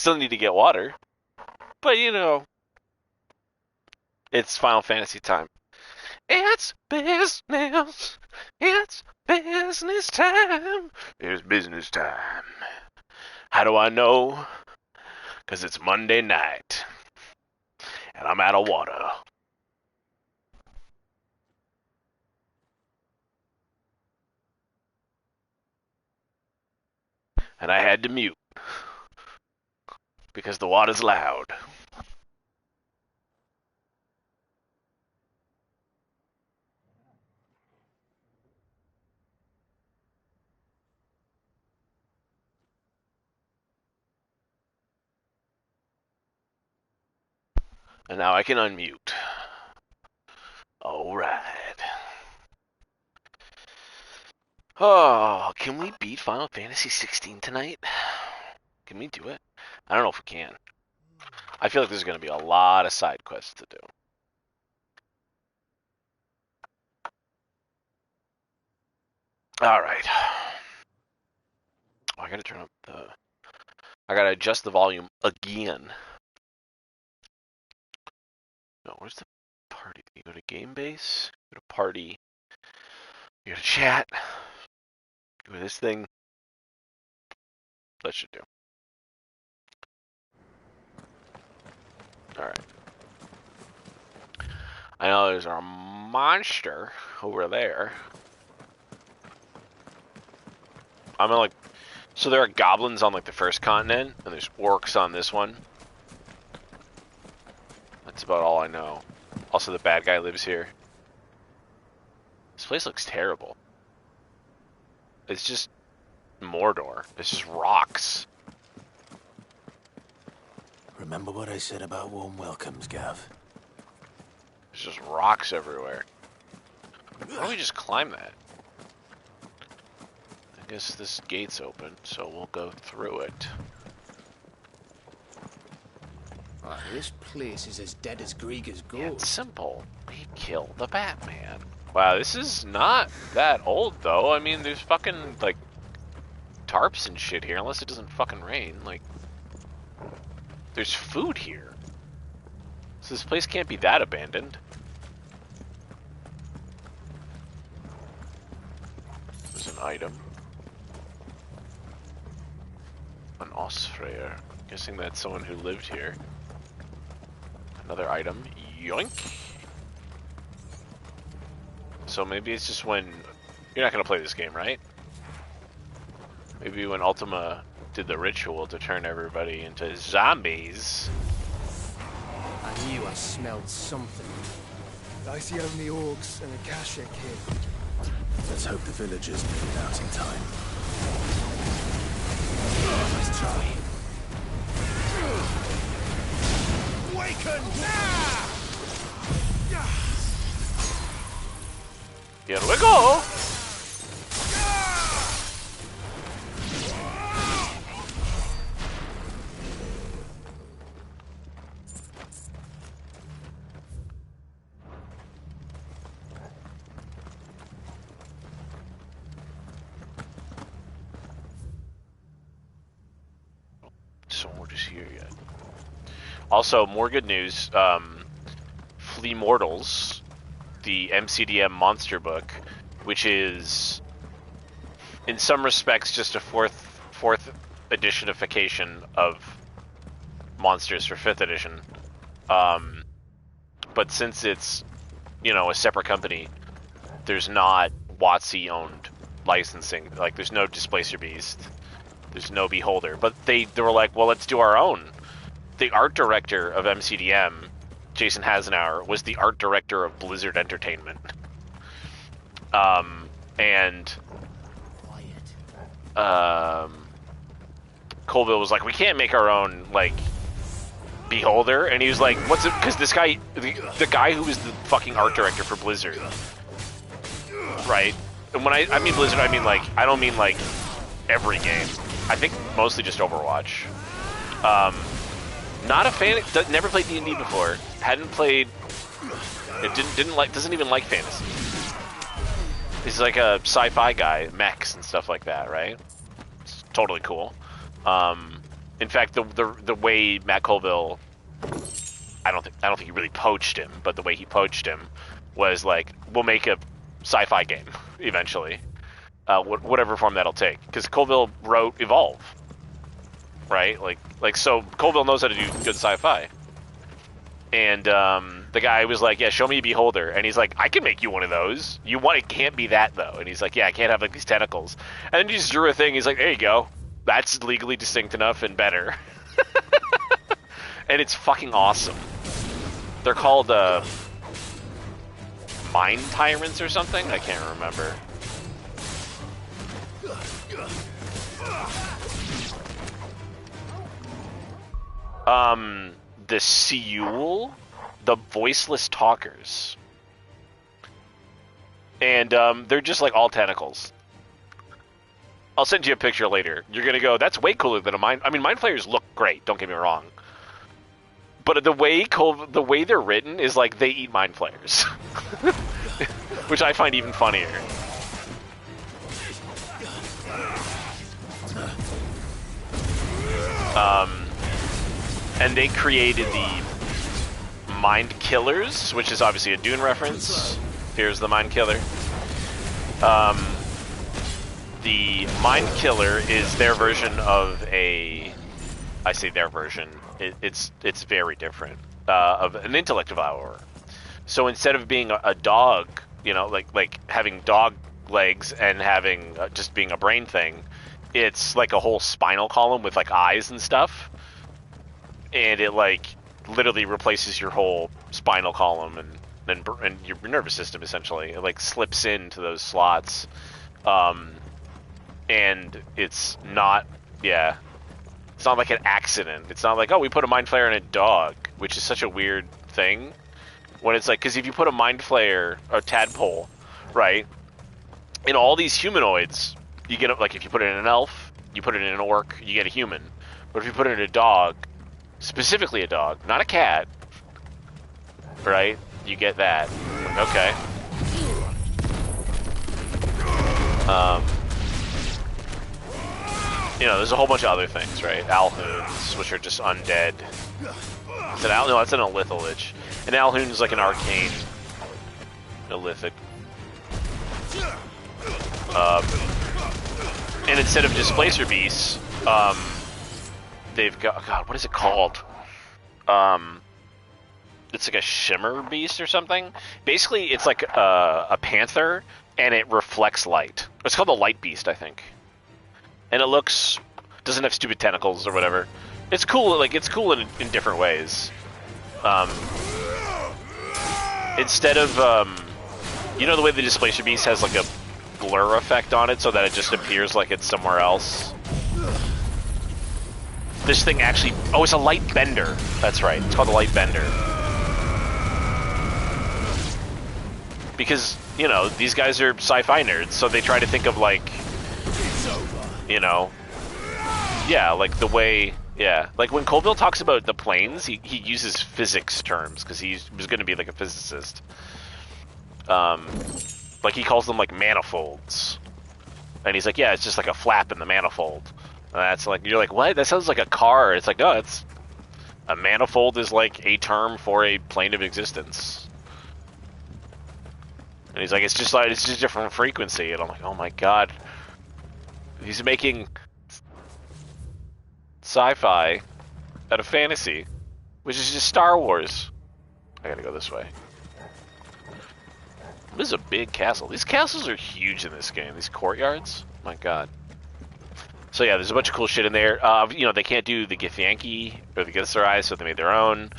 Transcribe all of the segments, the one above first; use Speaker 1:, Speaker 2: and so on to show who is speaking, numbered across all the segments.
Speaker 1: still need to get water. But, you know, it's Final Fantasy time. It's business. It's business time. It's business time. How do I know? Because it's Monday night. And I'm out of water. And I had to mute. Because the water's loud. And now I can unmute. Alright. Oh, can we beat Final Fantasy 16 tonight? Can we do it? I don't know if we can. I feel like there's going to be a lot of side quests to do. Alright. Oh, I gotta turn up the... I gotta adjust the volume again. No, where's the party? You go to game base, go to party, you go to chat, go to this thing. That should do. Alright. I know there's a monster over there. I'm in like... So there are goblins on like the first continent, and there's orcs on this one. That's about all I know. Also, the bad guy lives here. This place looks terrible. It's just Mordor. It's just rocks.
Speaker 2: Remember what I said about warm welcomes, Gav?
Speaker 1: There's just rocks everywhere. Why don't we just climb that? I guess this gate's open, so we'll go through it.
Speaker 3: Oh, this place is as dead as Grieger's
Speaker 1: Yeah, it's
Speaker 3: ghost.
Speaker 1: simple. We kill the Batman. Wow, this is not that old, though. I mean, there's fucking, like, tarps and shit here, unless it doesn't fucking rain. Like, there's food here. So this place can't be that abandoned. There's an item. An Osfreyr. Guessing that's someone who lived here. Another item. Yoink! So maybe it's just when... You're not gonna play this game, right? Maybe when Ultima did the ritual to turn everybody into zombies.
Speaker 3: I knew I smelled something.
Speaker 4: I see only orcs and a Kashik here.
Speaker 2: Let's hope the villagers make it out in time.
Speaker 3: Let's try.
Speaker 4: Awaken!
Speaker 1: Here we go! So we're just here yet. Also, more good news. Flea Mortals, the MCDM monster book, which is, in some respects, just a fourth editionification of monsters for 5th edition. But since it's, you know, a separate company, there's not WotC owned licensing. Like, there's no Displacer Beast. There's no Beholder. But they were like, well, let's do our own. The art director of MCDM, Jason Hasenauer, was the art director of Blizzard Entertainment. And Colville was like, we can't make our own, like, Beholder. And he was like, what's it? Because this guy, the guy who was the fucking art director for Blizzard, right? And when I mean Blizzard, I mean, like, I don't mean, like, every game. I think mostly just Overwatch. Not a fan. Never played D&D before. Hadn't played. It doesn't even like fantasy. He's like a sci-fi guy, mechs and stuff like that, right? It's totally cool. In fact, the way Matt Colville, I don't think he really poached him, but the way he poached him was like, we'll make a sci-fi game eventually, whatever form that'll take. Because Colville wrote Evolve, right? Like so Colville knows how to do good sci-fi. And the guy was like, yeah, show me a beholder. And he's like, I can make you one of those. It can't be that, though. And he's like, yeah, I can't have like these tentacles. And then he just drew a thing. He's like, there you go. That's legally distinct enough and better. And it's fucking awesome. They're called Mind Tyrants or something? I can't remember. The Seul, the voiceless talkers. And they're just like all tentacles. I'll send you a picture later. You're gonna go, that's way cooler than a mind. I mean, mind flayers look great. Don't get me wrong. But the way they're written is like they eat mind flayers, which I find even funnier. And they created the Mind Killers, which is obviously a Dune reference. Here's the Mind Killer. The Mind Killer is their version of a... I say their version. It's very different. Of an intellect devourer. So instead of being a dog, you know, like having dog legs and having just being a brain thing, it's like a whole spinal column with like eyes and stuff. And it like literally replaces your whole spinal column and your nervous system essentially. It like slips into those slots, and it's not like an accident. It's not like, oh, we put a mind flayer in a dog, which is such a weird thing. When it's like, because if you put a mind flayer or tadpole, right, in all these humanoids, you get like if you put it in an elf, you put it in an orc, you get a human. But if you put it in a dog, specifically a dog, not a cat, right? You get that. Okay. You know, there's a whole bunch of other things, right? Alhoons, which are just undead. Is it no, that's an Elithal Lich. An Alhoon is like an arcane Elithic. And instead of Displacer Beasts, they've got, God, what is it called? It's like a Shimmer Beast or something. Basically, it's like a panther, and it reflects light. It's called the Light Beast, I think. And it doesn't have stupid tentacles or whatever. It's cool, like, it's cool in different ways. Instead of, you know the way the Displacer Beast has like a blur effect on it so that it just appears like it's somewhere else? This thing actually... Oh, it's a light bender. That's right. It's called a light bender. Because, you know, these guys are sci-fi nerds, so they try to think of, like... You know... Yeah, like the way... Yeah. Like, when Colville talks about the planes, he uses physics terms, because he was going to be, like, a physicist. Like, he calls them, like, manifolds. And he's like, yeah, it's just like a flap in the manifold. That's like, you're like, what? That sounds like a car. It's like, no, it's a manifold is like a term for a plane of existence. And he's like, it's just different frequency. And I'm like, oh my god, he's making sci-fi out of fantasy, which is just Star Wars. I gotta go this way. This is a big castle. These castles are huge in this game. These courtyards, my god. So yeah, there's a bunch of cool shit in there. You know, they can't do the Githyanki or the Githzerai, so they made their own.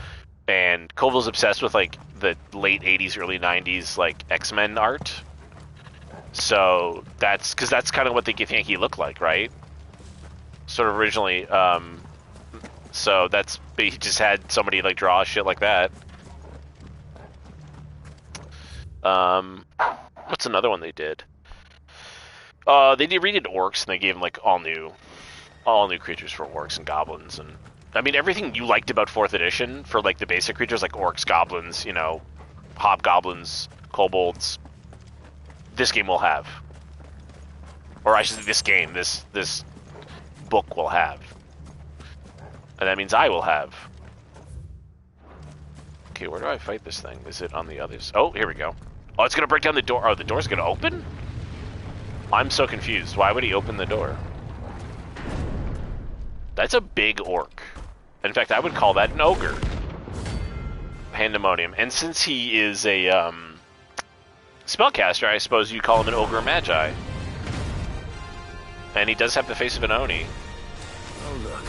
Speaker 1: And Colville's obsessed with like the late 80s, early 90s like X-Men art. So that's kind of what the Githyanki look like, right? Sort of originally. So he just had somebody like draw shit like that. What's another one they did? They redid orcs, and they gave them like all new creatures for orcs and goblins, and I mean everything you liked about 4th edition for like the basic creatures like orcs, goblins, you know, hobgoblins, kobolds. This game will have, or I should say, this book will have. And that means I will have. Okay, where do I fight this thing? Is it on the others? Oh, here we go. Oh, it's gonna break down the door. Oh, the door's gonna open? I'm so confused. Why would he open the door? That's a big orc. In fact, I would call that an ogre. Pandemonium. And since he is a spellcaster, I suppose you call him an ogre magi. And he does have the face of an Oni.
Speaker 2: Oh, look.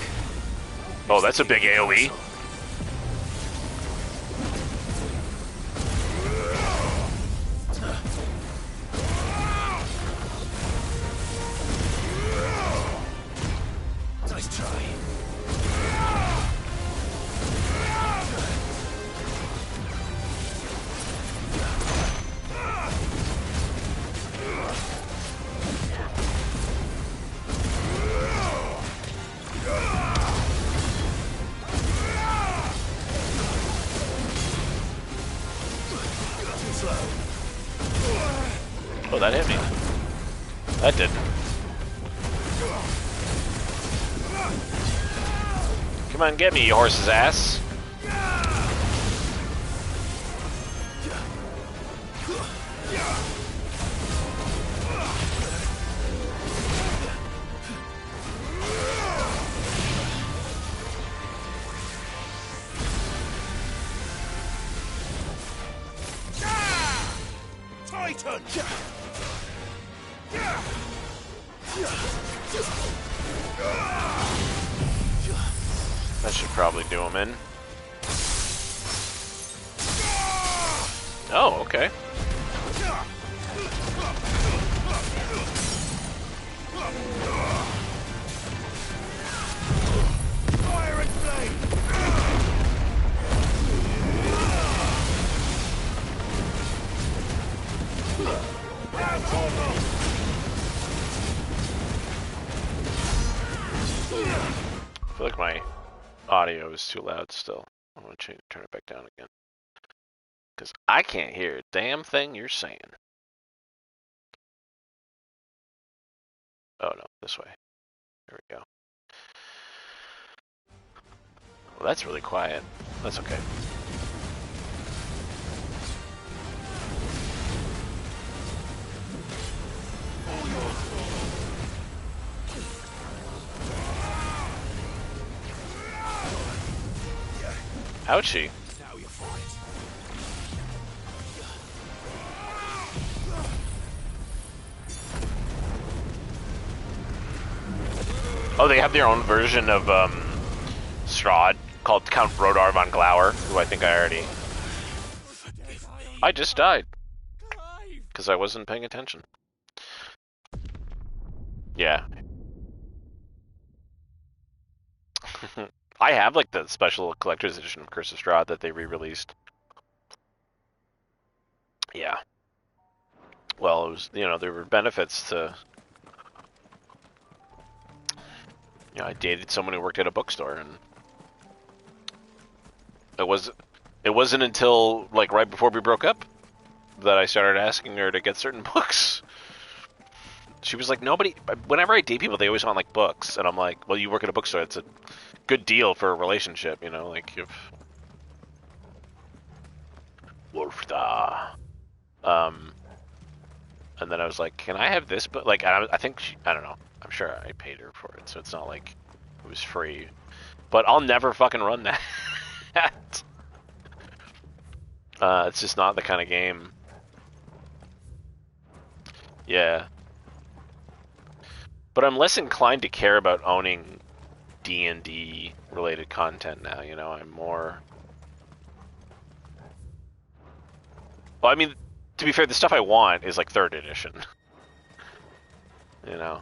Speaker 1: Oh, that's a big AoE.
Speaker 2: Nice try.
Speaker 1: Oh, that hit me. That didn't. Come on, get me, you horse's ass.
Speaker 2: Titan!
Speaker 1: That should probably do him in. Oh, okay.
Speaker 2: Fire and flame!
Speaker 1: I feel like my audio is too loud still. I'm gonna turn it back down again. Because I can't hear a damn thing you're saying. Oh no, this way. There we go. Well, that's really quiet. That's okay. Ouchie.
Speaker 2: Now you fight.
Speaker 1: Oh, they have their own version of Strahd called Count Brodar von Glauer, who I think I already... I just died. Because I wasn't paying attention. Yeah. I have like the special collector's edition of Curse of Strahd that they re-released. Yeah. Well, it was, you know, there were benefits to... You know, I dated someone who worked at a bookstore, and it wasn't until like right before we broke up that I started asking her to get certain books. She was like, nobody. Whenever I date people, they always want like books, and I'm like, well, you work at a bookstore. It's a good deal for a relationship, you know. Like if Wolfda, and then I was like, can I have this book? Like, I think I don't know. I'm sure I paid her for it, so it's not like it was free. But I'll never fucking run that. It's just not the kind of game. Yeah. But I'm less inclined to care about owning D&D related content now, you know. I'm more... Well, I mean, to be fair, the stuff I want is like 3rd edition. You know.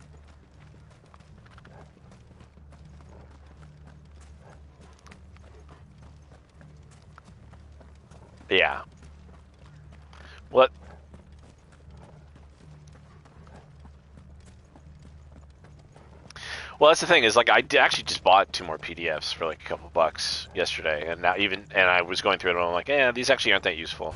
Speaker 1: Yeah. What? Well, that's the thing is, like, I actually just bought 2 more PDFs for like a couple bucks yesterday, and now and I was going through it, and I'm like, these actually aren't that useful.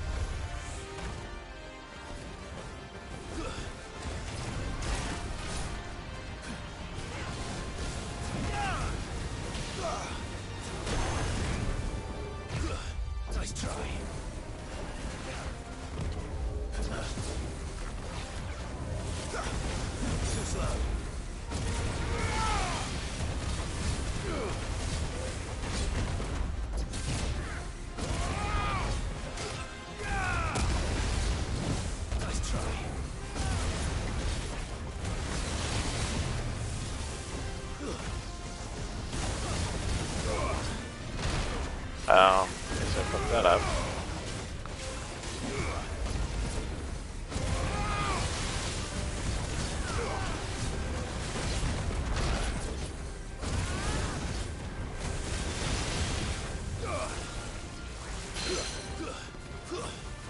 Speaker 1: Guess I fucked that up.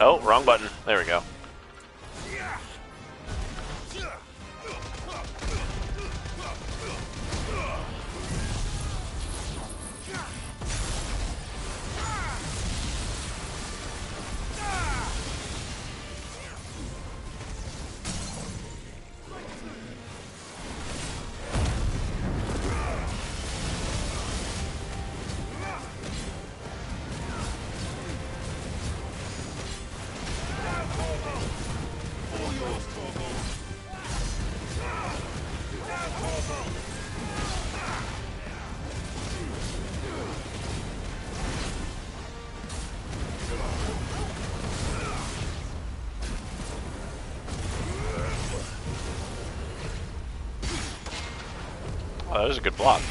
Speaker 1: Oh, wrong button. There we go. Oh, that was a good block.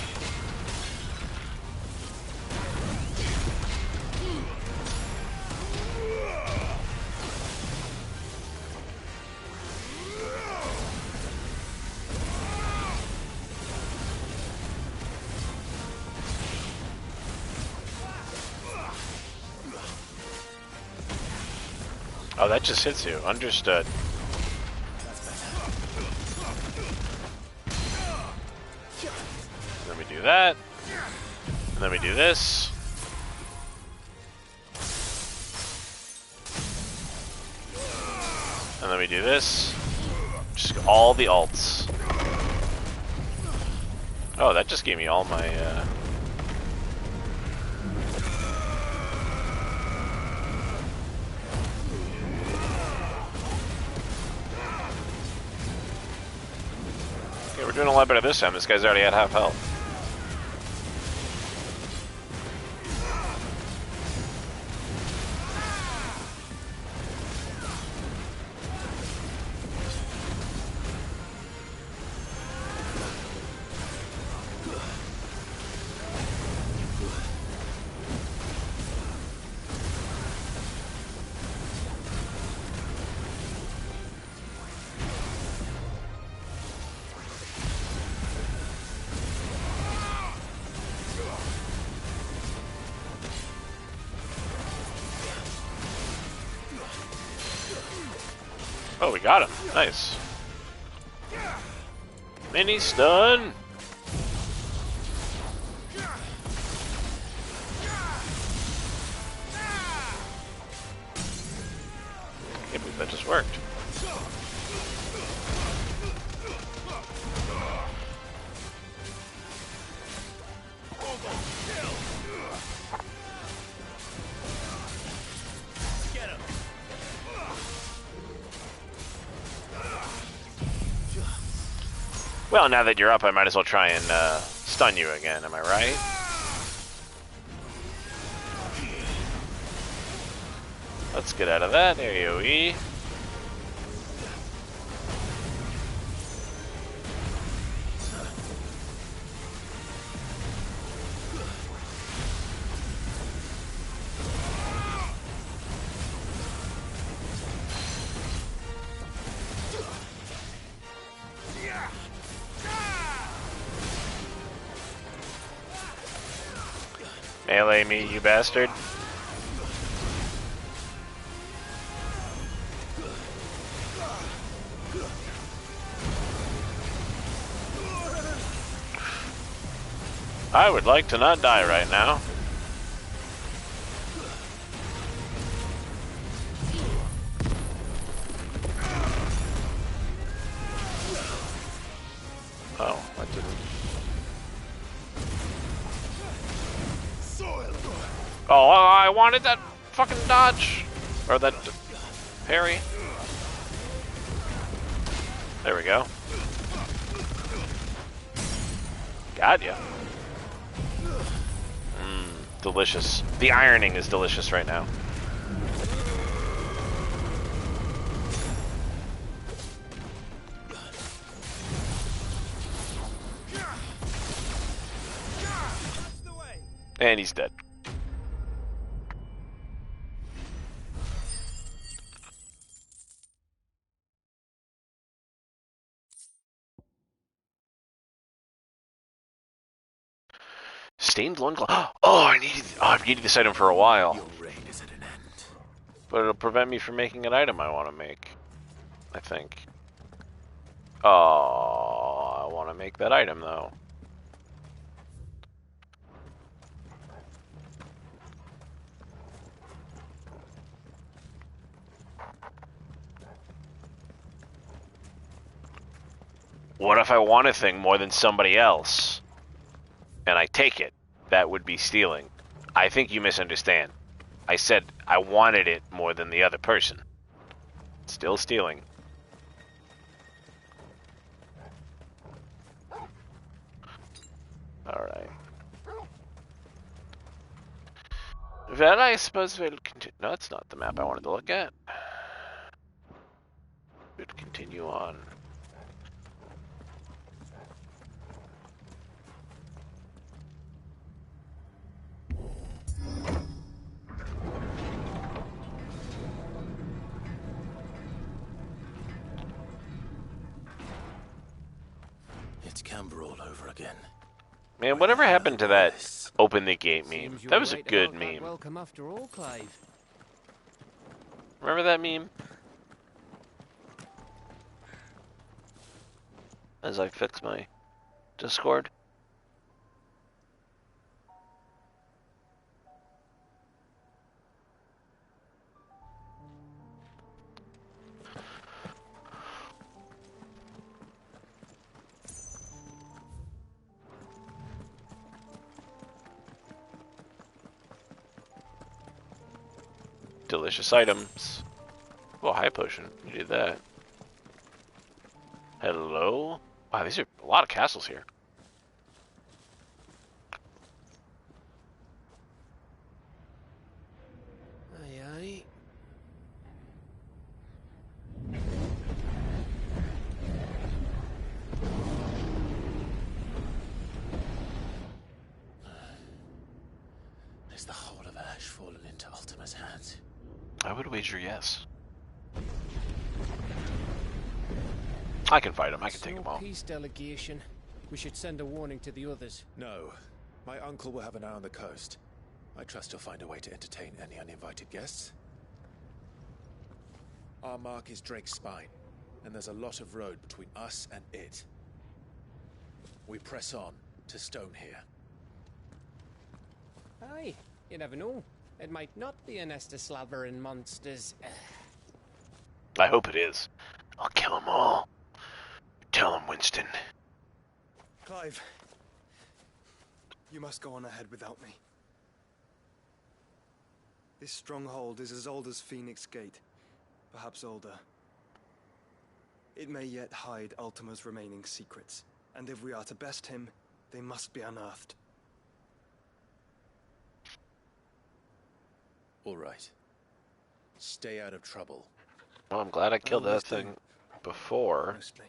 Speaker 1: Oh, that just hits you. Understood. Then we do that. And then we do this. And then we do this. Just all the alts. Oh, that just gave me all my, Okay, we're doing a lot better this time. This guy's already at half health. Oh, we got him. Nice. Mini stun. Can't believe that just worked. Well, now that you're up, I might as well try and stun you again, am I right? Let's get out of that AoE. Melee me, you bastard. I would like to not die right now. Oh, I didn't. Oh, I wanted that fucking dodge. Or that parry. There we go. Got ya. Delicious. The ironing is delicious right now. And he's dead. Stained loincloth. Oh, I needed this item for a while.
Speaker 2: Your reign is at an end.
Speaker 1: But it'll prevent me from making an item I want to make. I think. Oh, I want to make that item though. What if I want a thing more than somebody else, and I take it? That would be stealing. I think you misunderstand. I said I wanted it more than the other person. Still stealing. Alright. Well, I suppose we'll continue. No, that's not the map I wanted to look at. We'll continue on.
Speaker 2: It's Camber all over again.
Speaker 1: Man, whatever happened to that open the gate meme?
Speaker 3: Seems you're
Speaker 1: That was a
Speaker 3: right
Speaker 1: good
Speaker 3: about that
Speaker 1: meme.
Speaker 3: welcome after all, Clive.
Speaker 1: Remember that meme? As I fix my Discord. Delicious items. Oh, high potion. You did that. Hello? Wow, these are a lot of castles here.
Speaker 3: Aye, aye.
Speaker 2: Is the whole of Ash fallen into Ultima's hands?
Speaker 1: I would wager yes. I can fight him. I can take him all.
Speaker 3: Peace delegation. We should send a warning to the others.
Speaker 5: No. My uncle will have an eye on the coast. I trust he'll find a way to entertain any uninvited guests. Our mark is Drake's Spine, and there's a lot of road between us and it. We press on to Stonehere.
Speaker 3: Aye, you never know. It might not be a nest of slavering monsters.
Speaker 1: I hope it is. I'll kill them all. Tell him, Winston.
Speaker 4: Clive, you must go on ahead without me. This stronghold is as old as Phoenix Gate, perhaps older. It may yet hide Ultima's remaining secrets, and if we are to best him, they must be unearthed.
Speaker 5: All right. Stay out of trouble.
Speaker 1: Well, I'm glad I killed that thing before
Speaker 4: Mostly.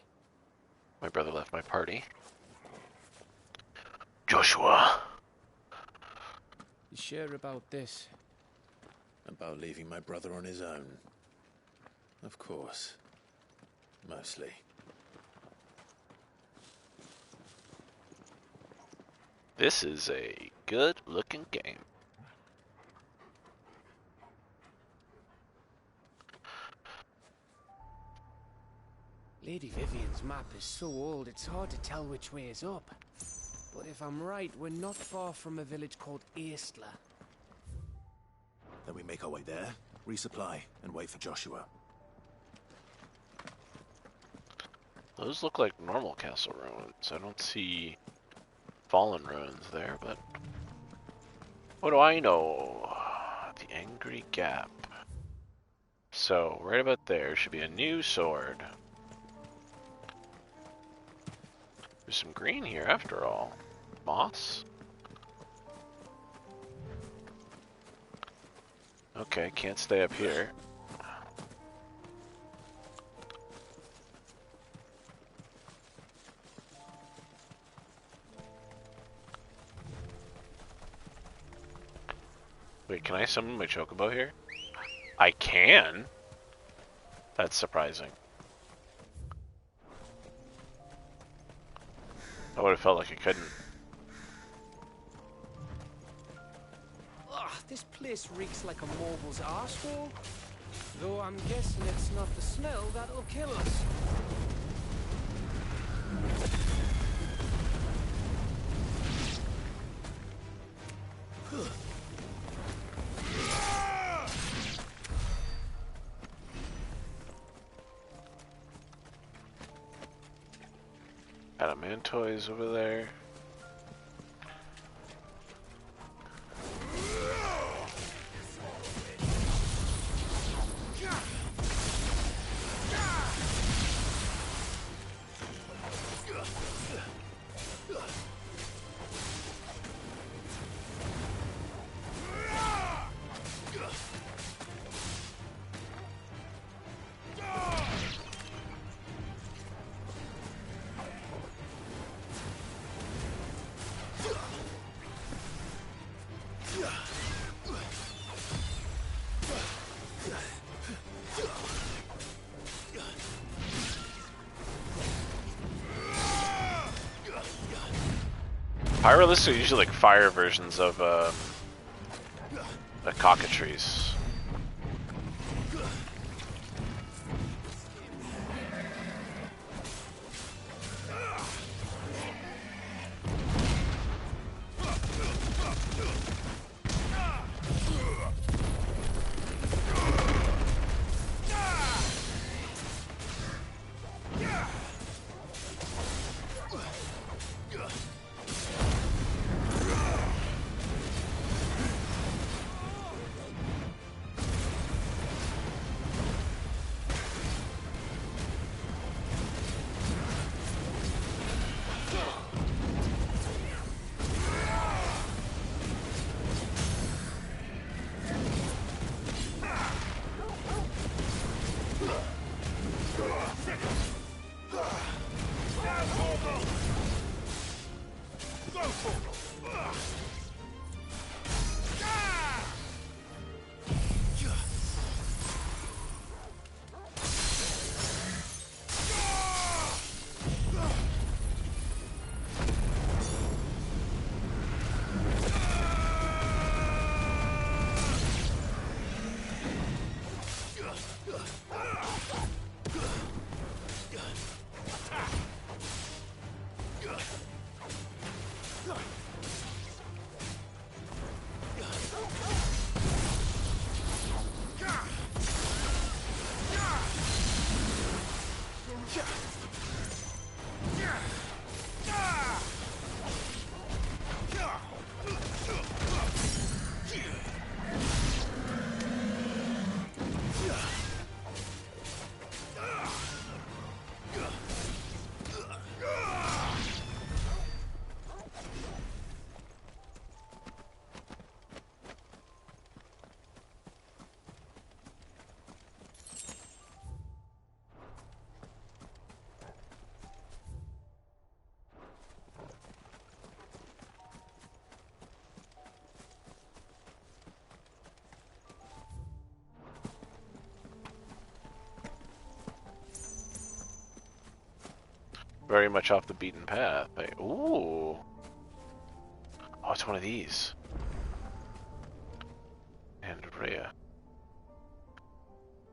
Speaker 1: my brother left my party. Joshua.
Speaker 3: You sure about this?
Speaker 5: About leaving my brother on his own. Of course. Mostly.
Speaker 1: This is a good-looking game.
Speaker 3: Lady Vivian's map is so old it's hard to tell which way is up. But if I'm right, we're not far from a village called Aistla.
Speaker 2: Then we make our way there, resupply, and wait for Joshua.
Speaker 1: Those look like normal castle ruins. I don't see fallen ruins there, but what do I know? The Angry Gap. So, right about there should be a new sword. There's some green here after all. Moss? Okay, can't stay up here. Wait, can I summon my chocobo here? I can? That's surprising. I would have felt like I couldn't.
Speaker 3: This place reeks like a moguls arsehole. Though I'm guessing it's not the smell that'll kill us.
Speaker 1: Adamantoids over there. Pyroliths are usually like fire versions of the cockatrice. Very much off the beaten path. Ooh. Oh, it's one of these. And Rhea.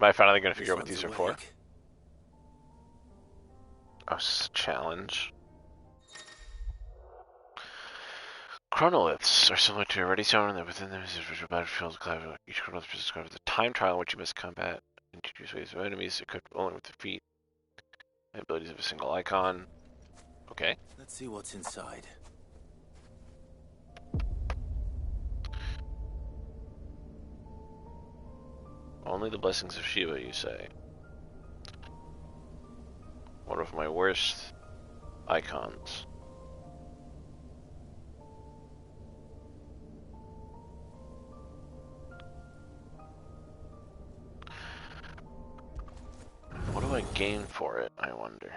Speaker 1: Am I finally going to figure out what these are for? Oh, it's a challenge. Chronoliths are similar to a ready stone, and within them is a battlefield. Each chronolith describes the time trial in which you must combat and introduce waves of enemies equipped only with the feet and abilities of a single icon. Okay.
Speaker 2: Let's see what's inside.
Speaker 1: Only the blessings of Shiva, you say. One of my worst icons. What do I gain for it, I wonder?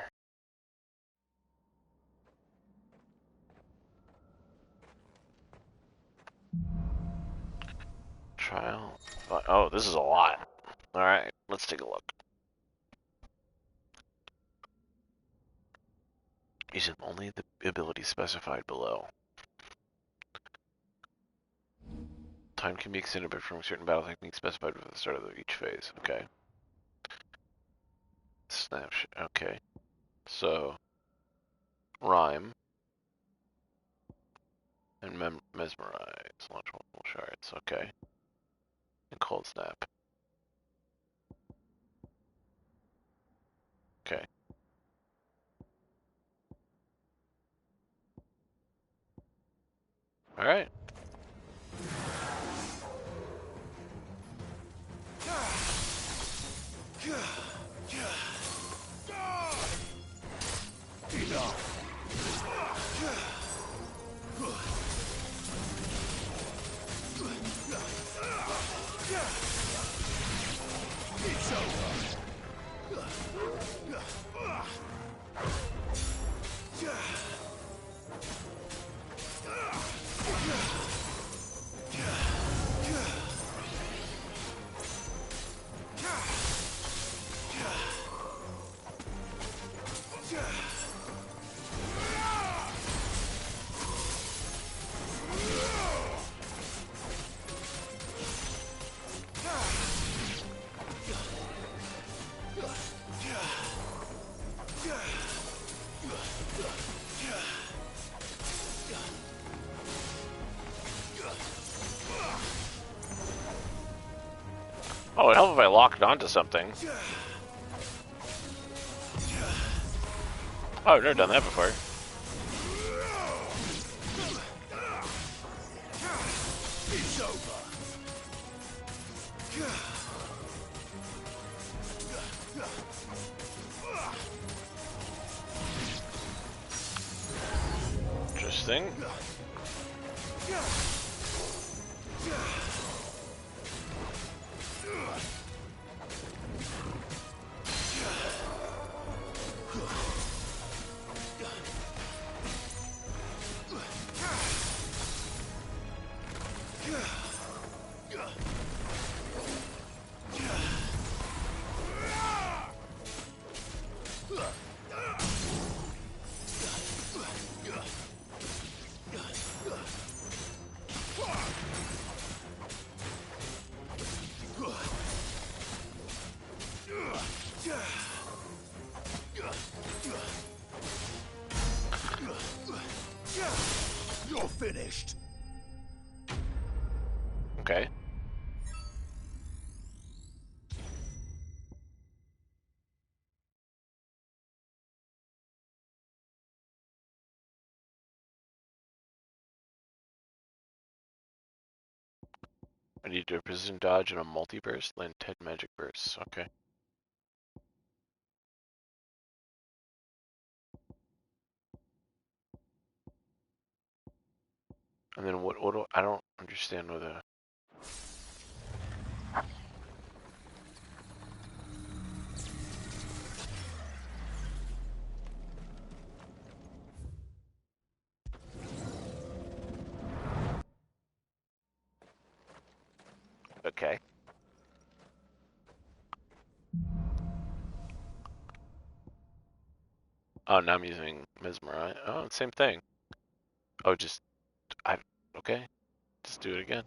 Speaker 1: Trial. Oh, this is a lot. Alright, let's take a look. Using only the ability specified below. time can be extended by performing certain battle techniques specified at the start of each phase. Okay. Snapshot. Okay. So, rhyme and mesmerize. Launch multiple shards. Okay. And cold snap. Okay. All right. Oh, it'd help if I locked onto something. Oh, I've never done that before. Interesting.
Speaker 5: You're finished.
Speaker 1: Okay. I need to precision dodge and a multi-burst, land 10 magic bursts. Okay. And then what do I don't understand what a... Okay. Oh, now I'm using mesmerize. Oh, same thing. Oh, okay. Just do it again.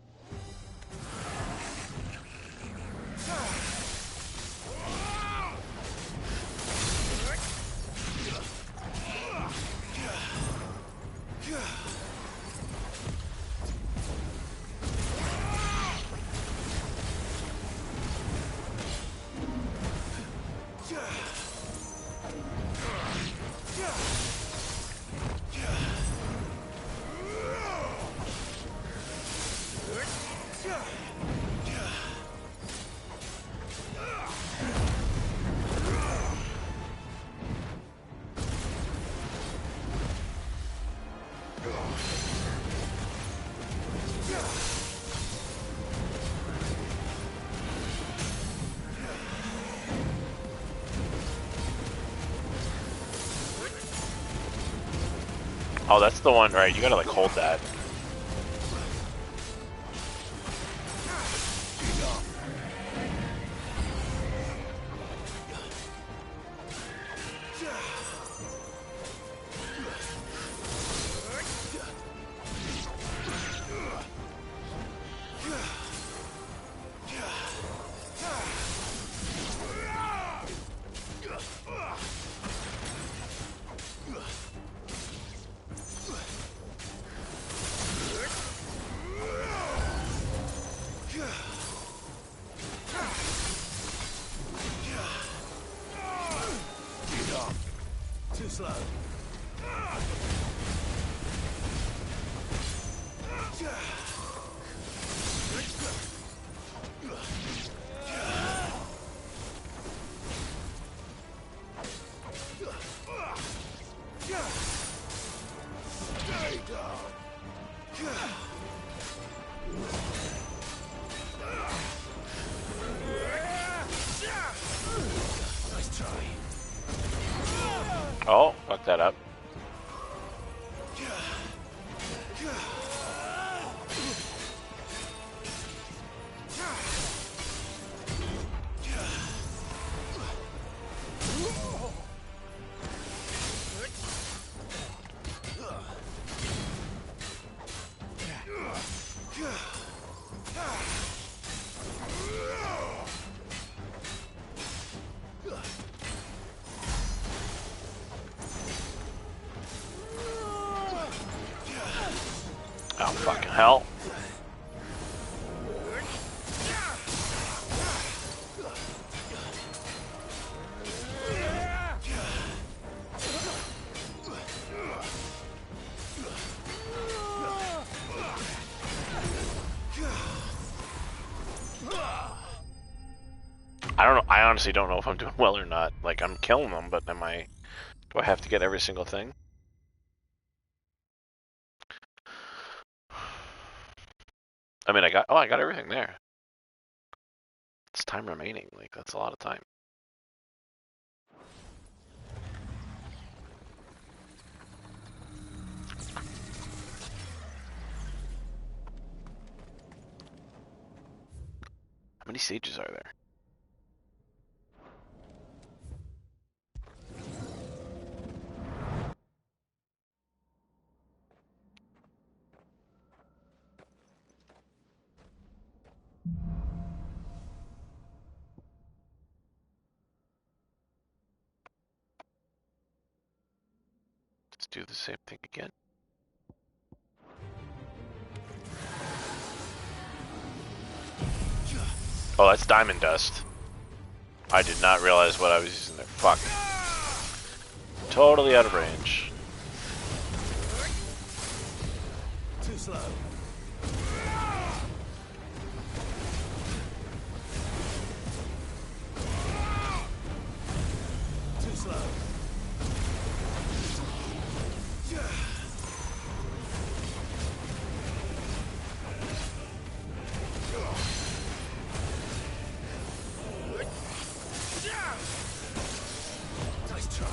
Speaker 1: Oh, that's the one, right? You gotta like hold that.
Speaker 2: Too slow. Stay down. Nice try.
Speaker 1: Oh, fuck that up. Oh, fucking hell. I don't know. I honestly don't know if I'm doing well or not. Like, I'm killing them, but do I have to get every single thing? I mean, I got everything there. It's time remaining. Like, that's a lot of time. How many sages are there? Let's do the same thing again. Oh, that's diamond dust. I did not realize what I was using there. Fuck. Totally out of range.
Speaker 2: Too slow. Too slow. Nice try.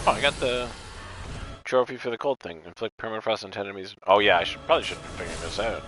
Speaker 1: Oh, I got the trophy for the cold thing. Inflict permafrost on 10 enemies. Oh yeah, I probably should have been figuring this out.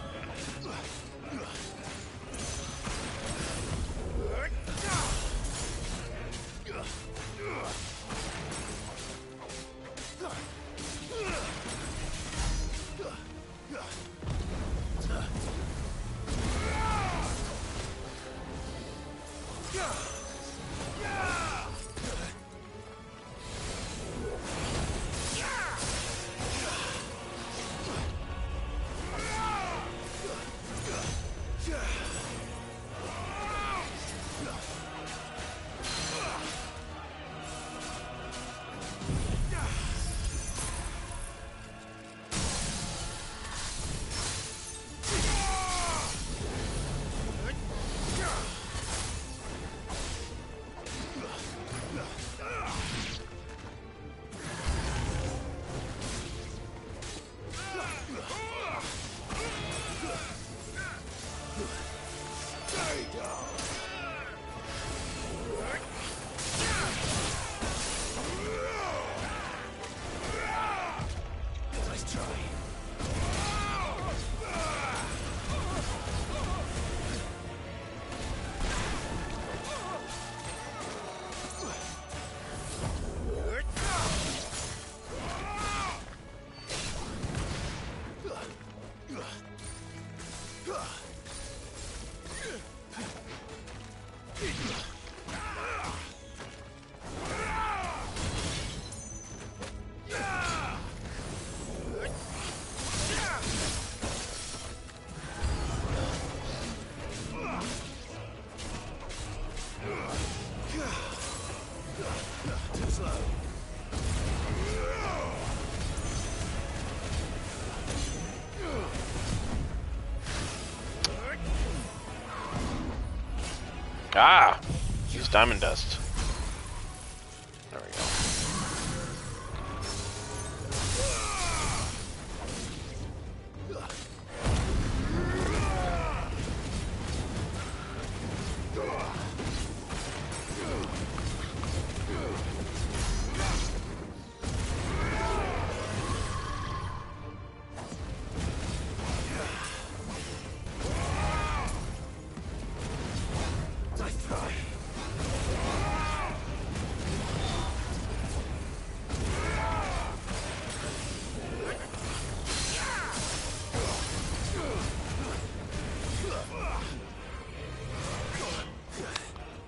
Speaker 1: Ah! Use diamond dust. There we go.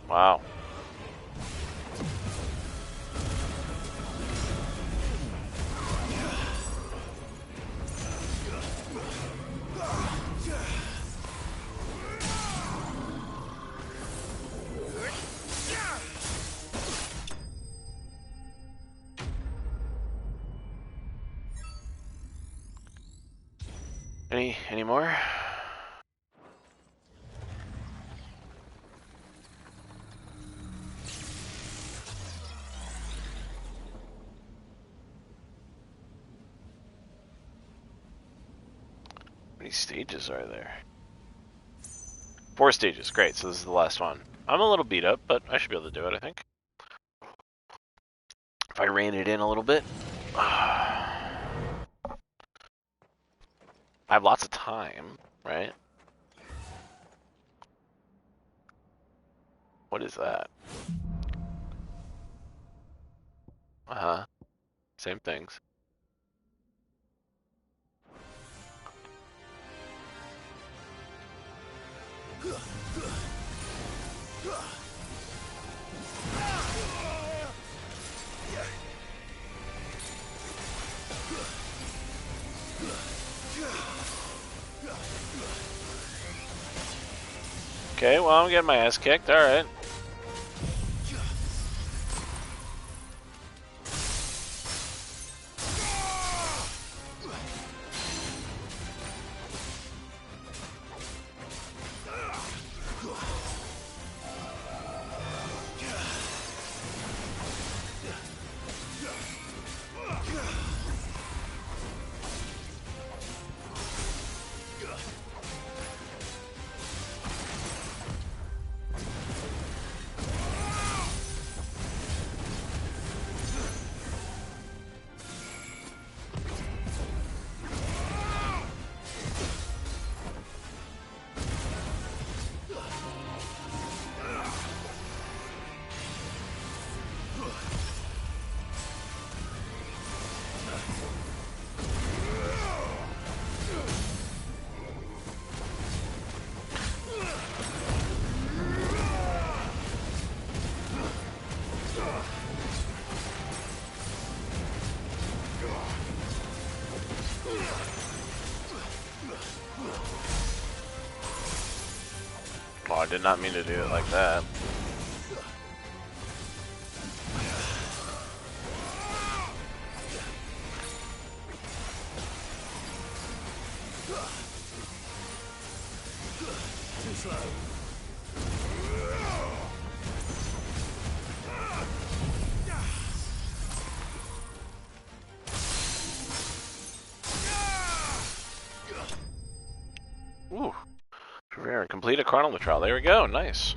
Speaker 1: Wow. Any more? How many stages are there? 4 stages, great, so this is the last one. I'm a little beat up, but I should be able to do it, I think. If I rein it in a little bit. I have lots of time, right? What is that? Uh-huh. Same things. Okay, well, I'm getting my ass kicked, alright. Oh, I did not mean to do it like that.
Speaker 2: Too slow.
Speaker 1: Ooh. Rare. Complete a chronometer trial. There we go. Nice.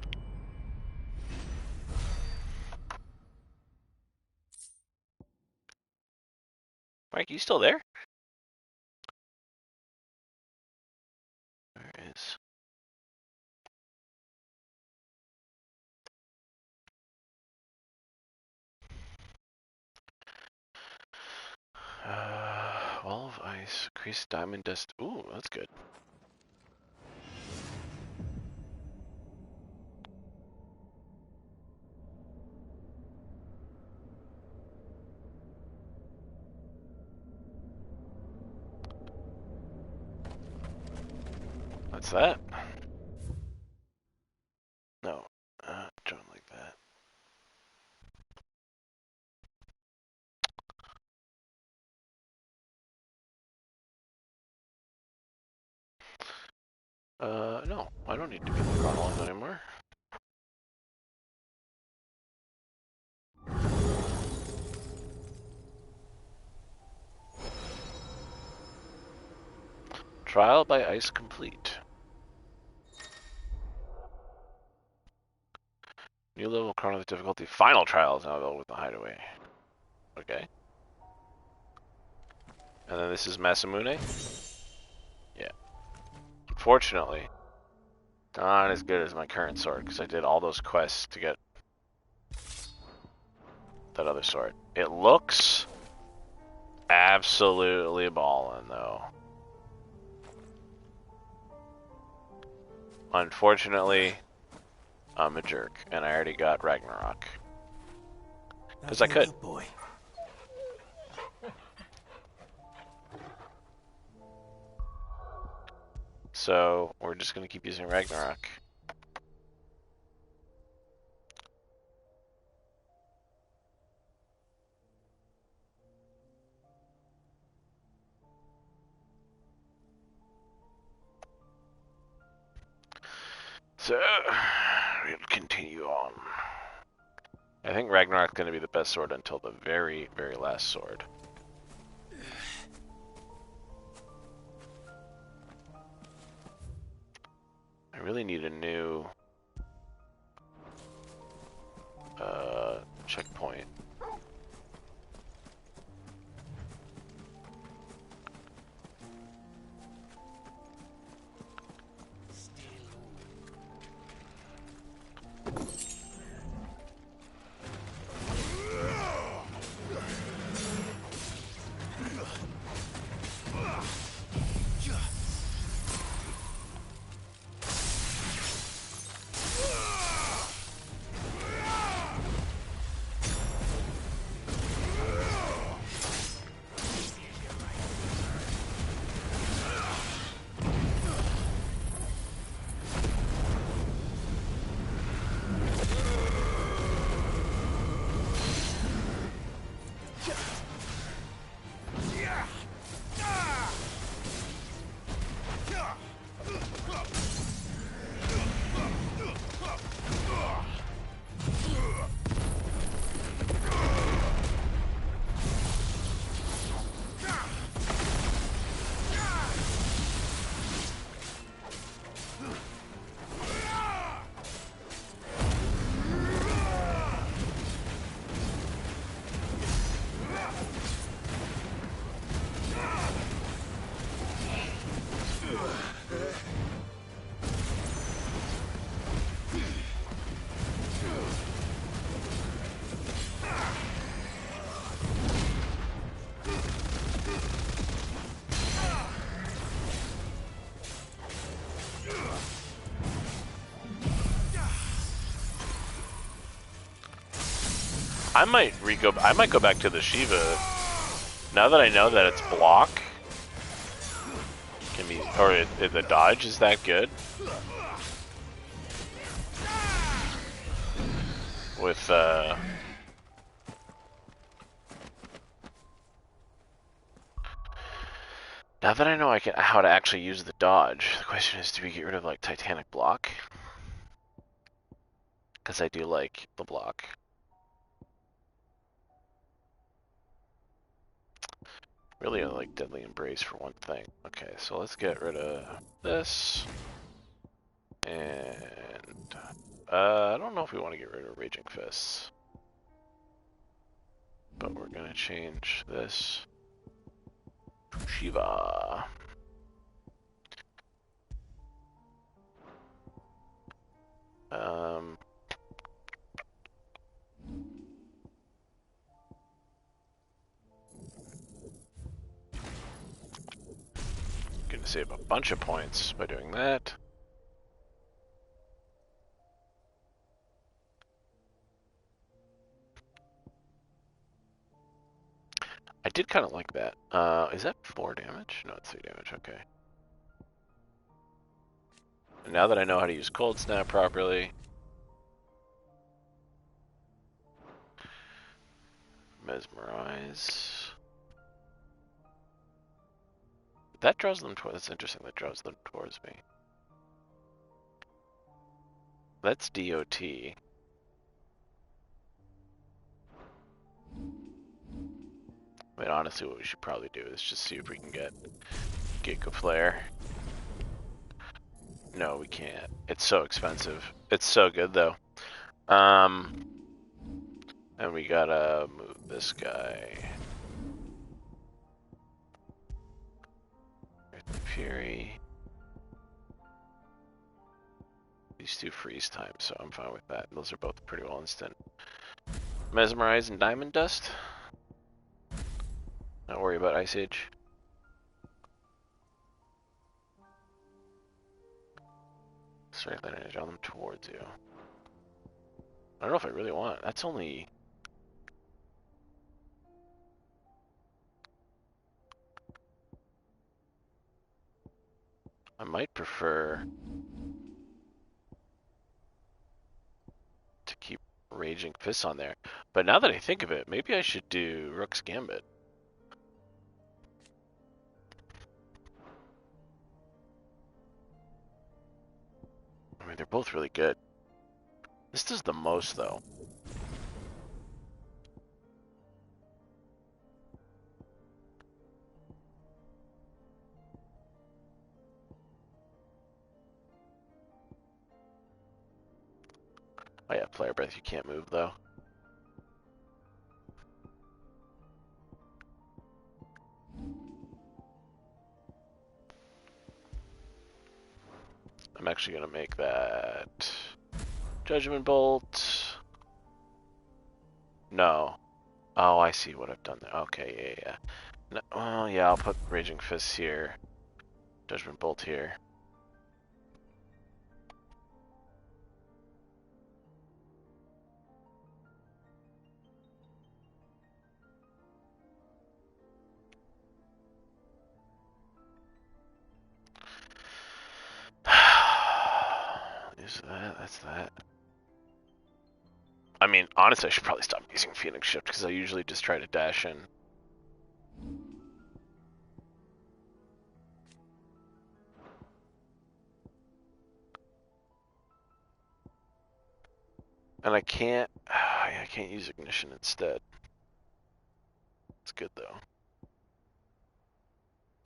Speaker 1: Mike, you still there? Where is... Wall of ice. Increase diamond dust. Ooh, that's good. What's that? No. Don't like that. No. I don't need to be in the chronology anymore. Trial by ice complete. New level chrono difficulty. Final trial is now available with the hideaway. Okay. And then this is Masamune. Yeah. Unfortunately, not as good as my current sword because I did all those quests to get that other sword. It looks absolutely ballin' though. Unfortunately, I'm a jerk, and I already got Ragnarok. Because I could.
Speaker 2: Good boy.
Speaker 1: So, we're just going to keep using Ragnarok. So, we'll continue on. I think Ragnarok's going to be the best sword until the very, very last sword. I really need a new checkpoint. I might go back to the Shiva. Now that I know that its block can be, or the dodge is that good. With now that I know how to actually use the dodge, the question is, do we get rid of like Titanic block? Because I do like the block. Really, I like Deadly Embrace for one thing. Okay, so let's get rid of this. And I don't know if we want to get rid of Raging Fists. But we're gonna change this to Shiva. Gonna save a bunch of points by doing that. I did kind of like that. Is that 4 damage? No, it's 3 damage, okay. And now that I know how to use Cold Snap properly, Mesmerize. That draws them towards, that's interesting, that draws them towards me. That's DOT. I mean, honestly, what we should probably do is just see if we can get Giga Flare. No, we can't. It's so expensive. It's so good though. And we gotta move this guy. Fury. These two freeze time, so I'm fine with that. Those are both pretty well instant. Mesmerize and Diamond Dust. Not worry about Ice Age. Strength energy on them towards you. I don't know if I really want it. That's only... I might prefer to keep Raging Fists on there. But now that I think of it, maybe I should do Rook's Gambit. I mean, they're both really good. This does the most, though. Oh yeah, Flare Breath you can't move, though. I'm actually going to make that Judgment Bolt. No. Oh, I see what I've done there. Okay, yeah. No, well, yeah, I'll put Raging Fists here. Judgment Bolt here. Is that? That's that. I mean, honestly, I should probably stop using Phoenix Shift because I usually just try to dash in. And I can't use Ignition instead. It's good though.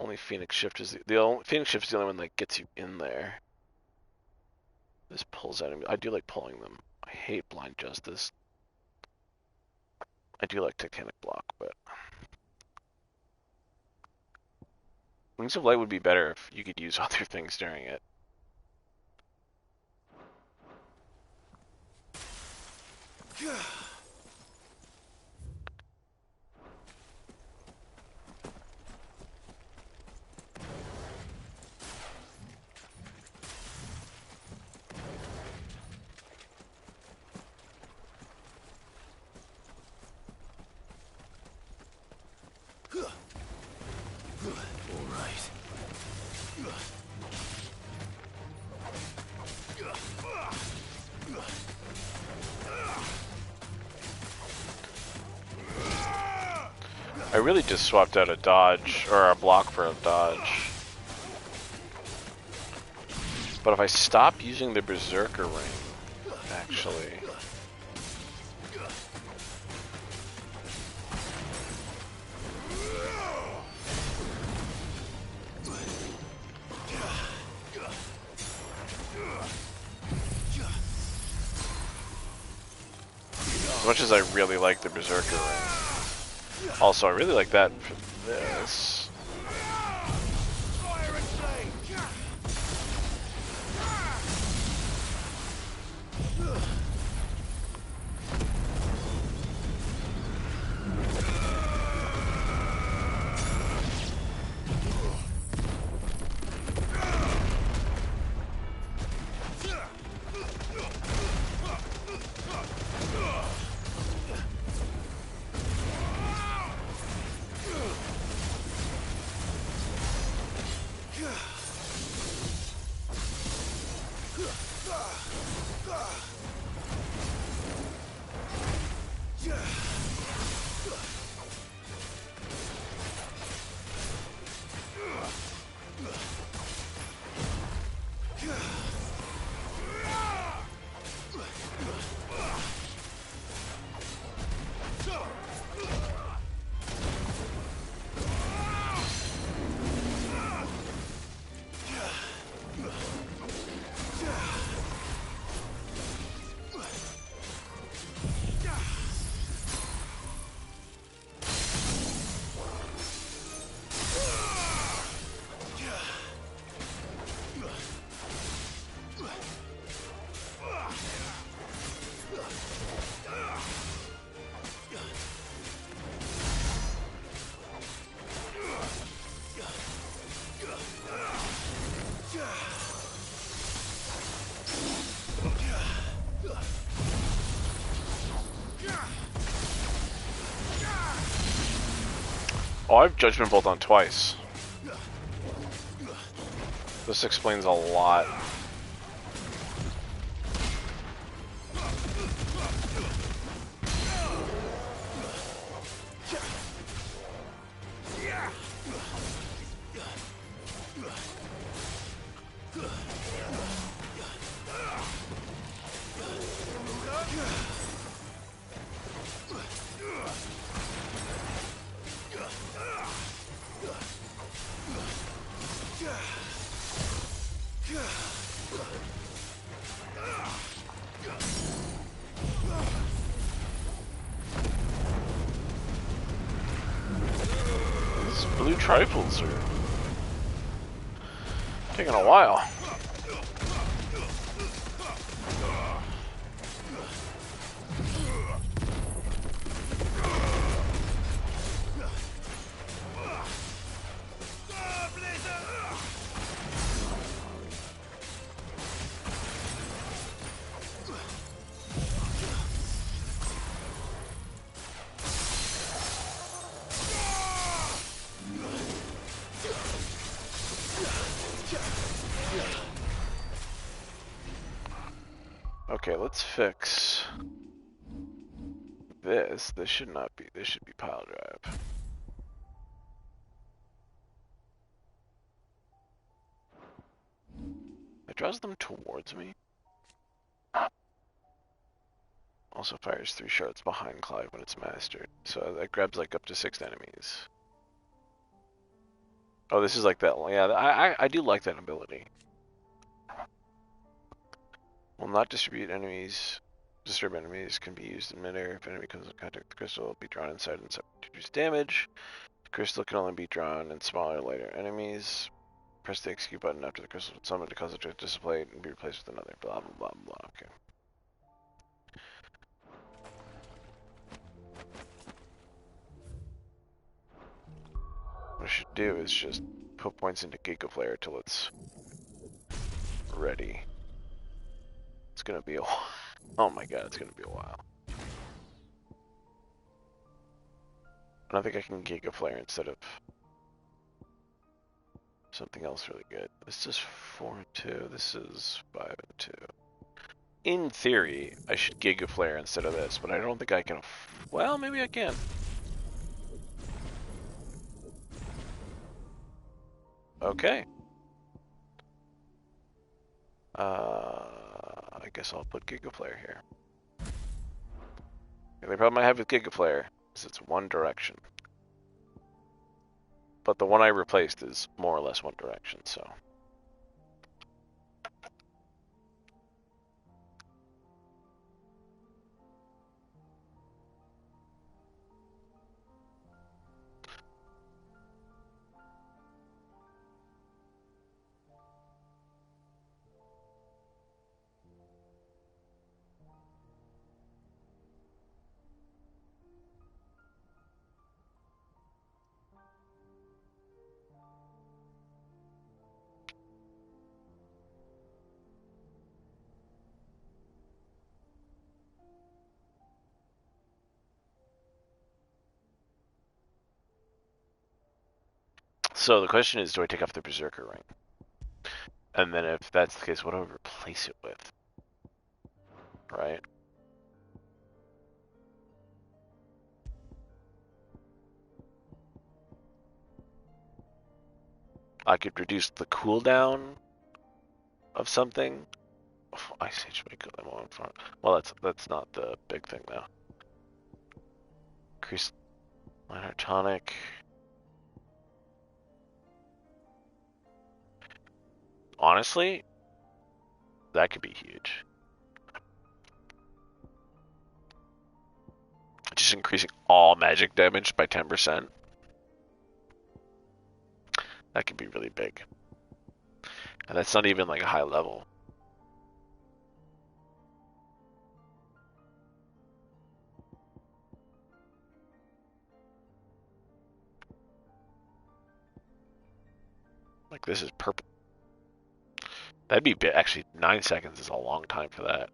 Speaker 1: Only Phoenix Shift is Phoenix Shift is the only one that gets you in there. This pulls out. I do like pulling them. I hate Blind Justice. I do like Titanic Block, but Wings of Light would be better if you could use other things during it. I really just swapped out a dodge, or a block for a dodge. But if I stop using the Berserker Ring, actually... As much as I really like the Berserker Ring. Also, I really like that for this. Oh, I've Judgment Bolt on twice. This explains a lot. These blue trifles are taking a while. Okay, let's fix this. This should not be. This should be pile drive. It draws them towards me. Also fires 3 shards behind Clive when it's mastered. So that grabs like up to 6 enemies. Oh, this is like that. Yeah, I do like that ability. Will not distribute enemies. Disturb enemies can be used in midair. If enemy comes in contact with the crystal, it will be drawn inside and subject to reduce damage. The crystal can only be drawn in smaller, lighter enemies. Press the execute button after the crystal is summoned to cause it to display and be replaced with another. Blah, blah, blah, blah. Okay. What I should do is just put points into Giga Flare till it's ready. It's gonna be a while. Oh my god, it's gonna be a while. I don't think I can Giga Flare instead of something else really good. This is 4 and 2. This is 5 and 2. In theory, I should Giga Flare instead of this, but I don't think I can. Well, maybe I can. Okay. I guess I'll put Giga Flare here. The only problem I have with Giga Flare is it's one direction. But the one I replaced is more or less one direction, so. So the question is, do I take off the Berserker Ring? And then if that's the case, what do I replace it with? Right? I could reduce the cooldown of something. Oh, Ice Age may cool them on front. Well, that's not the big thing though. Increase minor tonic. Honestly, that could be huge. Just increasing all magic damage by 10%. That could be really big. And that's not even like a high level. Like this is purple. That'd be big. Actually, 9 seconds is a long time for that.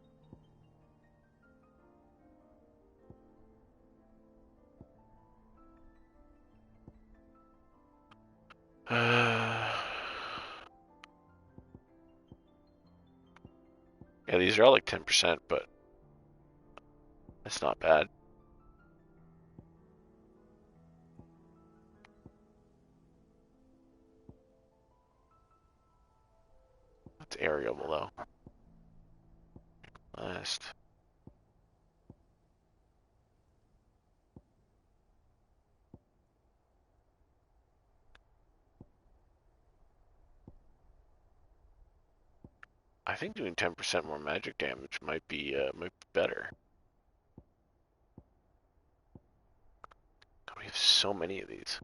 Speaker 1: Yeah, these are all like 10%, but that's not bad. It's aeriable though. Last. I think doing 10% more magic damage might be better. God, we have so many of these.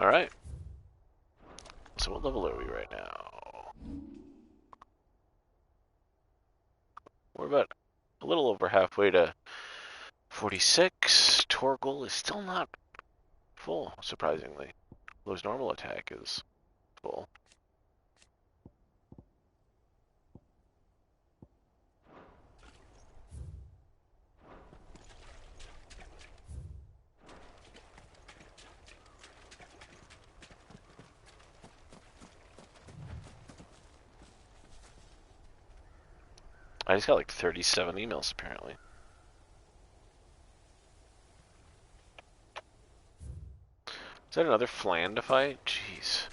Speaker 1: Alright. So what level are we right now? We're about a little over halfway to 46. Torgal is still not full, surprisingly. Though his normal attack is full. I just got like 37 emails apparently. Is that another Flan to fight? Jeez.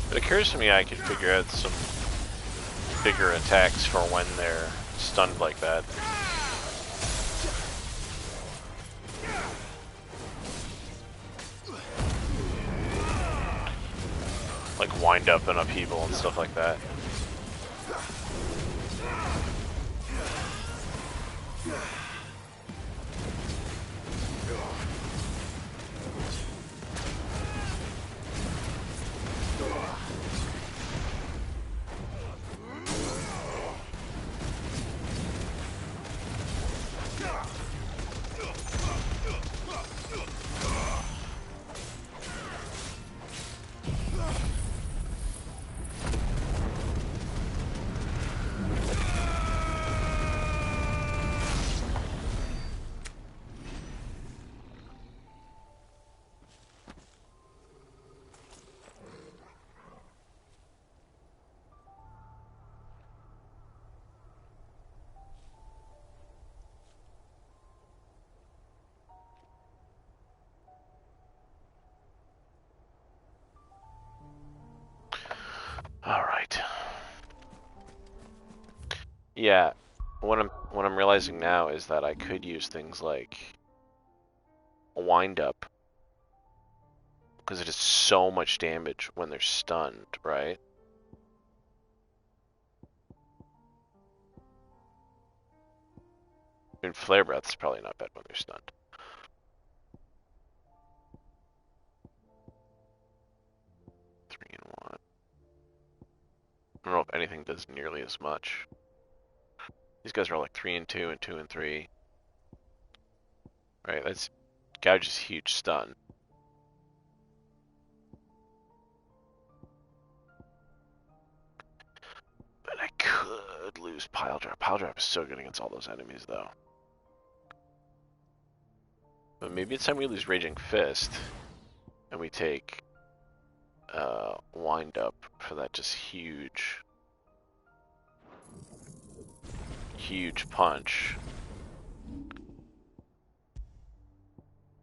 Speaker 1: It occurs to me I could figure out some bigger attacks for when they're stunned like that. Like wind up and upheaval and stuff like that. Yeah, what I'm realizing now is that I could use things like a wind up because it does so much damage when they're stunned, right? I mean, flare breath's probably not bad when they're stunned. Three and one. I don't know if anything does nearly as much. These guys are all like 3 and 2 and 2 and 3. Right, that's Gouge is huge stun. But I could lose Pile Drop. Pile Drop is so good against all those enemies, though. But maybe it's time we lose Raging Fist, and we take Wind Up for that just huge punch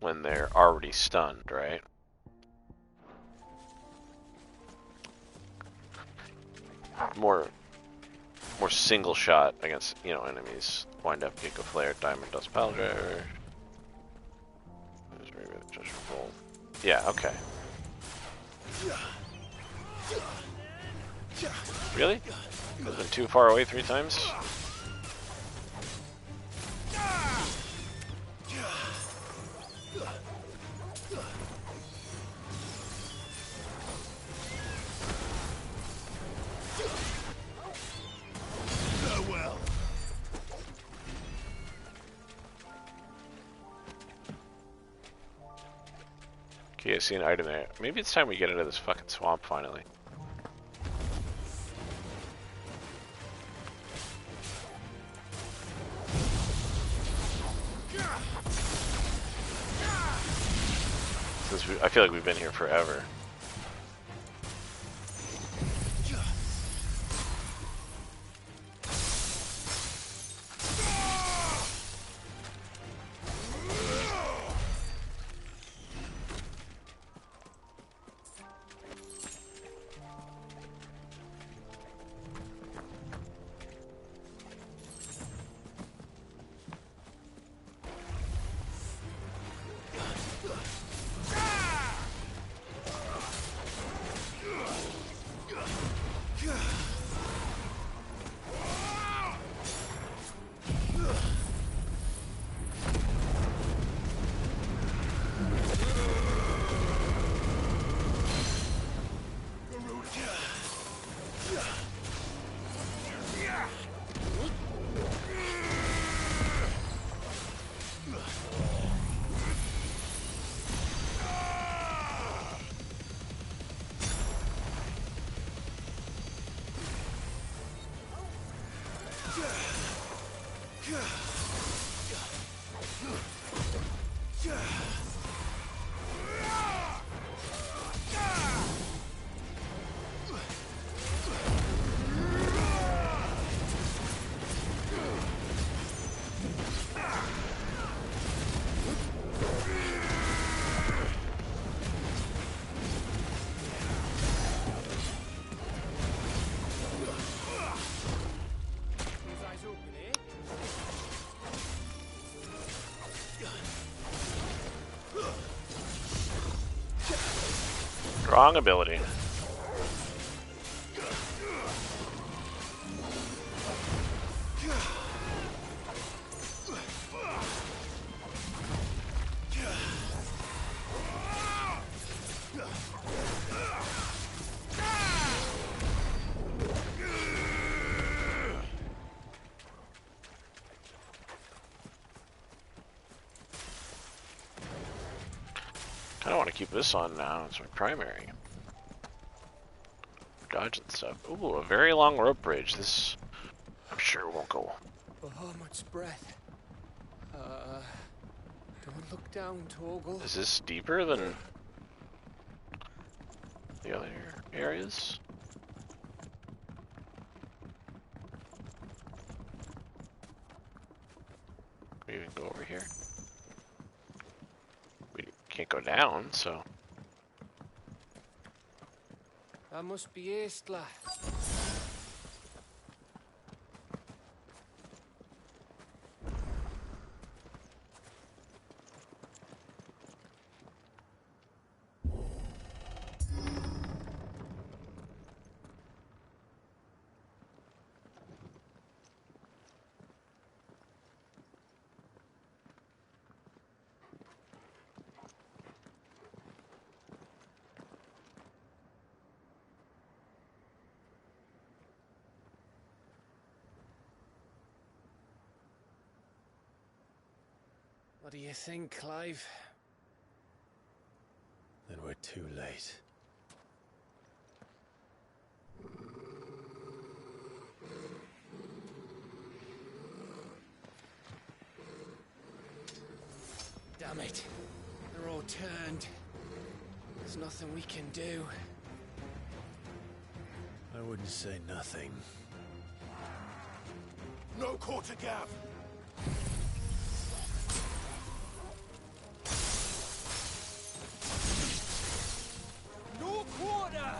Speaker 1: when they're already stunned, right? More single shot against, enemies. Wind Up, Gecko Flare, Diamond Dust Pile Driver. Yeah, okay. Really? I've been too far away 3 times? Okay, I see an item there. Maybe it's time we get into this fucking swamp finally. I feel like we've been here forever. Strong ability. I don't want to keep this on now. It's my primary. Dodge and stuff. Ooh, a very long rope bridge. This, I'm sure, won't go.
Speaker 3: Oh, much breath. Don't look down, Torgal.
Speaker 1: Is this deeper than the other areas? Can we even go over here? We can't go down, so.
Speaker 3: That must be Eastla. What do you think, Clive?
Speaker 2: Then we're too late.
Speaker 3: Damn it. They're all turned. There's nothing we can do.
Speaker 2: I wouldn't say nothing.
Speaker 5: No quarter, Gav!
Speaker 3: No quarter!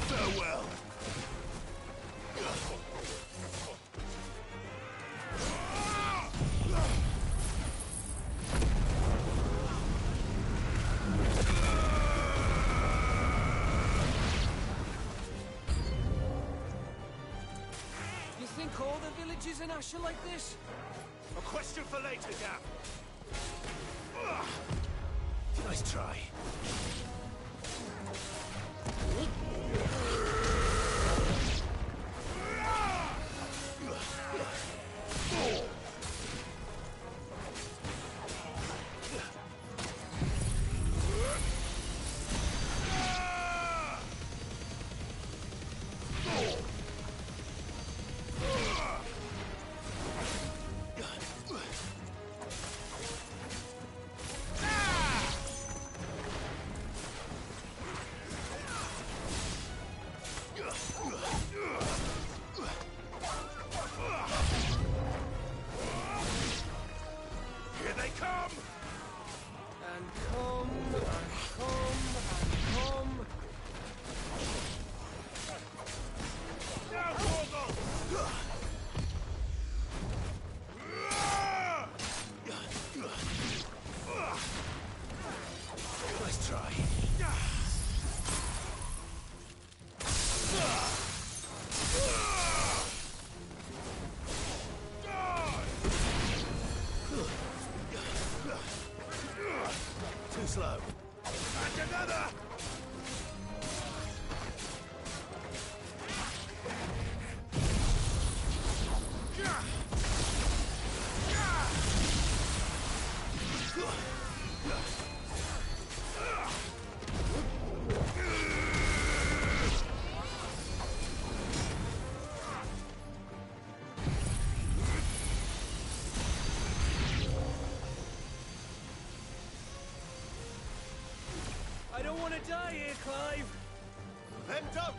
Speaker 5: Farewell!
Speaker 3: You think all the villages in Ash are like this?
Speaker 5: A question for later, Gav!
Speaker 2: Nice try.
Speaker 5: Here they come!
Speaker 3: And come, and come, and come.
Speaker 5: Now, Morgul!
Speaker 2: Nice try. Too slow.
Speaker 5: And another!
Speaker 3: I don't want to die here, Clive.
Speaker 5: Then don't!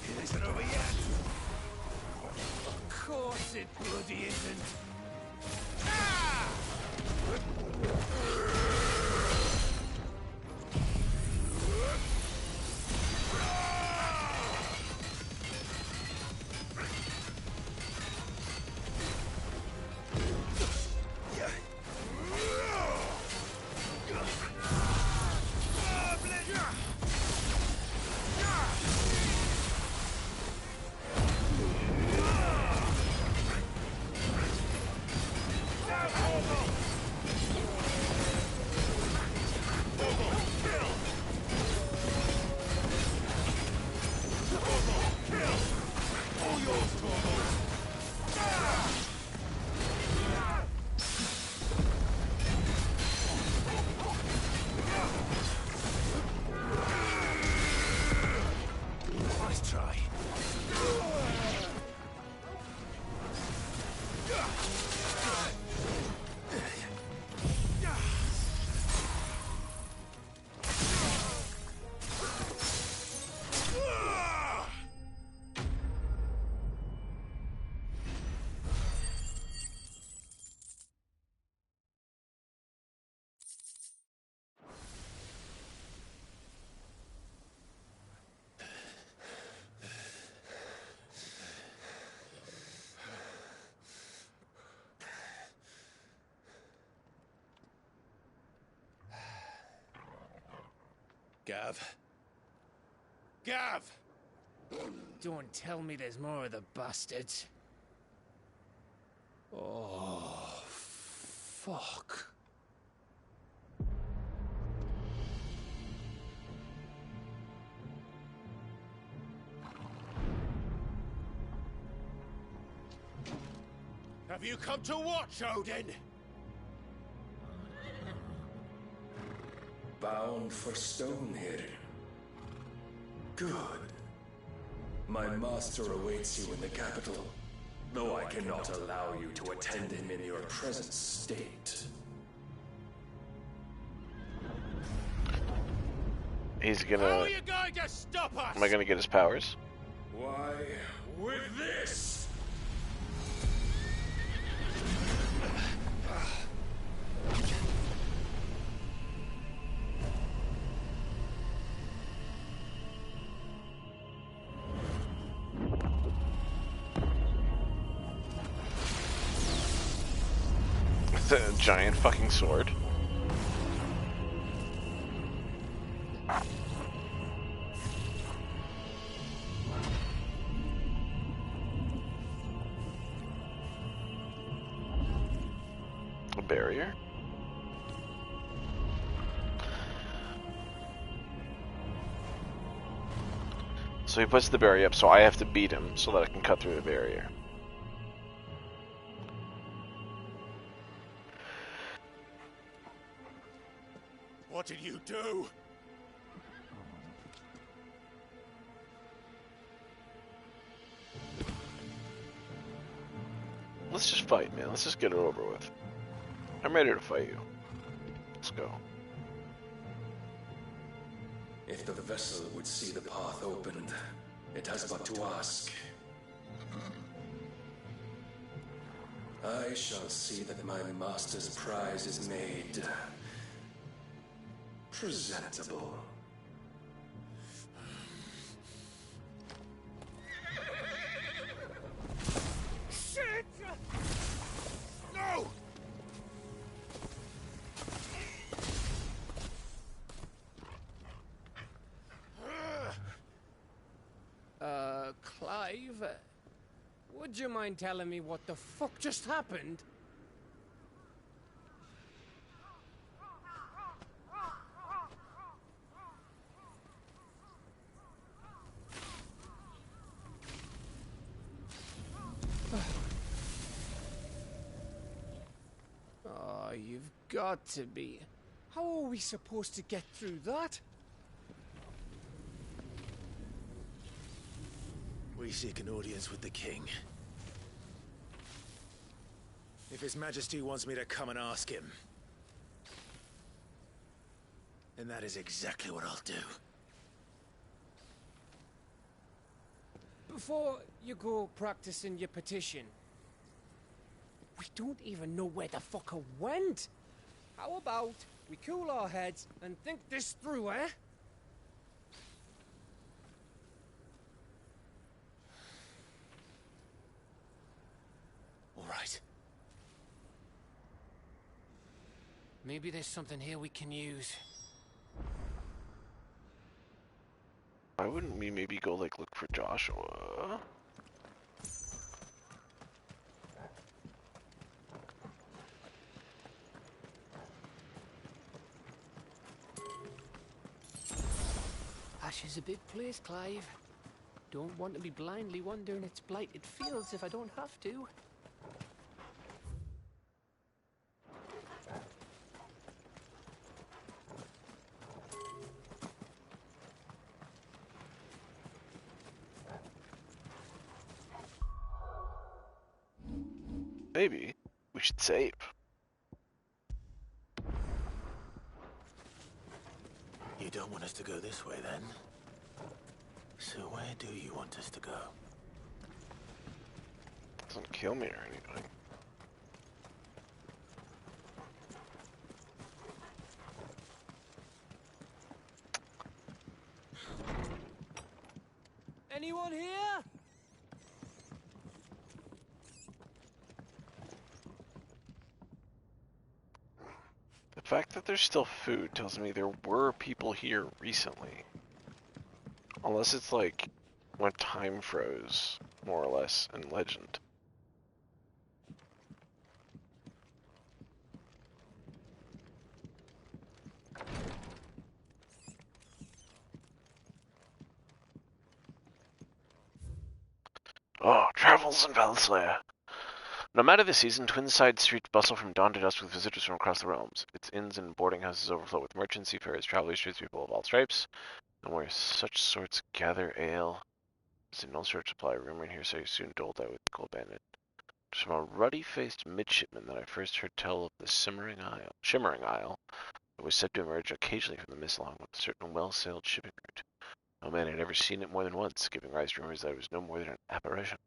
Speaker 5: It isn't over yet!
Speaker 3: Of course it bloody isn't.
Speaker 5: Gav. Gav!
Speaker 3: Don't tell me there's more of the bastards. Oh, fuck.
Speaker 5: Have you come to watch, Odin?
Speaker 6: Bound for Stonehill. Good. My master awaits you in the capital, though I cannot allow you to attend him in your present state.
Speaker 1: He's
Speaker 5: How
Speaker 1: gonna...
Speaker 5: are you going to stop us?
Speaker 1: Am I gonna get his powers?
Speaker 6: Why, with this!
Speaker 1: It's a giant fucking sword. A barrier? So he puts the barrier up, so I have to beat him so that I can cut through the barrier.
Speaker 5: What did you do?
Speaker 1: Let's just fight, man. Let's just get it over with. I'm ready to fight you. Let's go.
Speaker 6: If the vessel would see the path opened, it has but to ask. I shall see that my master's prize is made presentable.
Speaker 5: Shit! No!
Speaker 3: Clive, would you mind telling me what the fuck just happened? Oh, you've got to be. How are we supposed to get through that?
Speaker 2: We seek an audience with the king. If His Majesty wants me to come and ask him, then that is exactly what I'll do.
Speaker 3: Before you go practicing your petition, we don't even know where the fucker went. How about we cool our heads and think this through, eh?
Speaker 2: All right.
Speaker 3: Maybe there's something here we can use.
Speaker 1: Why wouldn't we maybe go, like, look for Joshua?
Speaker 3: Ash is a big place, Clive. Don't want to be blindly wandering its blighted fields if I don't have to.
Speaker 1: Maybe we should save.
Speaker 2: You don't want us to go this way, then? So where do you want us to go?
Speaker 1: Doesn't kill me or anything.
Speaker 3: Anyone here?
Speaker 1: The The fact that there's still food tells me there were people here recently. Unless it's like when time froze, more or less, in legend. Oh, travels in Valslayer. No matter the season, Twinside streets bustle from dawn to dusk with visitors from across the realms. Its inns and boarding houses overflow with merchants, seafarers, travelers, tradespeople of all stripes, and where such sorts gather ale. It's in no short supply. Rumor in here so soon doled out with the coal bandit. It was from a ruddy-faced midshipman that I first heard tell of the Shimmering Isle, that was said to emerge occasionally from the mist along with a certain well-sailed shipping route. No man had ever seen it more than once, giving rise to rumors that it was no more than an apparition.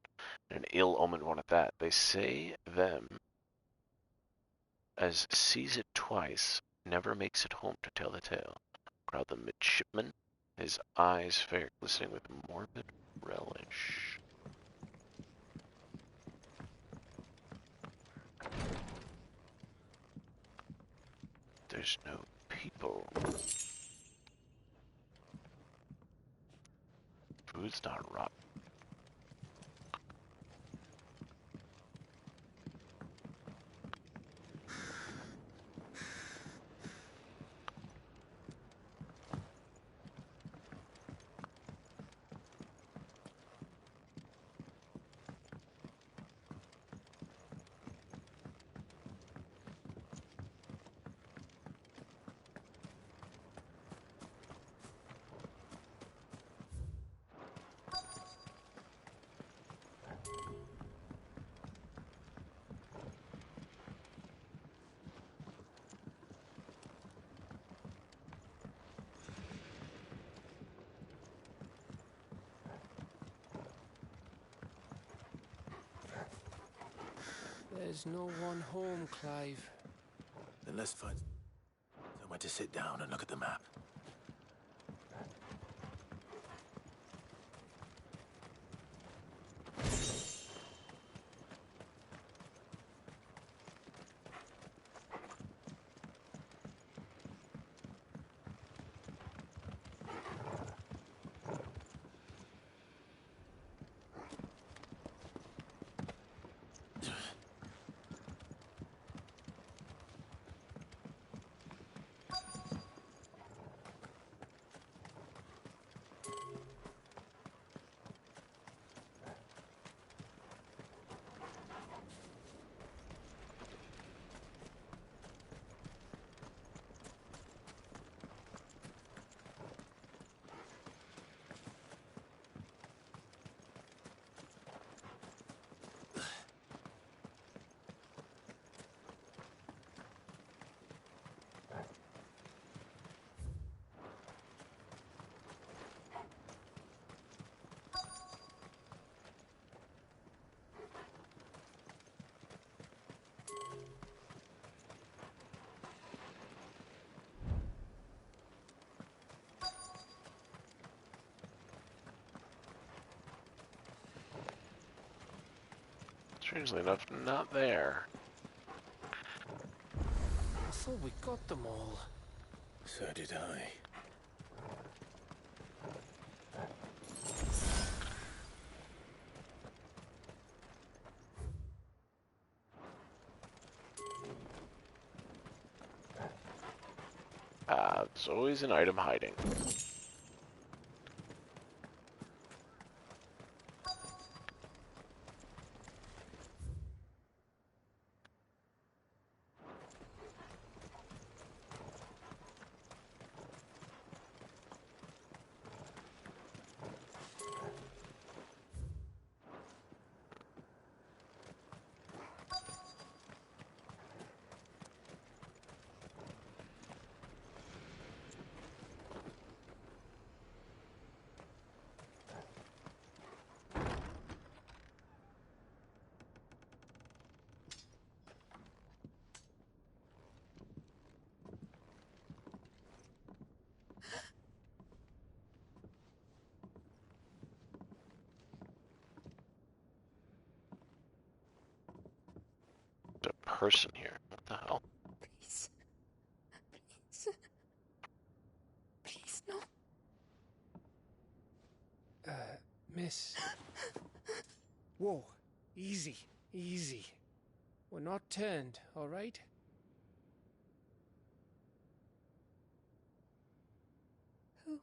Speaker 1: An ill-omened one at that. They say them as sees it twice, never makes it home to tell the tale, growled the midshipman, his eyes fair glistening with morbid relish. There's no people. Food's not rotten.
Speaker 3: There's no one home, Clive.
Speaker 2: Then let's find somewhere to sit down and look at the map.
Speaker 1: Strangely enough, not there.
Speaker 3: I thought we got them all.
Speaker 2: So did I.
Speaker 1: There's always an item hiding. There's a person here. What the hell?
Speaker 7: Please.
Speaker 3: Whoa. Easy. Easy. We're not turned, all right?
Speaker 7: Who?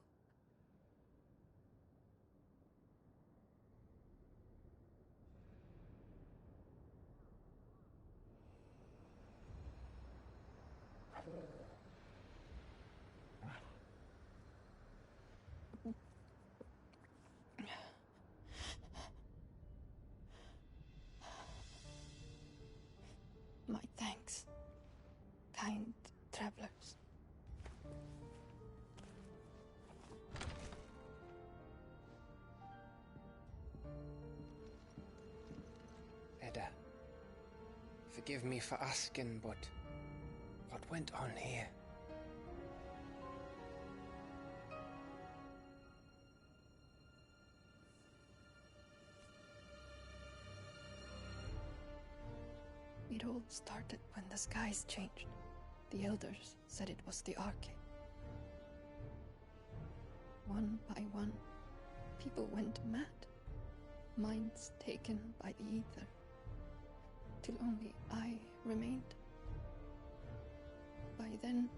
Speaker 7: My thanks, kind travelers.
Speaker 3: Edda, forgive me for asking, but what went on here?
Speaker 7: It all started when the skies changed. The elders said it was the Arche. One by one, people went mad. Minds taken by the ether. Till only I remained. By then,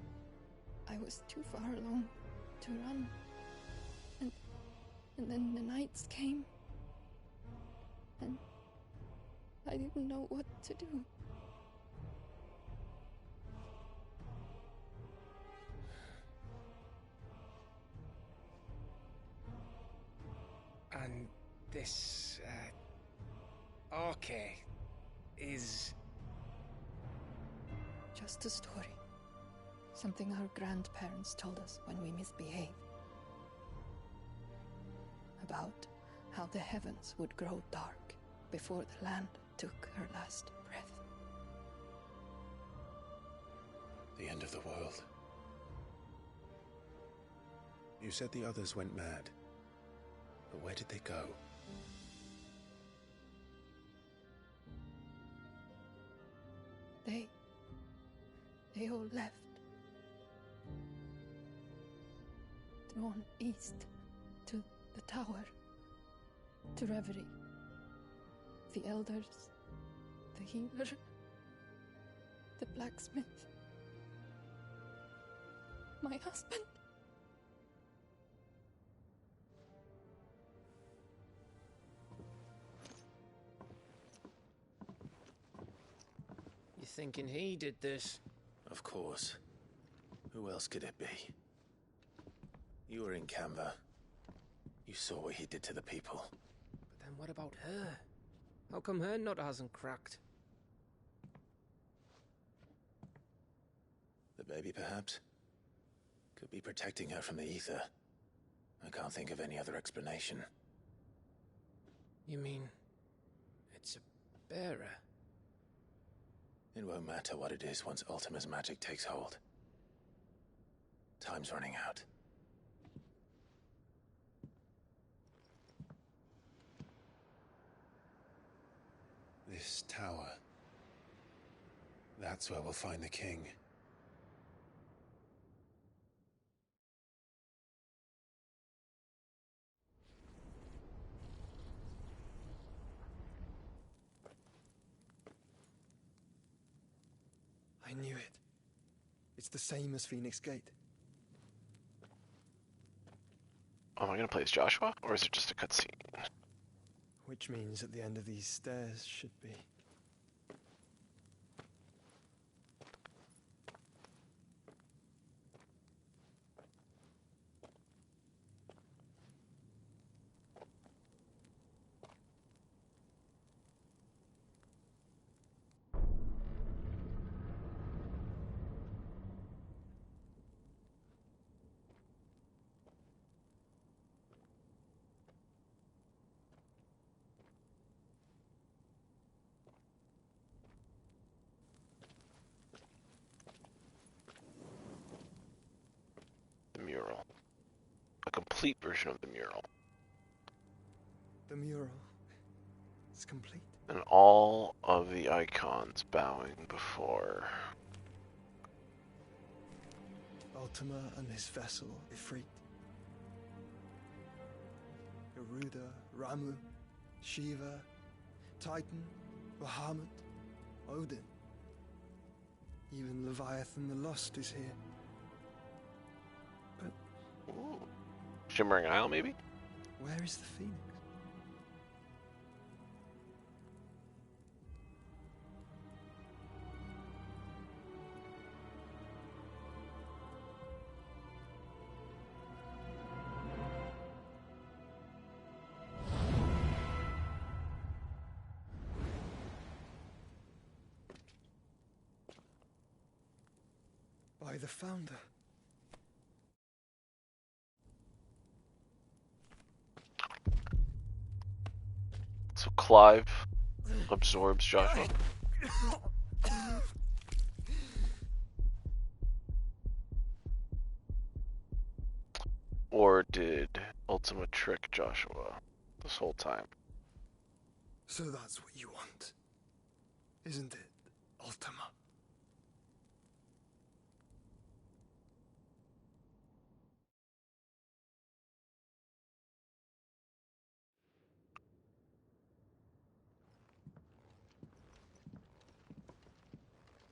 Speaker 7: I was too far along to run. And then the nights came. And I didn't know what to do.
Speaker 3: And this, Arche is...
Speaker 7: Just a story. Something our grandparents told us when we misbehaved. About how the heavens would grow dark before the land took her last breath.
Speaker 5: The end of the world. You said the others went mad. But where did they go?
Speaker 7: They all left. Drawn east to the tower, to Reverie. The elders, the healer, the blacksmith, my husband.
Speaker 3: You thinking he did this?
Speaker 2: Of course. Who else could it be? You were in Canva. You saw what he did to the people.
Speaker 3: But then what about her? How come her nut hasn't cracked?
Speaker 2: The baby, perhaps? Could be protecting her from the ether. I can't think of any other explanation.
Speaker 3: You mean... it's a bearer?
Speaker 2: It won't matter what it is once Ultima's magic takes hold. Time's running out.
Speaker 5: This tower. That's where we'll find the king.
Speaker 4: I knew it. It's the same as Phoenix Gate.
Speaker 1: Oh, am I gonna play as Joshua, or is it just a cutscene?
Speaker 4: Which means at the end of these stairs should be...
Speaker 1: The mural. A complete version of the mural.
Speaker 4: The mural. It's complete.
Speaker 1: And all of the icons bowing before.
Speaker 4: Ultima and his vessel, Ifrit. Garuda, Ramu, Shiva, Titan, Bahamut, Odin. Even Leviathan the Lost is here. But
Speaker 1: Ooh. Shimmering Isle, maybe?
Speaker 4: where is the Phoenix? By the Founder.
Speaker 1: So Clive absorbs Joshua. Or did Ultima trick Joshua this whole time?
Speaker 4: So that's what you want, isn't it, Ultima?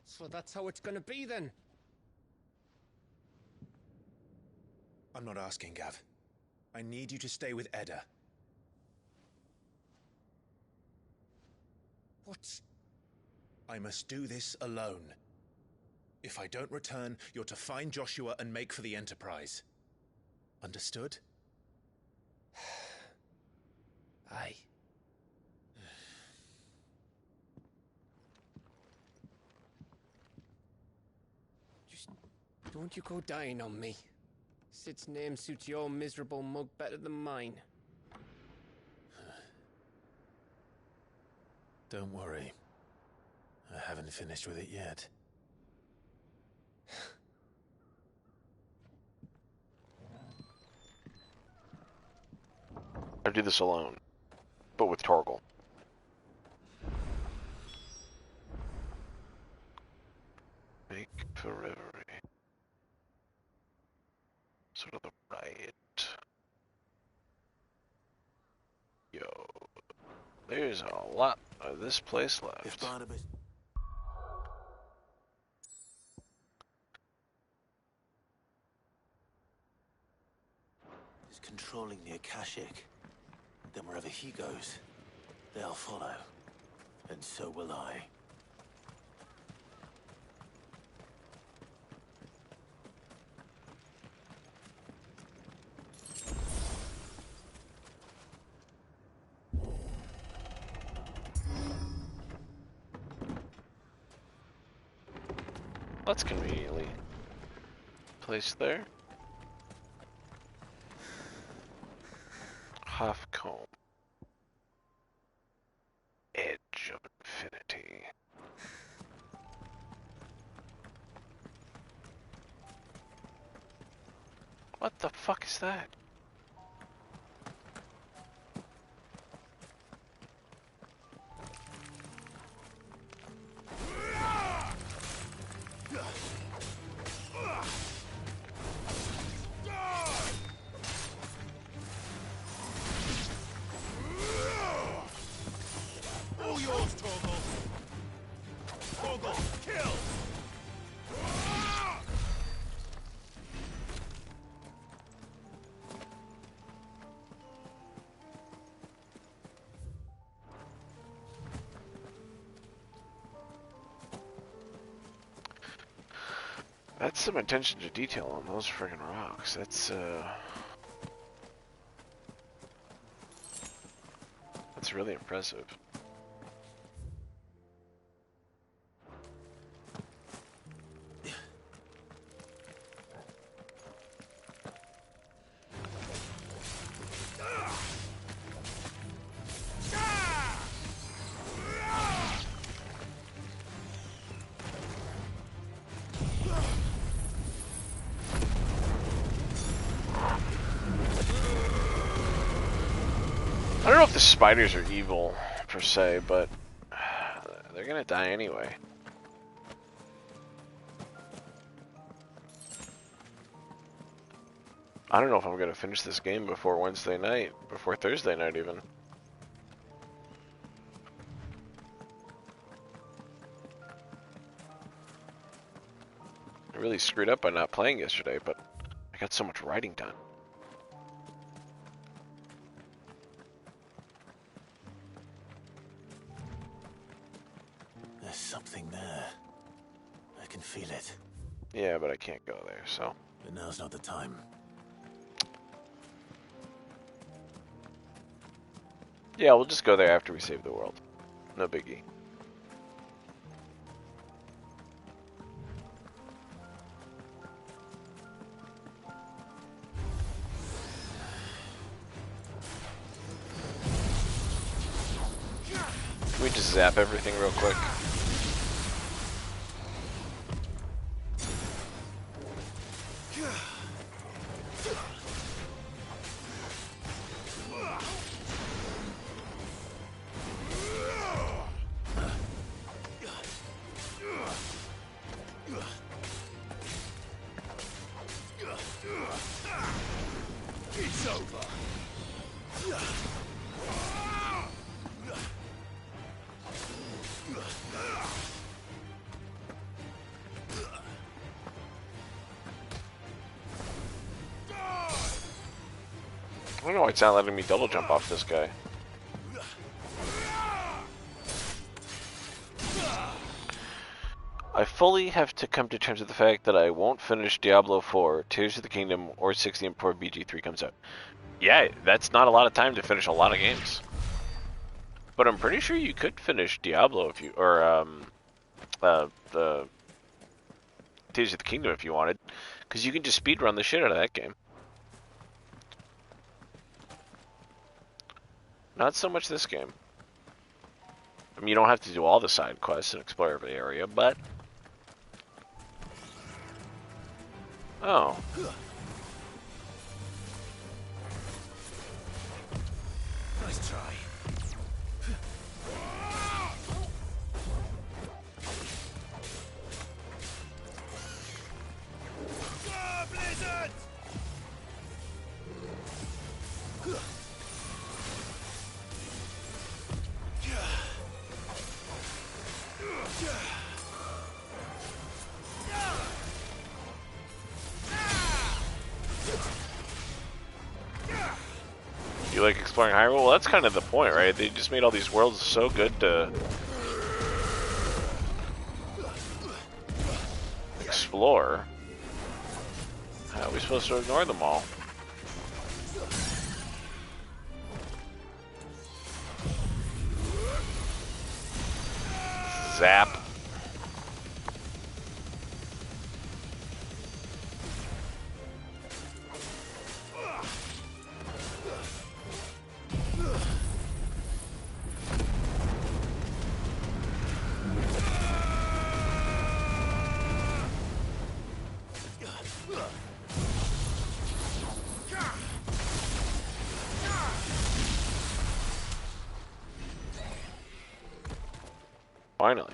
Speaker 3: So that's how it's gonna be then.
Speaker 5: I'm not asking, Gav. I need you to stay with Edda.
Speaker 3: What?
Speaker 5: I must do this alone. If I don't return, you're to find Joshua and make for the Enterprise. Understood?
Speaker 3: Aye. Just don't you go dying on me. Sid's name suits your miserable mug better than mine.
Speaker 2: Don't worry. I haven't finished with it yet.
Speaker 1: I do this alone, but with Torgal. Make for Reverie. Sort of the right. Yo. There's a lot of this place left.
Speaker 2: If Barnabas... is controlling the Akashic, then wherever he goes, they'll follow. And so will I.
Speaker 1: That's conveniently placed there. Half comb. Edge of Infinity. What the fuck is that?
Speaker 5: All yours, Torgal! Torgal, kill!
Speaker 1: That's some attention to detail on those friggin' rocks. That's really impressive. I don't know if the spiders are evil, per se, but they're gonna die anyway. I don't know if I'm gonna finish this game before Wednesday night, before Thursday night even. really screwed up by not playing yesterday, but I got so much writing done.
Speaker 2: There's something there. I can feel it.
Speaker 1: Yeah, but I can't go there, so.
Speaker 2: But now's not the time.
Speaker 1: Yeah, we'll just go there after we save the world. No biggie. Can we just zap everything real quick?
Speaker 6: It's over.
Speaker 1: I don't know why it's not letting me double jump off this guy. I fully have to come to terms with the fact that I won't finish Diablo 4, Tears of the Kingdom, or 60 before BG3 comes out. Yeah, that's not a lot of time to finish a lot of games. But I'm pretty sure you could finish Diablo if you, or the Tears of the Kingdom if you wanted, because you can just speedrun the shit out of that game. Not so much this game. I mean, you don't have to do all the side quests and explore every area, but... Oh.
Speaker 2: Nice try.
Speaker 6: Blizzard!
Speaker 1: You like exploring Hyrule? Well, that's kind of the point, right? They just made all these worlds so good to explore. How are we supposed to ignore them all? Zap. Finally.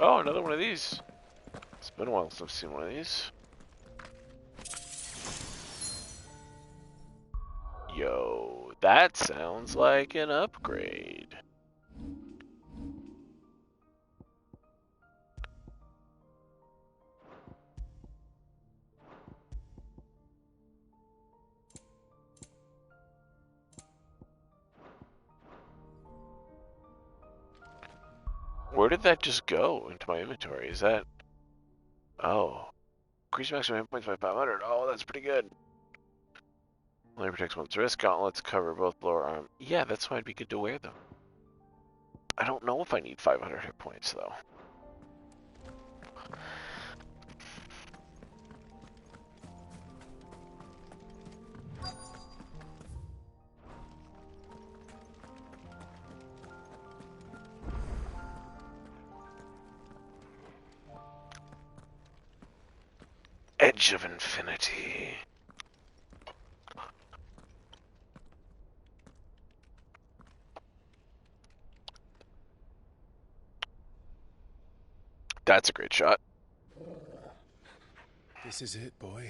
Speaker 1: Oh, another one of these. It's been a while since I've seen one of these. Yo, that sounds like an upgrade. Where did that just go into my inventory? Is that... Oh. Increase maximum hit points by 500. Oh, that's pretty good. Only protects one's wrist. Gauntlets cover both lower arm. Yeah, that's why it'd be good to wear them. I don't know if I need 500 hit points, though. Edge of Infinity. That's a great shot.
Speaker 2: This is it, boy.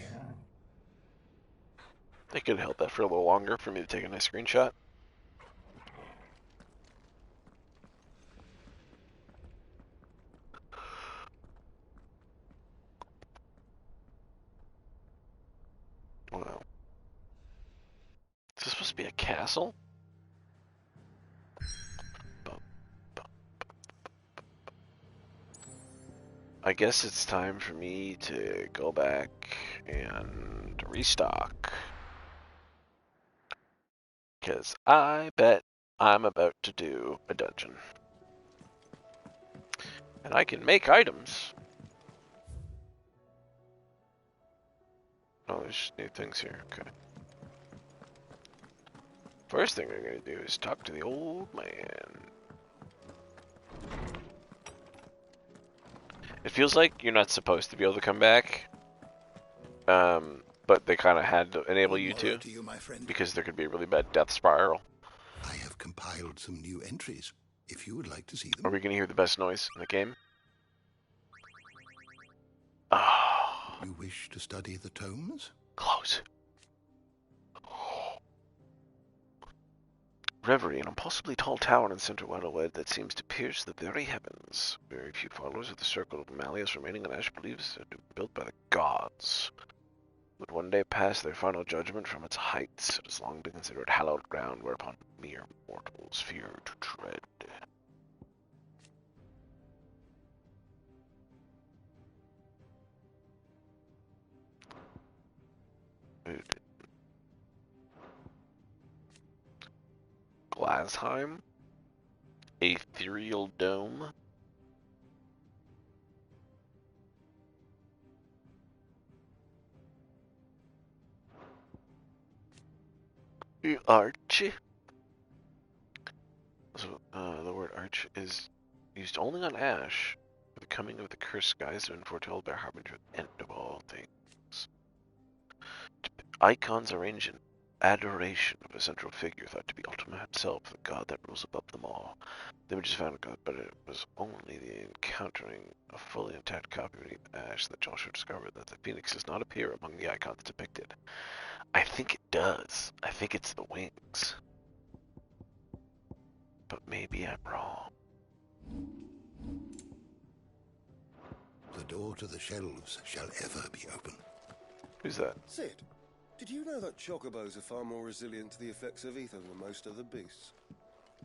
Speaker 1: They could have held that for a little longer for me to take a nice screenshot. Wow. Is this supposed to be a castle? I guess it's time for me to go back and restock. Because I bet I'm about to do a dungeon. And I can make items. Oh, there's new things here. Okay. First thing I'm going to do is talk to the old man. It feels like you're not supposed to be able to come back. But they kind of had to enable you to.
Speaker 8: My friend.
Speaker 1: Because there could be a really bad death spiral.
Speaker 8: I have compiled some new entries, if you would like to see them.
Speaker 1: Are we going to hear the best noise in the game? Ah.
Speaker 8: You wish to study the tomes?
Speaker 1: Close. Reverie, an impossibly tall tower in the center of Wildwood that seems to pierce the very heavens. Very few followers of the Circle of Malleus remaining, and Ash believes it to be built by the gods. Would one day pass their final judgment from its heights. It has long been considered hallowed ground whereupon mere mortals fear to tread. Glassheim? Ethereal Dome? Arch? So, the word arch is used only on Ash. The coming of the cursed skies have been foretold by Harbinger, the end of all things. Icons arranged in adoration of a central figure thought to be Ultima himself, the god that rules above them all. The image is found God, but it was only the encountering a fully intact copy beneath Ash that Joshua discovered that the phoenix does not appear among the icons depicted. I think it does. I think it's the wings. But maybe I'm wrong.
Speaker 8: The door to the shelves shall ever be open.
Speaker 1: Who's that?
Speaker 9: Sid, did you know that chocobos are far more resilient to the effects of ether than most other beasts?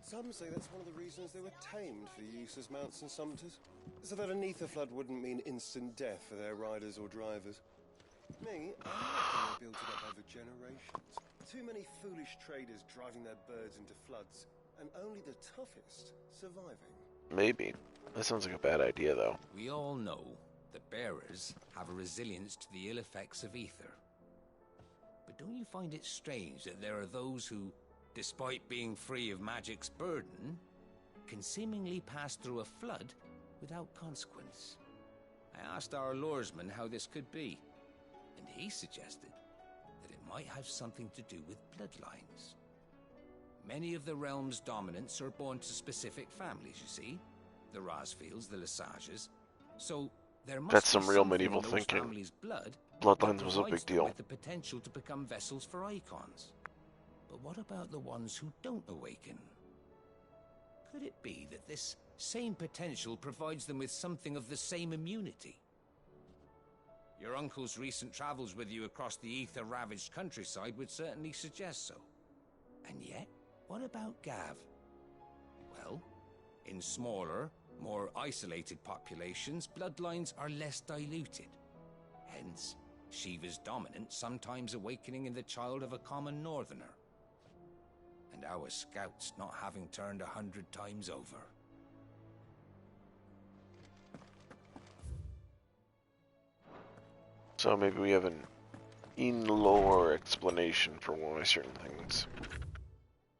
Speaker 9: Some say that's one of the reasons they were tamed for use as mounts and summiters, so that an ether flood wouldn't mean instant death for their riders or drivers. Me, I reckon they built it up over generations. Too many foolish traders driving their birds into floods, and only the toughest surviving.
Speaker 1: Maybe. That sounds like a bad idea, though.
Speaker 10: We all know that bearers have a resilience to the ill effects of ether. But don't you find it strange that there are those who, despite being free of magic's burden, can seemingly pass through a flood without consequence? I asked our luresman how this could be, and he suggested that it might have something to do with bloodlines. Many of the realm's dominants are born to specific families, you see. The Rasfields, the Lesages. So there must
Speaker 1: That's
Speaker 10: be
Speaker 1: some real
Speaker 10: something
Speaker 1: medieval
Speaker 10: in those
Speaker 1: thinking.
Speaker 10: families' blood
Speaker 1: Bloodlines
Speaker 10: that
Speaker 1: was a big
Speaker 10: provides them
Speaker 1: deal.
Speaker 10: with the potential to become vessels for icons. But what about the ones who don't awaken? Could it be that this same potential provides them with something of the same immunity? Your uncle's recent travels with you across the ether-ravaged countryside would certainly suggest so. And yet, what about Gav? Well, in smaller, more isolated populations, bloodlines are less diluted. Hence, Shiva's dominance sometimes awakening in the child of a common northerner. And our scouts not having turned 100 times over.
Speaker 1: So maybe we have an in-lore explanation for why certain things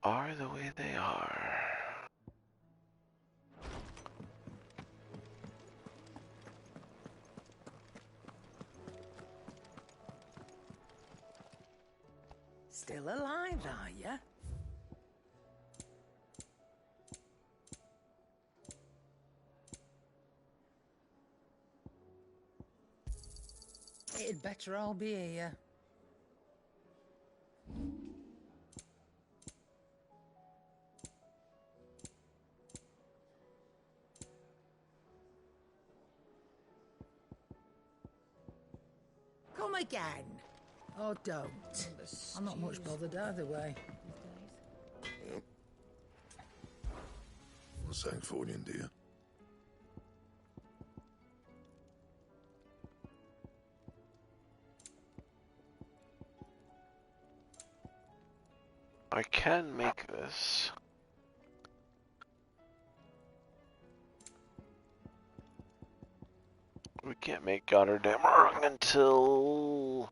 Speaker 1: are the way they are.
Speaker 11: Still alive, are ya? It'd better all be here. Come again. Or don't. I'm not much bothered either way.
Speaker 8: What's Sancfordian, dear?
Speaker 1: I can make this. We can't make Goddardam Wrong until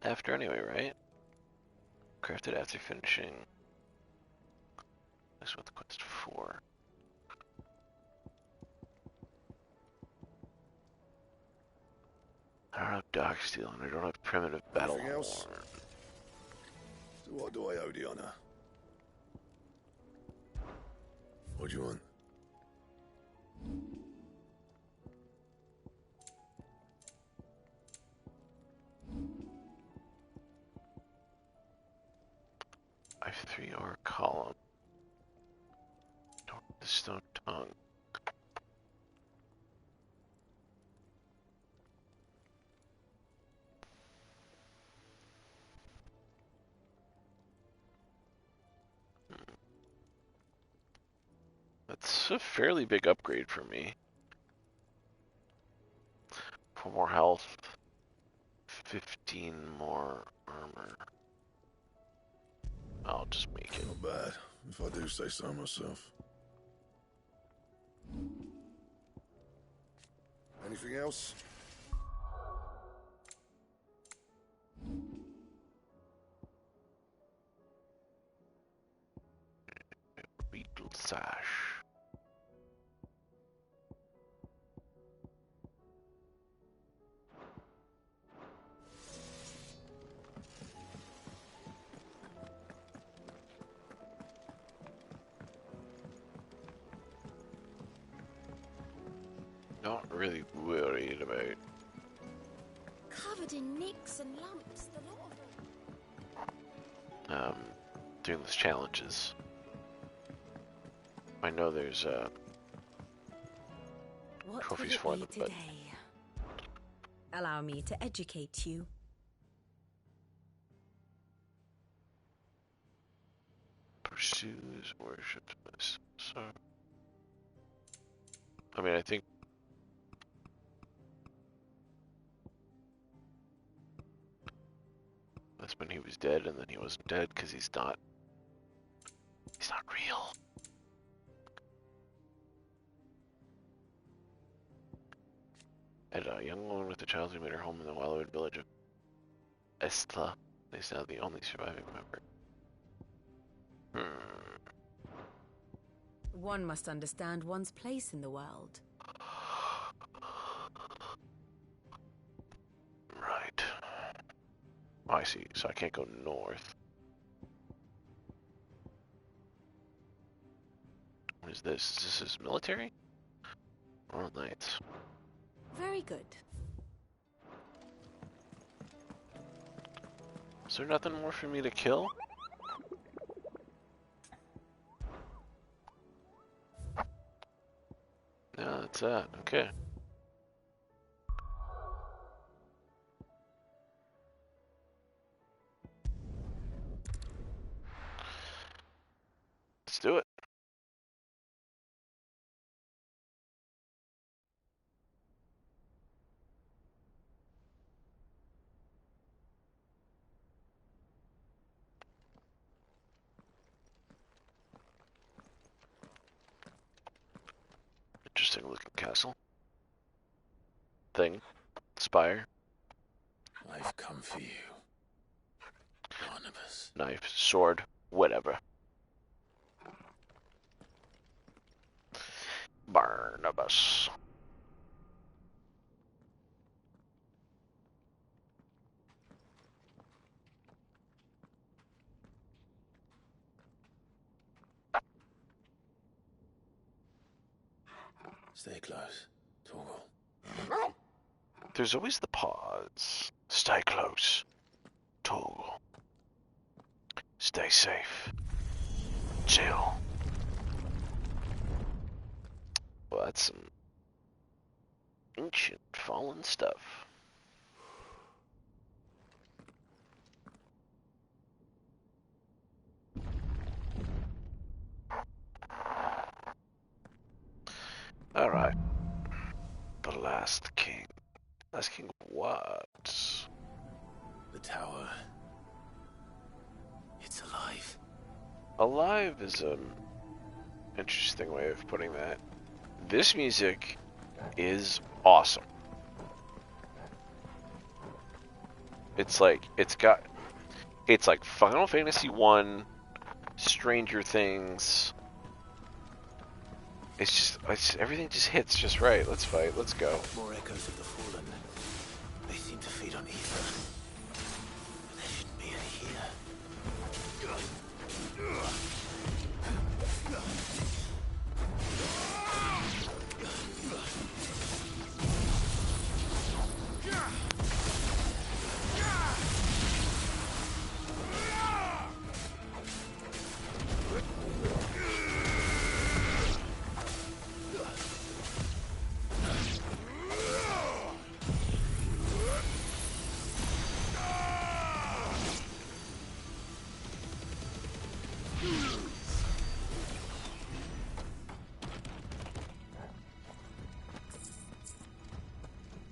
Speaker 1: after anyway, right? Crafted after finishing. That's what the quest 4. I don't have Dock Steel and I don't have Primitive Battle
Speaker 8: Anything else?
Speaker 1: Horn.
Speaker 8: So what do I owe the honor? What do you want?
Speaker 1: I have 3 ore column. Don't the stone tongue. That's a fairly big upgrade for me. 4 more health, 15 more armor. I'll just make it.
Speaker 8: Not bad, if I do say so myself. Anything else?
Speaker 1: Beetle Sash. Not really worried about
Speaker 12: Covered in nicks and lumps, the lot of them.
Speaker 1: doing those challenges. I know there's
Speaker 13: What
Speaker 1: trophies
Speaker 13: will
Speaker 1: for
Speaker 13: it
Speaker 1: them,
Speaker 13: be
Speaker 1: but
Speaker 13: today? Allow me to educate you.
Speaker 1: pursues worships this. So, I mean, I think that's when he was dead, and then he wasn't dead because he's not real. And a young woman with a child who made her home in the wildwood village of Estla is now the only surviving member.
Speaker 13: One must understand one's place in the world.
Speaker 1: Right. I see. So I can't go north. What is this? This is military? Royal Knights.
Speaker 13: Very good.
Speaker 1: Is there nothing more for me to kill? No, that's that. Okay. Let's do it. interesting looking castle. Thing. Spire.
Speaker 2: I've come for you, Barnabas.
Speaker 1: Knife, sword, whatever. Barnabas.
Speaker 2: Stay close, Torgal.
Speaker 1: There's always the pause. Stay close, Torgal. Stay safe. Chill. Well, that's some ancient fallen stuff. Alright. The last king. Last king of what?
Speaker 2: The tower. It's alive.
Speaker 1: Alive is an interesting way of putting that. This music is awesome. It's like Final Fantasy 1, Stranger Things. It's everything just hits just right. Let's fight. Let's go.
Speaker 2: More echoes of the fallen. They seem to feed on ether. But there shouldn't be any here.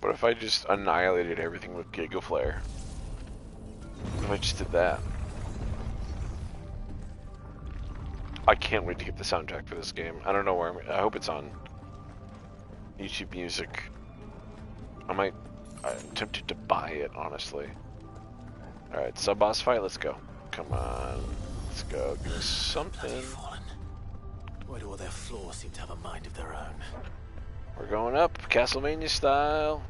Speaker 1: What if I just annihilated everything with Giga Flare? What if I just did that? I can't wait to get the soundtrack for this game. I don't know where I hope it's on YouTube Music. I'm tempted to buy it, honestly. Alright, sub-boss fight, let's go. Come on. Let's go. Give us something.
Speaker 2: Why do all their floors seem to have a mind of their own?
Speaker 1: We're going up, Castlevania style.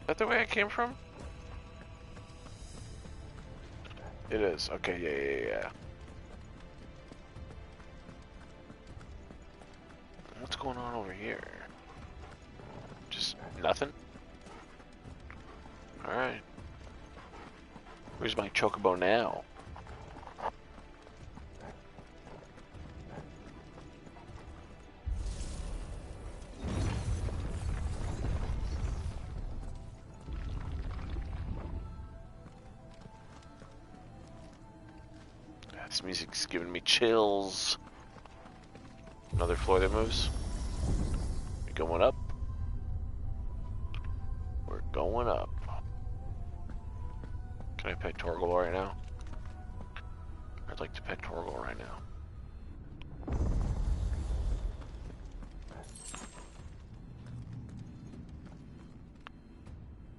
Speaker 1: that the way I came from? It is. Okay, yeah. What's going on over here? Just nothing? Alright. Where's my chocobo now? This music's giving me chills. Another floor that moves. We're going up. We're going up. Can I pet Torgal right now? I'd like to pet Torgal right now.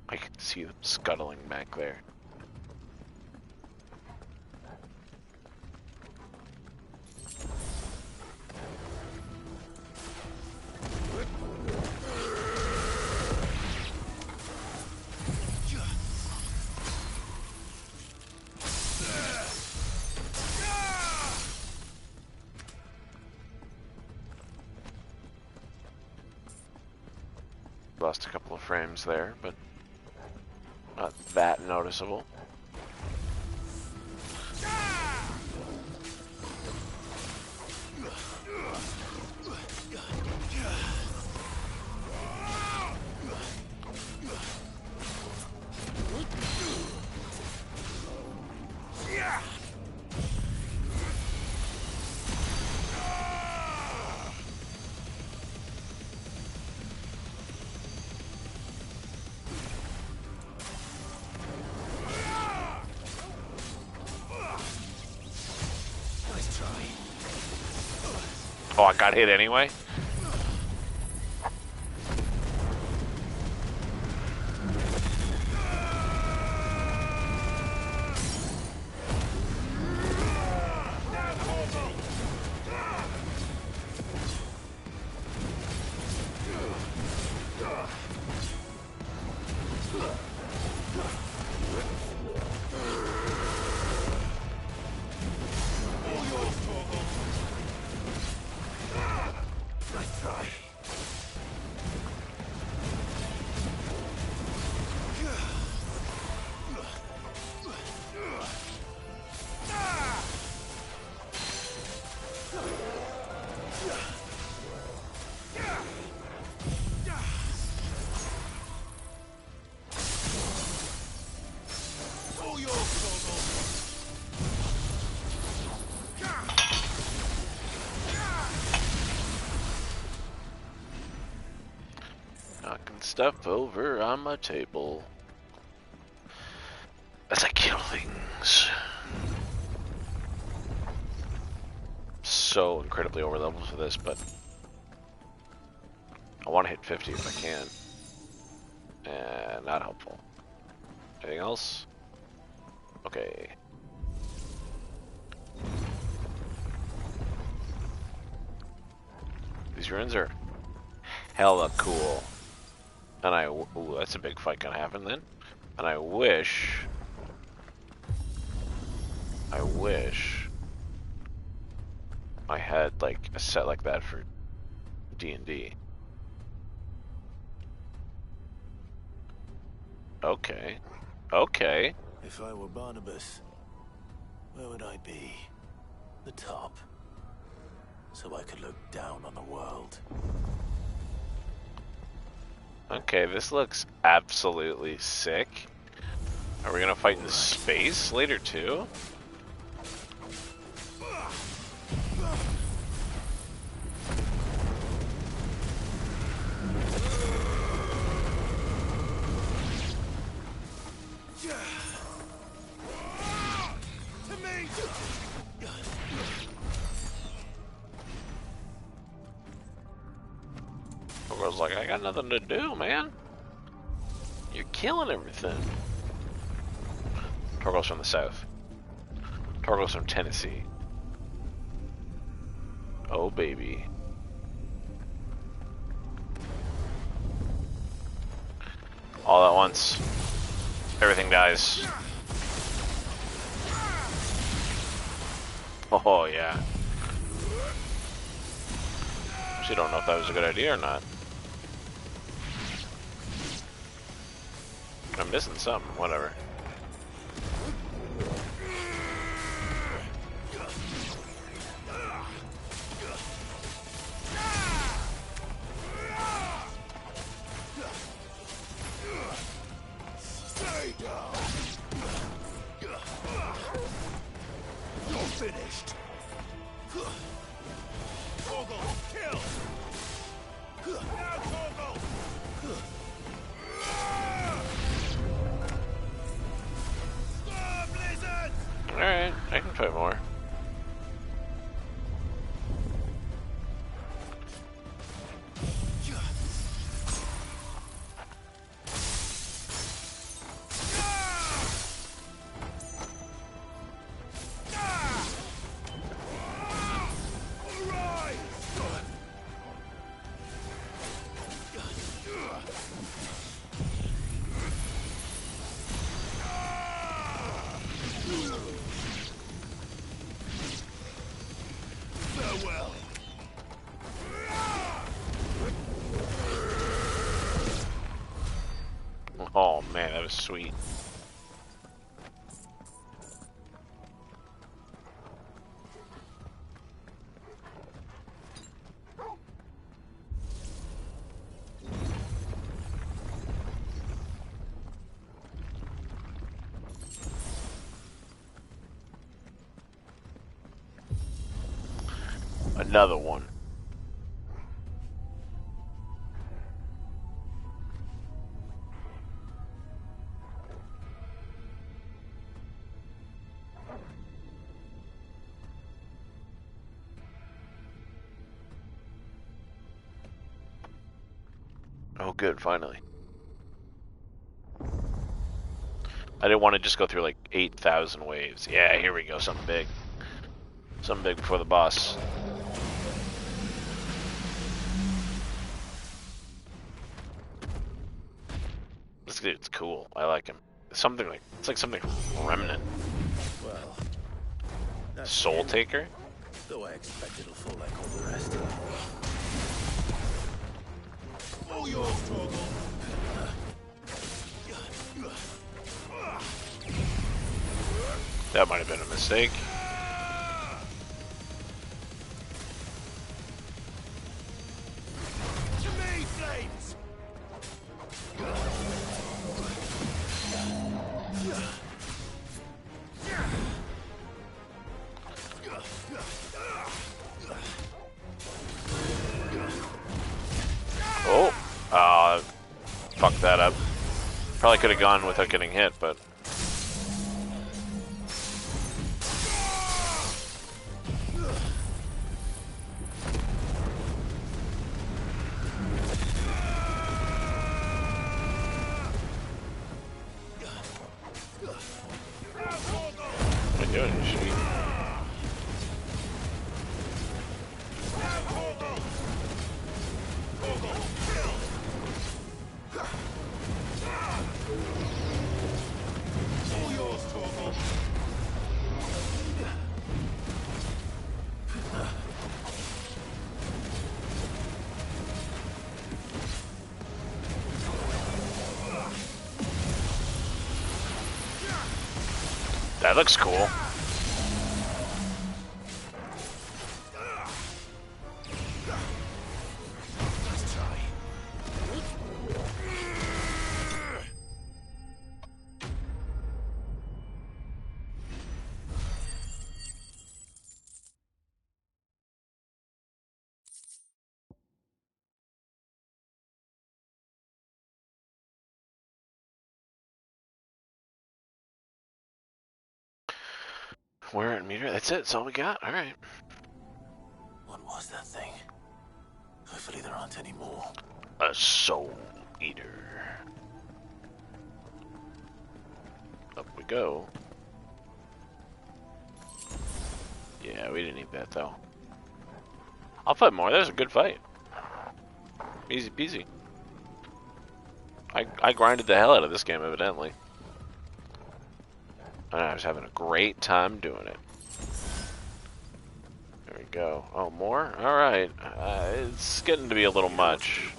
Speaker 1: I can see them scuttling back there. Lost a couple of frames there, but not that noticeable. Oh, I got hit anyway? Knocking stuff over on my table as I kill things. So incredibly over leveled for this, but I want to hit 50 if I can. And not helpful. Anything else? Okay. These ruins are hella cool. And ooh, that's a big fight gonna happen then. And I wish I had like a set like that for D&D. Okay. Okay.
Speaker 2: If I were Barnabas, where would I be? The top. So I could look down on the world.
Speaker 1: Okay, this looks absolutely sick. Are we gonna fight in space later too? I was like, I got nothing to do, man. You're killing everything. Torgal's from the south. Torgal's from Tennessee. Oh, baby. All at once. Everything dies. Oh, yeah. Actually, don't know if that was a good idea or not. I'm missing something. Whatever.
Speaker 6: Finished. Torgal, kill. Now Torgal. Blizzard.
Speaker 1: All right, I can try more.
Speaker 6: Farewell.
Speaker 1: Oh man, that was sweet. Another one. Oh good, finally. I didn't want to just go through like 8,000 waves. Yeah, here we go, something big. Something big before the boss. This dude's cool. I like him. It's like something from Remnant.
Speaker 2: Well, that's
Speaker 1: Soul Taker?
Speaker 2: though I expect it'll fall like all the rest.
Speaker 6: All yours, Torgal.
Speaker 1: That might have been a mistake.
Speaker 6: To me, flames.
Speaker 1: Oh, fucked that up. Probably could have gone without getting hit, but what are you doing? You should be...
Speaker 6: All yours, Torgal.
Speaker 1: That looks cool.
Speaker 6: Let's try.
Speaker 1: We're at meter. That's it. That's all we got. All right.
Speaker 2: What was that thing? Hopefully there aren't any more.
Speaker 1: A soul eater. Up we go. Yeah, we didn't need that though. I'll fight more. That was a good fight. Easy peasy. I grinded the hell out of this game, evidently. And I was having a great time doing it. There we go. Oh, more? Alright. It's getting to be a little much.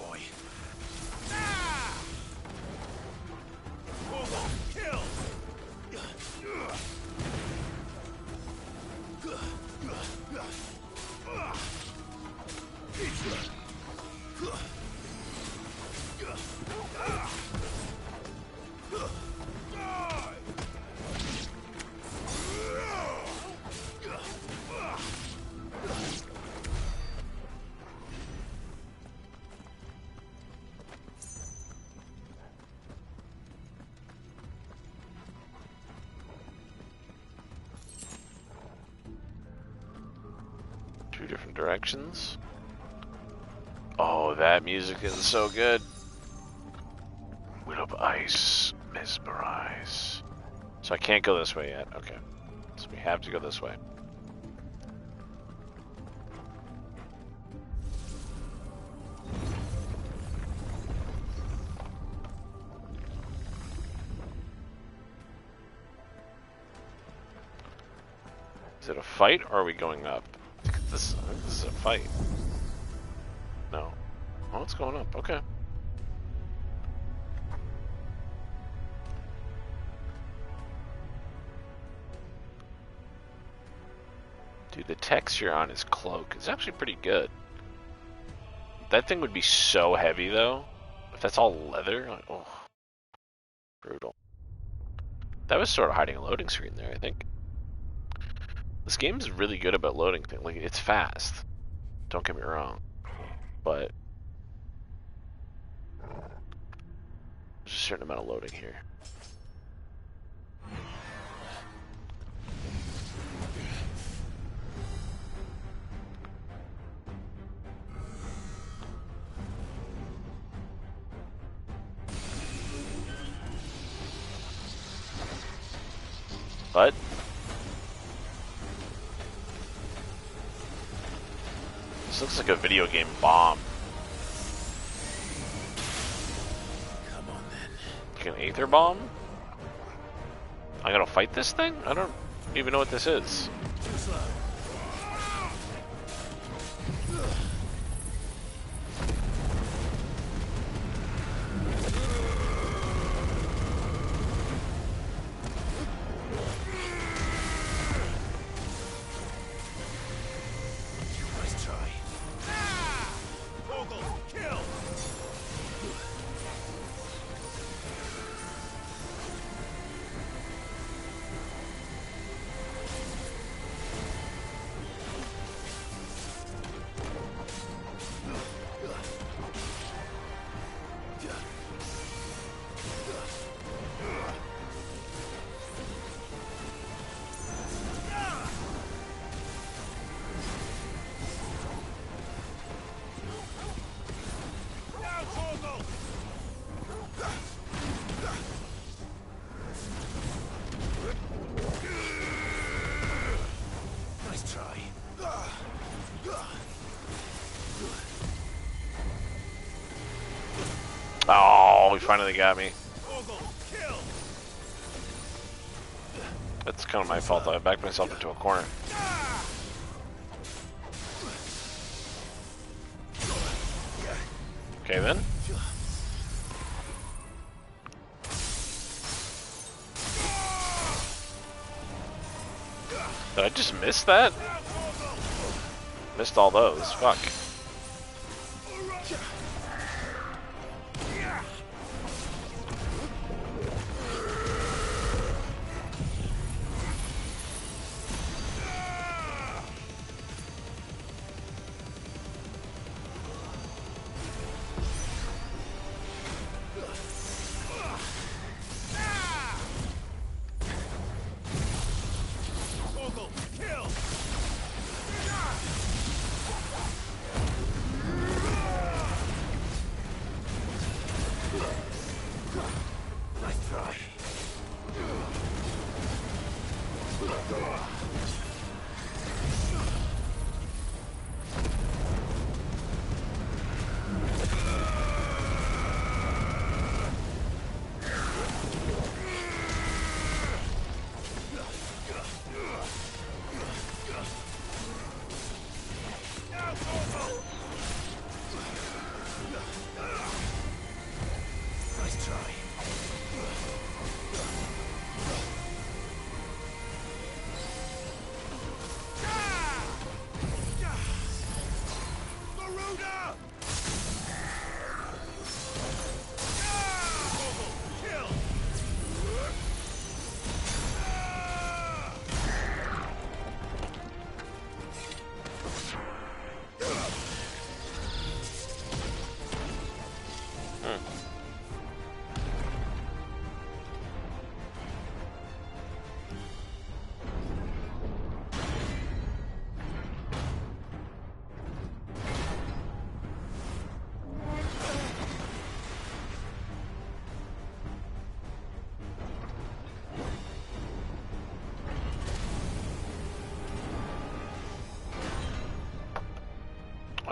Speaker 1: Two different directions. Oh, that music is so good. Will of Ice, mesmerize. So I can't go this way yet. Okay. So we have to go this way. Is it a fight or are we going up? I think this is a fight. No. Oh, it's going up. Okay. Dude, the texture on his cloak is actually pretty good. That thing would be so heavy, though. If that's all leather, like, oh. Brutal. That was sort of hiding a loading screen there, I think. This game's really good about loading things. Like, it's fast. Don't get me wrong. But there's a certain amount of loading here. But this looks like a video game bomb.
Speaker 2: Come on then.
Speaker 1: Like an aether bomb? I gotta fight this thing? I don't even know what this is.
Speaker 2: Too slow.
Speaker 1: Oh, he finally got me. That's kind of my fault. I backed myself into a corner. Okay then. Did I just miss that? Missed all those. Fuck.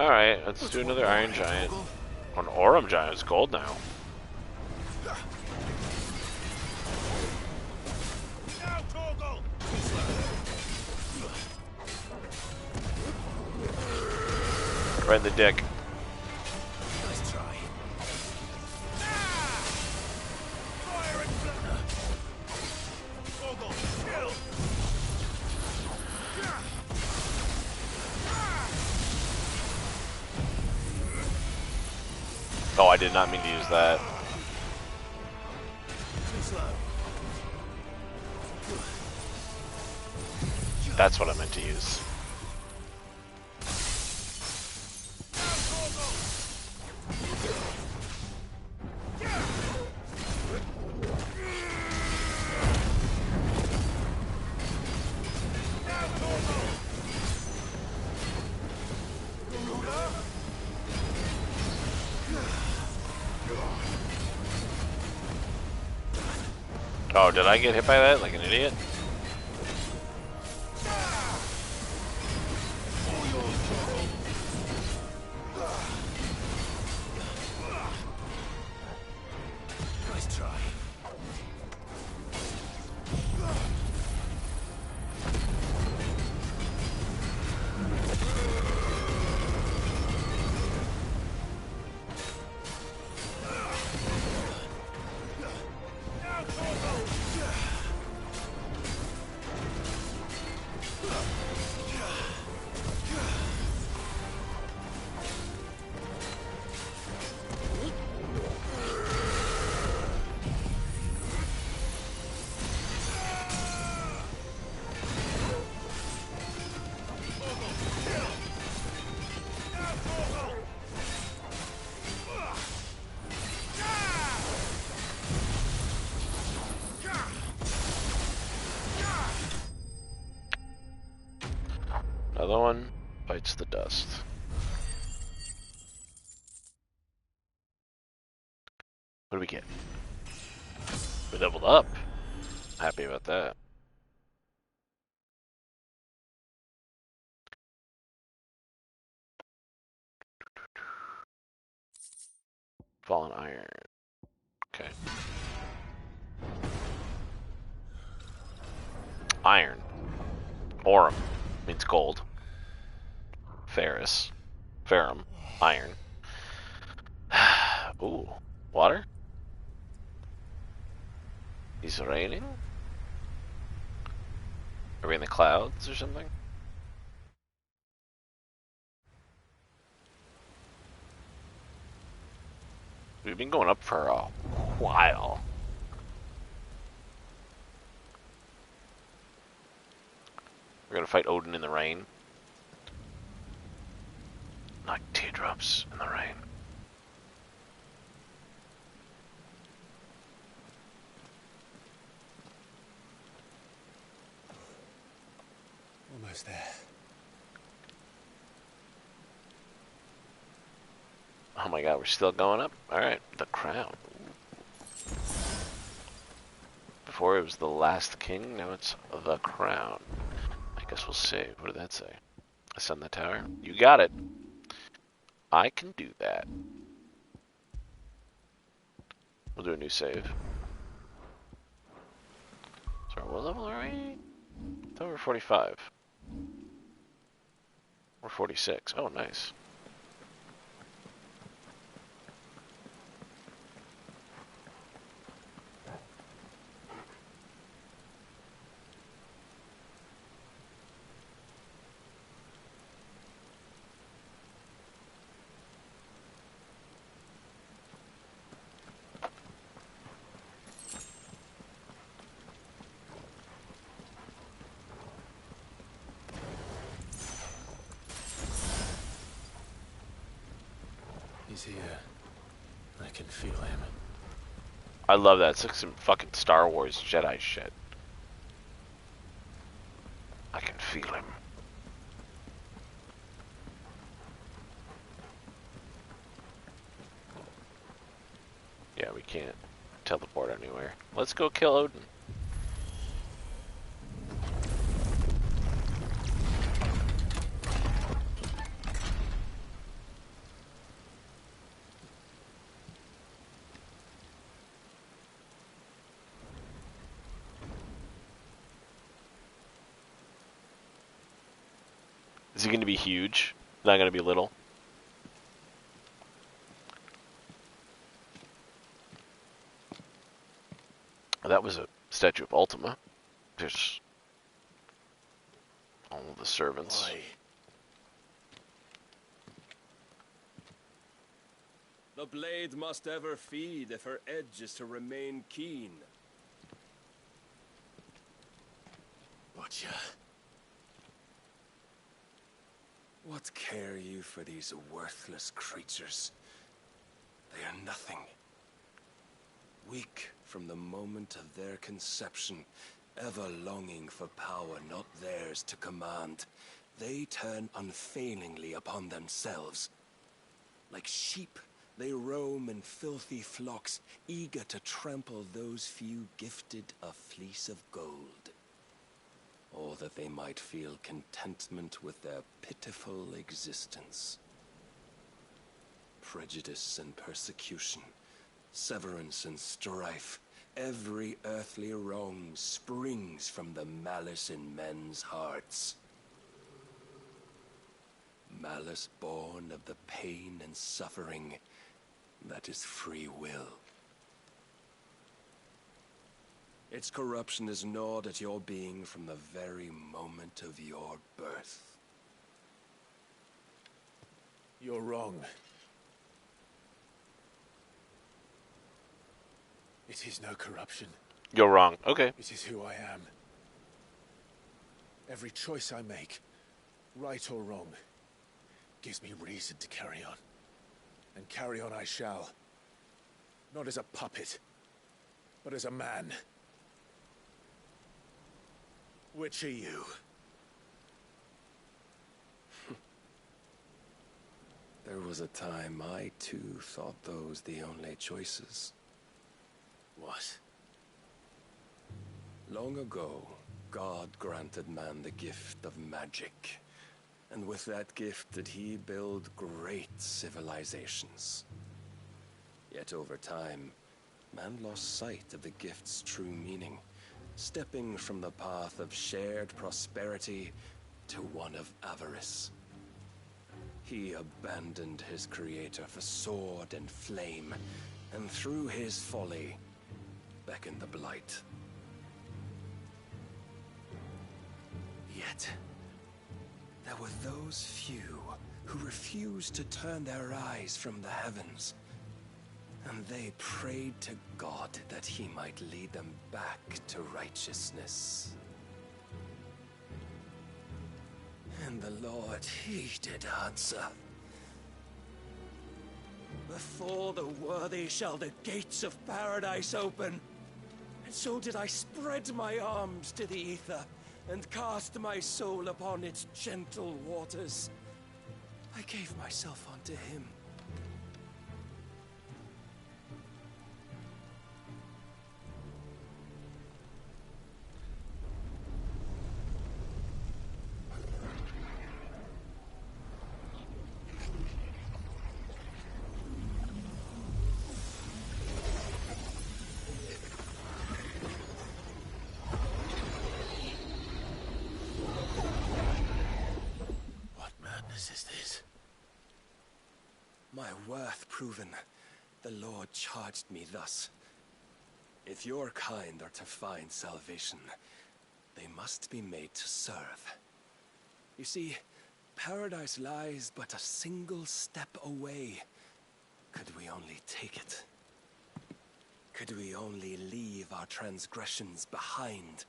Speaker 1: Alright, let's do another Iron Giant. An Aurum Giant is gold now. Right in the dick.
Speaker 2: Nice try.
Speaker 1: Oh, I did not mean to use that.
Speaker 2: Too slow.
Speaker 1: That's what I meant to use. Oh, did I get hit by that like an idiot?
Speaker 2: Nice try.
Speaker 1: Another one bites the dust. What do we get? We leveled up. Happy about that. Fallen iron. Okay. Iron. Aurum means gold. Ferrous. Ferrum. Iron. Ooh. Water? Is it raining? Are we in the clouds or something? We've been going up for a while. We're gonna fight Odin in the rain. Like teardrops in the rain.
Speaker 2: Almost there.
Speaker 1: Oh my god, we're still going up? Alright, the crown. Before it was the last king, now it's the crown. I guess we'll save. What did that say? Ascend the tower? You got it. I can do that. We'll do a new save. Sorry, what level are we? I thought we were 45. We're 46. Oh, nice.
Speaker 2: He's here. I can feel him.
Speaker 1: I love that. It's like some fucking Star Wars Jedi shit. I can feel him. Yeah, we can't teleport anywhere. Let's go kill Odin. Is he going to be huge? Not going to be little? That was a statue of Ultima. There's all the servants.
Speaker 2: Why?
Speaker 6: The blade must ever feed if her edge is to remain keen.
Speaker 2: Butcher.
Speaker 6: What care you for these worthless creatures? They are nothing. Weak from the moment of their conception, ever longing for power not theirs to command, they turn unfailingly upon themselves. Like sheep, they roam in filthy flocks, eager to trample those few gifted a fleece of gold. Or that they might feel contentment with their pitiful existence. Prejudice and persecution, severance and strife, every earthly wrong springs from the malice in men's hearts. Malice born of the pain and suffering that is free will. Its corruption is gnawed at your being from the very moment of your birth.
Speaker 2: You're wrong. It is no corruption.
Speaker 1: You're wrong. Okay.
Speaker 2: It is who I am. Every choice I make, right or wrong, gives me reason to carry on. And carry on I shall. Not as a puppet, but as a man. Which are you?
Speaker 6: There was a time I too thought those the only choices.
Speaker 2: What?
Speaker 6: Long ago, God granted man the gift of magic. And with that gift did he build great civilizations. Yet over time, man lost sight of the gift's true meaning, stepping from the path of shared prosperity to one of avarice. He abandoned his creator for sword and flame, and through his folly, beckoned the blight. Yet, there were those few who refused to turn their eyes from the heavens, and they prayed to God that he might lead them back to righteousness. And the Lord, he did answer. Before the worthy shall the gates of paradise open. And so did I spread my arms to the ether, and cast my soul upon its gentle waters. I gave myself unto him.
Speaker 2: Is this?
Speaker 6: My worth proven, the Lord charged me thus. If your kind are to find salvation, they must be made to serve. You see, paradise lies but a single step away. Could we only take it? Could we only leave our transgressions behind?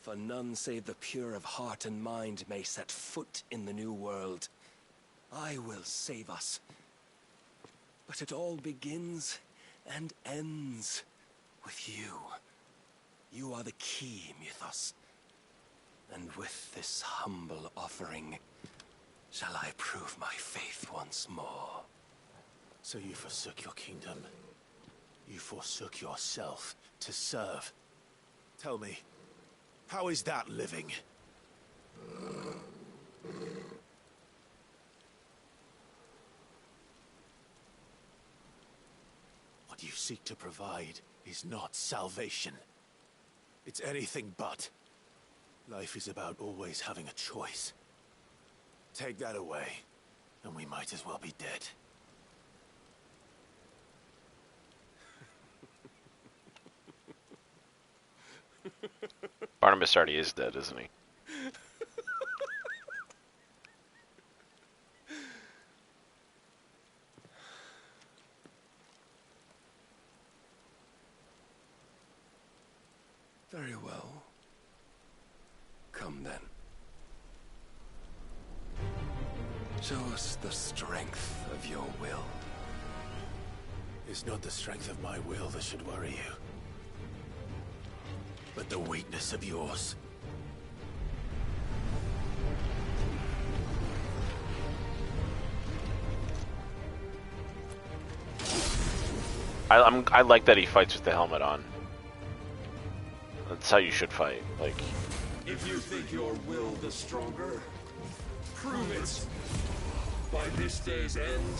Speaker 6: For none save the pure of heart and mind may set foot in the new world. I will save us. But it all begins and ends with you. You are the key, Mythos. And with this humble offering, shall I prove my faith once more.
Speaker 2: So you forsook your kingdom. You forsook yourself to serve. Tell me, how is that living? What you seek to provide is not salvation. It's anything but. Life is about always having a choice. Take that away, and we might as well be dead.
Speaker 1: Barnabas already is dead, isn't he?
Speaker 6: Very well. Come then. Show us the strength of your will.
Speaker 2: It's not the strength of my will that should worry you, but the weakness of yours.
Speaker 1: I like that he fights with the helmet on. That's how you should fight. Like,
Speaker 6: if you think your will the stronger, prove it. By this day's end,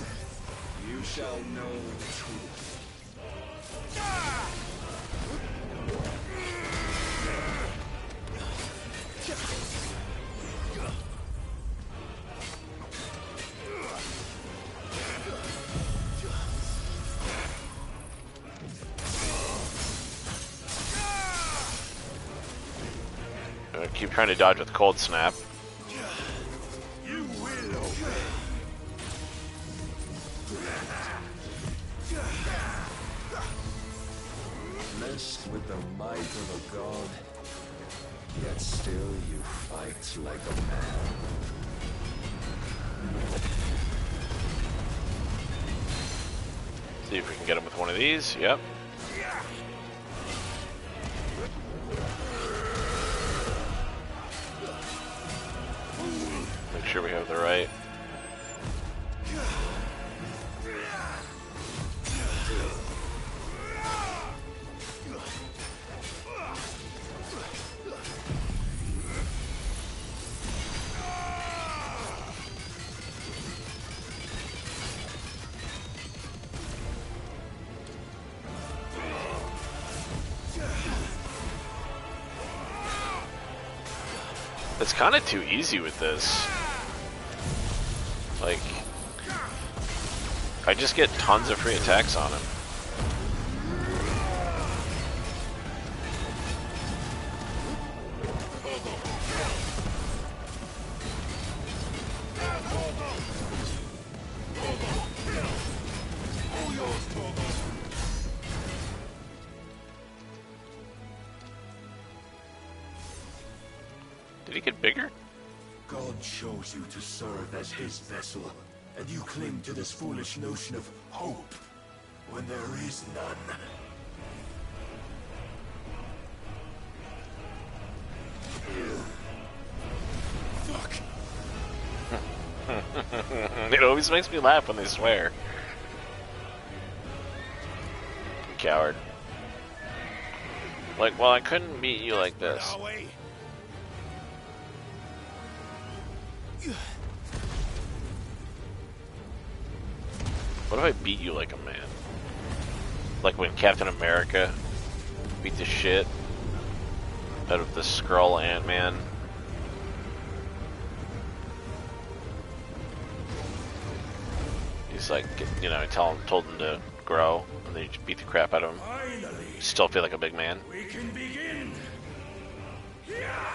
Speaker 6: you shall know the truth.
Speaker 1: keep trying to dodge with cold snap.
Speaker 6: You will obey. Blessed with the might of a god, yet still you fight like a man.
Speaker 1: See if we can get him with one of these. Yep. Make sure we have the right. It's kind of too easy with this. Like, I just get tons of free attacks on him. Did he get bigger?
Speaker 6: God chose you to serve as his vessel, and you cling to this foolish notion of hope when there is none.
Speaker 2: Fuck.
Speaker 1: It always makes me laugh when they swear. Coward. Like, well, I couldn't beat you like this. What if I beat you like a man? Like when Captain America beat the shit out of the Skrull Ant-Man. He's like, you know, told him to grow, and then you just beat the crap out of him.
Speaker 6: Finally,
Speaker 1: You still feel like a big man.
Speaker 6: we can begin. Yeah.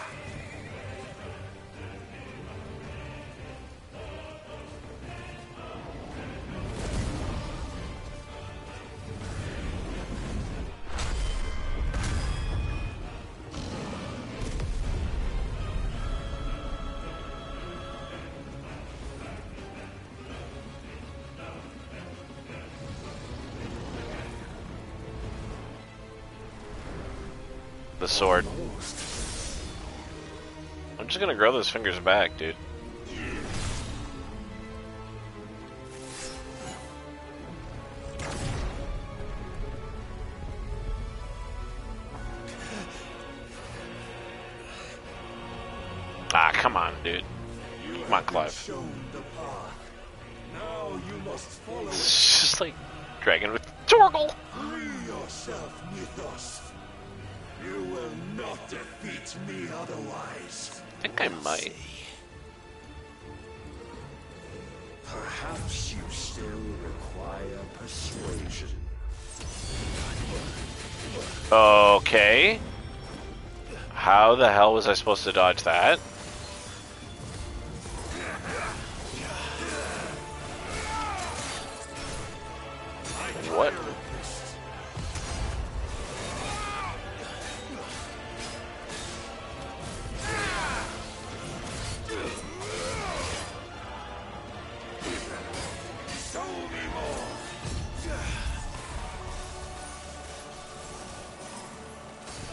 Speaker 1: The sword. I'm just gonna grow those fingers back, dude. Ah, come on, dude. Come on, Clive.
Speaker 6: Shown the path. Now you must follow.
Speaker 1: It's just like Dragon with Torgal.
Speaker 6: Free yourself, Mythos. You will not defeat me otherwise.
Speaker 1: I think I might.
Speaker 6: Perhaps you still require persuasion.
Speaker 1: Okay. How the hell was I supposed to dodge that? What?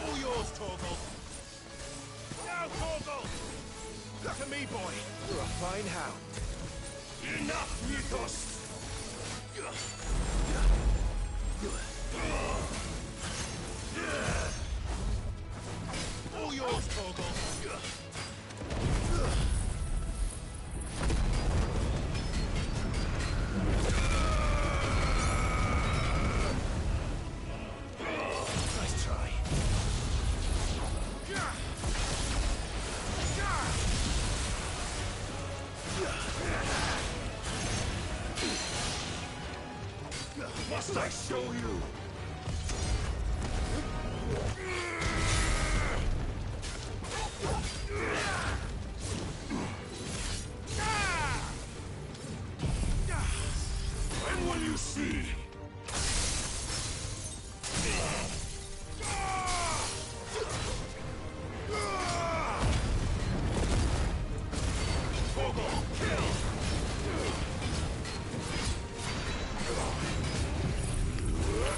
Speaker 2: All yours, Torgal. Now, Torgal! To me, boy. You're a fine hound. Enough, Mythos! All yours, Torgal. Nice try. Must I show you? When will you see?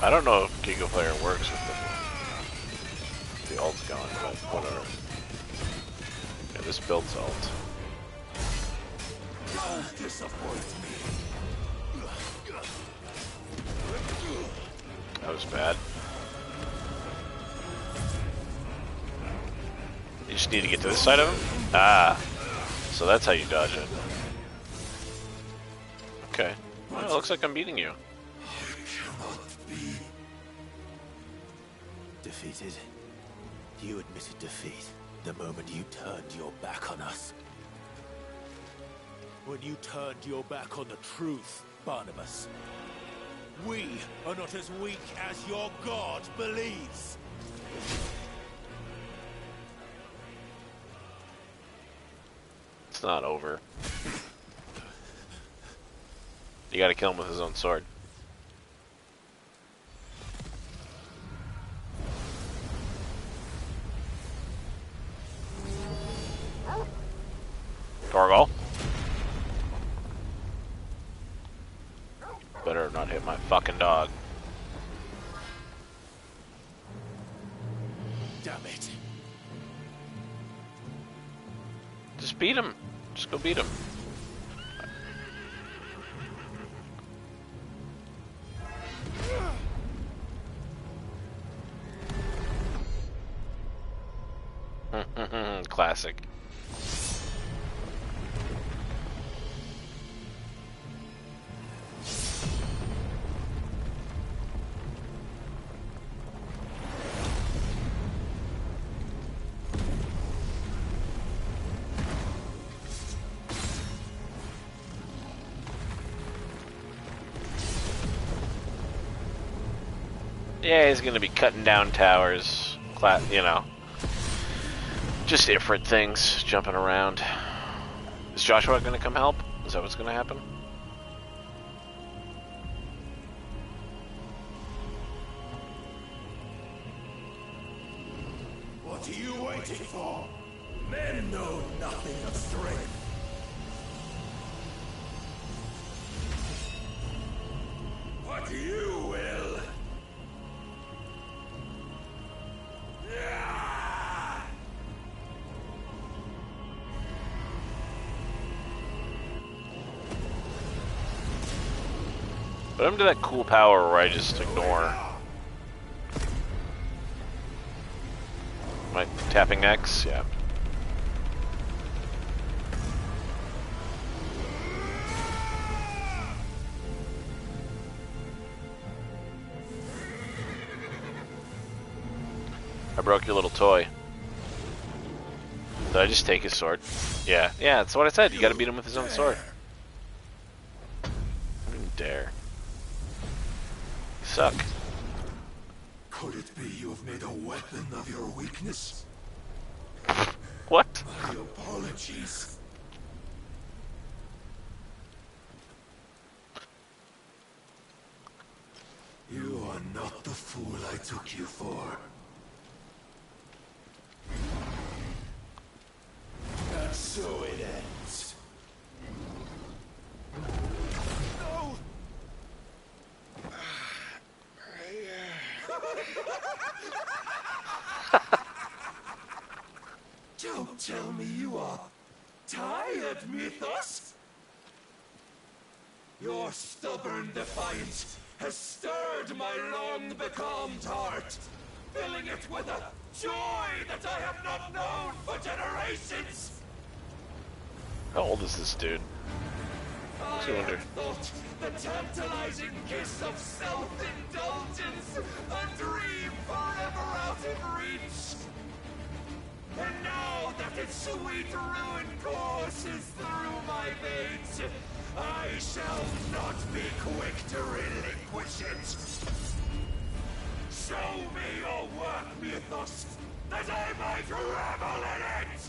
Speaker 1: I don't know if Giga Player works with the ult's gone, but whatever. Yeah, this build's ult.
Speaker 6: Don't disappoint me.
Speaker 1: That was bad. You just need to get to this side of him? Ah. So that's how you dodge it. Okay. Well, it looks like I'm beating you.
Speaker 2: Defeated. You admitted defeat the moment you turned your back on us. When you turned your back on the truth, Barnabas. We are not as weak as your god believes.
Speaker 1: It's not over. You gotta kill him with his own sword. Torgal. Better not hit my fucking dog.
Speaker 2: Damn it.
Speaker 1: Just beat him. Just go beat him. Classic. Yeah, he's gonna be cutting down towers, you know, just different things, jumping around. Is Joshua gonna come help? Is that what's gonna happen?
Speaker 6: What are you waiting for? Men know nothing of strength. What you will.
Speaker 1: But I'm to that cool power where I just ignore. Am I tapping X? Yeah. I broke your little toy. Did I just take his sword? Yeah. Yeah, that's what I said. You gotta beat him with his own sword. dare. You suck.
Speaker 6: Could it be you have made a weapon of your weakness?
Speaker 1: What?
Speaker 6: My apologies. You are not the fool I took you for. And so it ends. No! Don't tell me you are tired, Mythos! Your stubborn defiance has stirred my long-becalmed heart, filling it with a joy that I have not known for generations!
Speaker 1: How old is this dude?
Speaker 6: I
Speaker 1: I wonder.
Speaker 6: had thought the tantalizing kiss of self-indulgence a dream forever out of reach. And now that its sweet ruin courses through my veins, I shall not be quick to relinquish it. Show me your work, Mythos, that I might revel in it!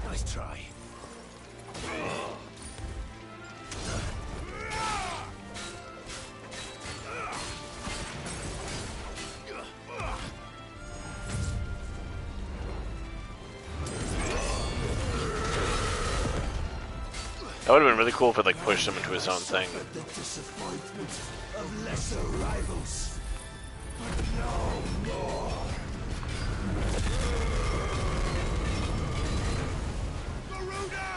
Speaker 6: Nice try.
Speaker 1: That would have been really cool if it like pushed him into his own thing.
Speaker 6: The disappointment of lesser rivals, but no more. Garuda!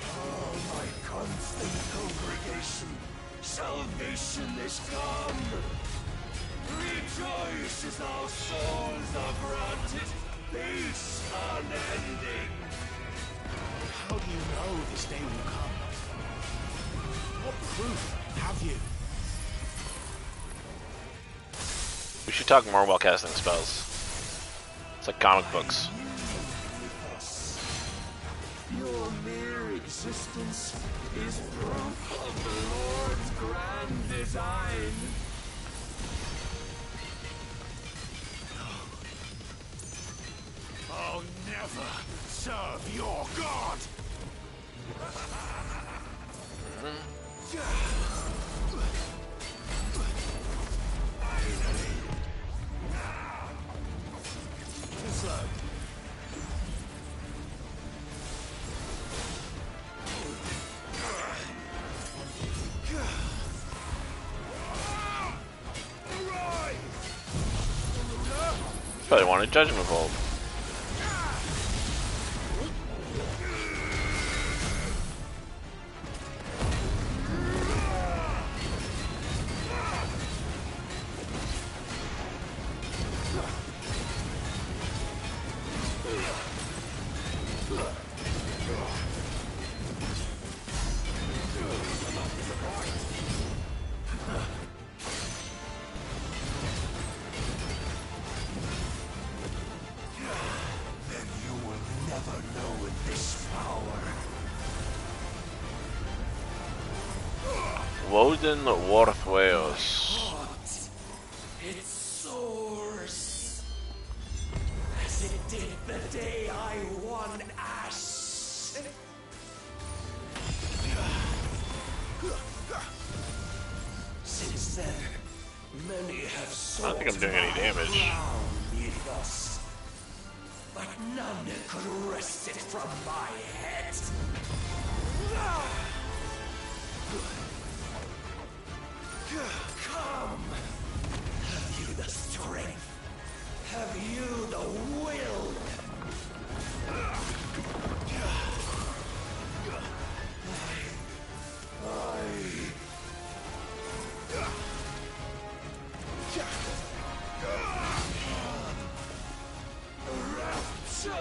Speaker 6: Oh, my constant congregation, salvation is come. Rejoice as our souls are granted peace unending.
Speaker 2: How do you know this day will come? What proof have you?
Speaker 1: We should talk more while casting spells. It's like comic books.
Speaker 6: Your mere existence is proof of the Lord's grand design.
Speaker 2: I'll never serve your god! Too slow.
Speaker 1: Probably wanted Judgment Bolt. Woden Warthweos.
Speaker 6: It soars as it did the day I won Ash. Since then, many have
Speaker 1: I
Speaker 6: sought
Speaker 1: don't think I'm doing any damage.
Speaker 6: beneath us, but none could wrest it from my head. Come! Have you the strength? Have you the will? I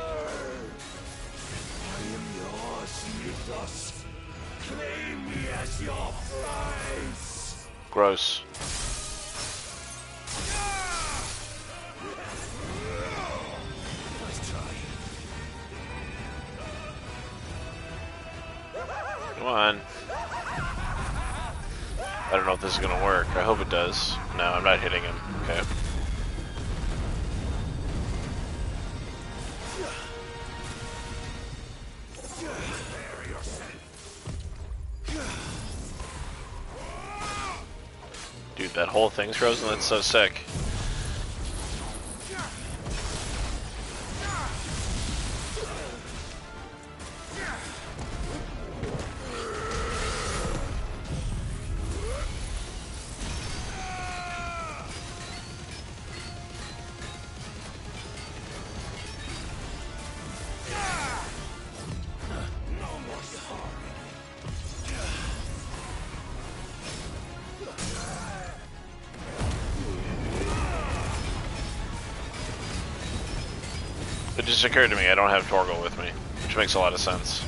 Speaker 6: am yours, Mythos. Claim me as your prize.
Speaker 1: Gross.
Speaker 6: Nice try.
Speaker 1: Come on. I don't know if this is gonna work. I hope it does. No, I'm not hitting him. Okay. Dude, that whole thing's frozen. That's so sick. It just occurred to me I don't have Torgal with me, which makes a lot of sense.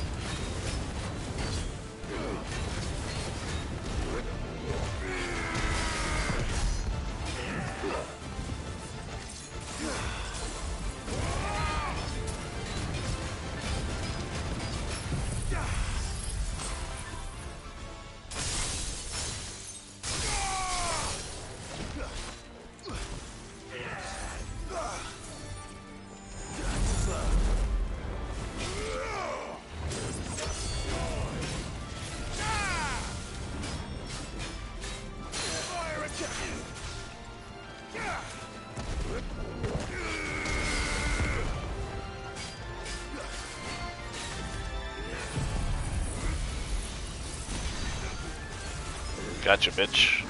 Speaker 1: Gotcha, bitch.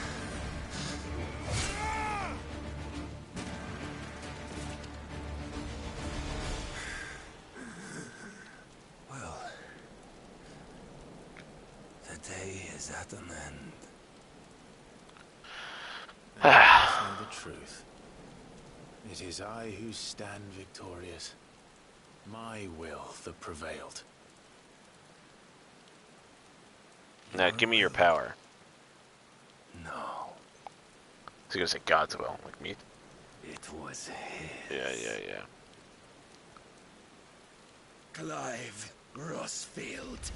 Speaker 6: Well, the day is at an end.
Speaker 5: Now I know the truth. It is I who stand victorious. My will that prevailed.
Speaker 1: Now, give me your power.
Speaker 6: No.
Speaker 1: So you're gonna say God's will, like me?
Speaker 6: It was his.
Speaker 1: Yeah.
Speaker 6: Clive Rossfield.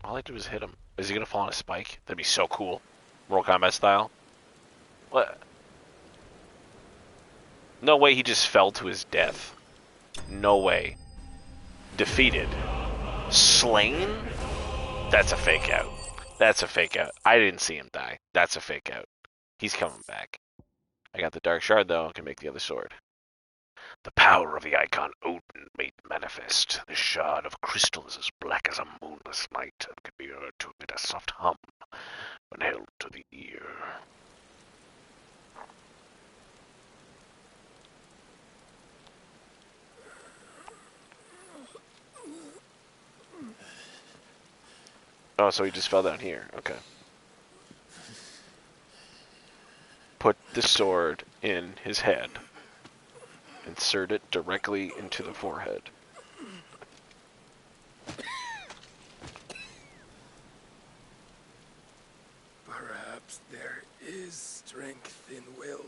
Speaker 1: All I do is hit him. Is he gonna fall on a spike? That'd be so cool. Mortal Kombat style. What? No way he just fell to his death. No way. Defeated. Slain? That's a fake out. That's a fake out. I didn't see him die. That's a fake out. He's coming back. I got the Dark Shard though. I can make the other sword. The power of the icon Odin made manifest. The shard of crystal is as black as a moonless night and can be heard to emit a soft hum when held to the ear. Oh, so he just fell down here. Okay. Put the sword in his head. Insert it directly into the forehead.
Speaker 6: Perhaps there is strength in will.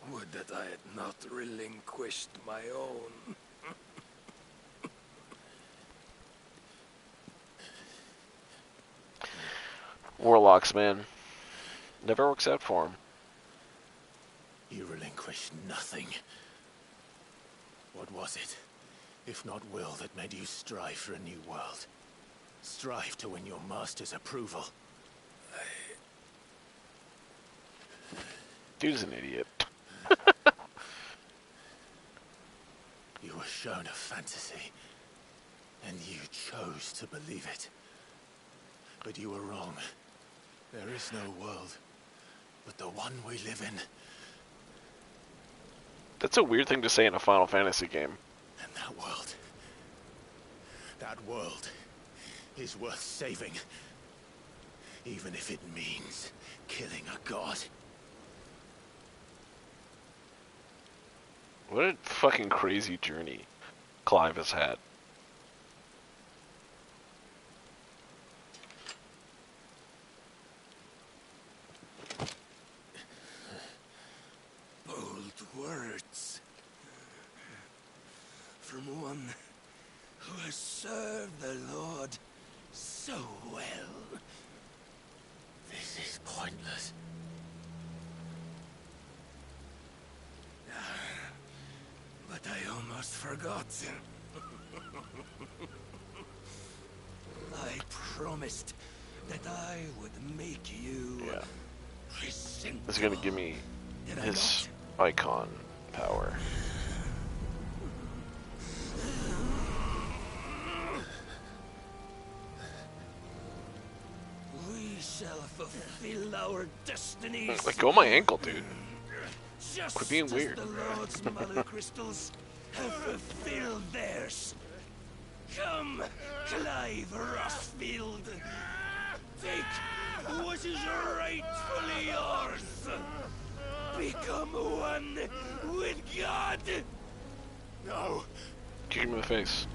Speaker 6: Would that I had not relinquished my own.
Speaker 1: Warlocks, man. Never works out for him.
Speaker 2: You relinquished nothing. What was it, if not will, that made you strive for a new world? Strive to win your master's approval?
Speaker 1: Dude's an idiot.
Speaker 2: You were shown a fantasy, and you chose to believe it. But you were wrong. There is no world, but the one we live in.
Speaker 1: That's a weird thing to say in a Final Fantasy game.
Speaker 2: And that world is worth saving. Even if it means killing a god.
Speaker 1: What a fucking crazy journey Clive has had.
Speaker 6: Bold words. From one who has served the Lord so well.
Speaker 2: This is pointless.
Speaker 6: But I almost forgot. I promised that I would make you resentful.
Speaker 1: This is gonna give me his icon power.
Speaker 6: We shall fulfill our destinies.
Speaker 1: Let go of my ankle, dude.
Speaker 6: Just
Speaker 1: Quit being
Speaker 6: as
Speaker 1: weird.
Speaker 6: the Lord's Mother Crystals have fulfilled theirs. Come, Clive Rossfield. Take what is rightfully yours. Become one with God.
Speaker 2: No.
Speaker 1: Kick him in the face.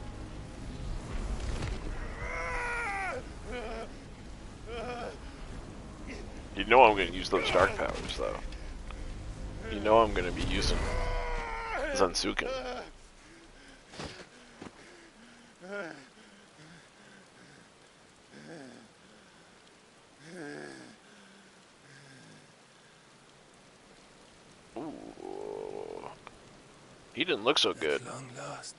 Speaker 1: You know I'm gonna use those dark powers, though. You know I'm gonna be using Zansuken. Ooh. He didn't look so good.
Speaker 6: At long last,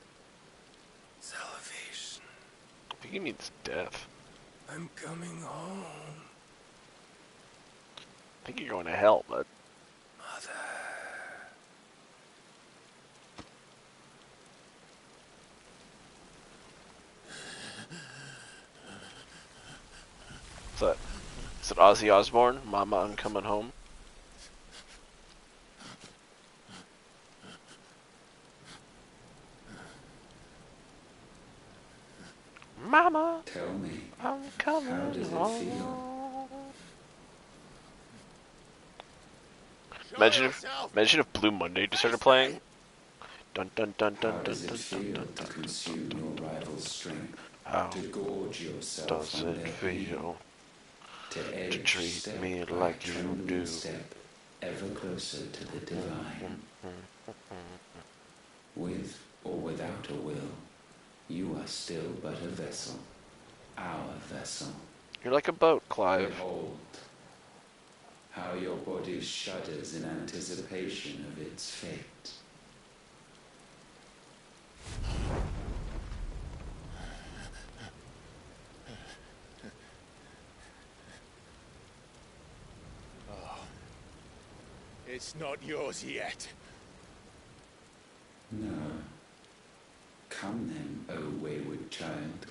Speaker 6: salvation.
Speaker 1: I think he means death.
Speaker 6: I'm coming home.
Speaker 1: I think you're going to hell, bud. Is it Ozzy Osbourne? Mama, I'm coming home. Mama,
Speaker 14: tell me,
Speaker 1: I'm coming
Speaker 14: how does
Speaker 1: home.
Speaker 14: it feel?
Speaker 1: Imagine if Blue Monday just started playing. Dun dun dun dun
Speaker 14: How
Speaker 1: dun
Speaker 14: does
Speaker 1: dun
Speaker 14: it feel
Speaker 1: dun
Speaker 14: to
Speaker 1: dun
Speaker 14: consume your rival's strength?
Speaker 1: How
Speaker 14: To gorge yourself
Speaker 1: does
Speaker 14: on
Speaker 1: it
Speaker 14: their
Speaker 1: feel
Speaker 14: to edge
Speaker 1: to treat
Speaker 14: step
Speaker 1: me
Speaker 14: by
Speaker 1: like you
Speaker 14: trembling
Speaker 1: do?
Speaker 14: step ever closer to the divine? With or without a will, you are still but a vessel, our vessel.
Speaker 1: You're like a boat, Clive.
Speaker 14: Behold, how your body shudders in anticipation of its fate.
Speaker 2: It's not yours yet.
Speaker 14: No. Come then, O wayward child.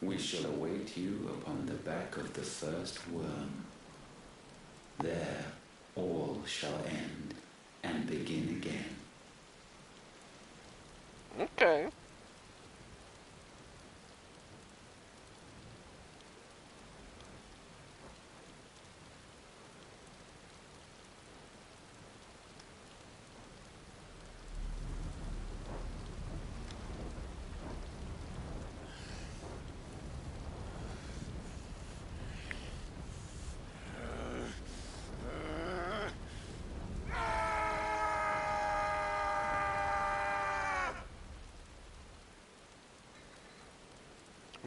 Speaker 14: We shall await you upon the back of the first worm. There all shall end and begin again.
Speaker 1: Okay.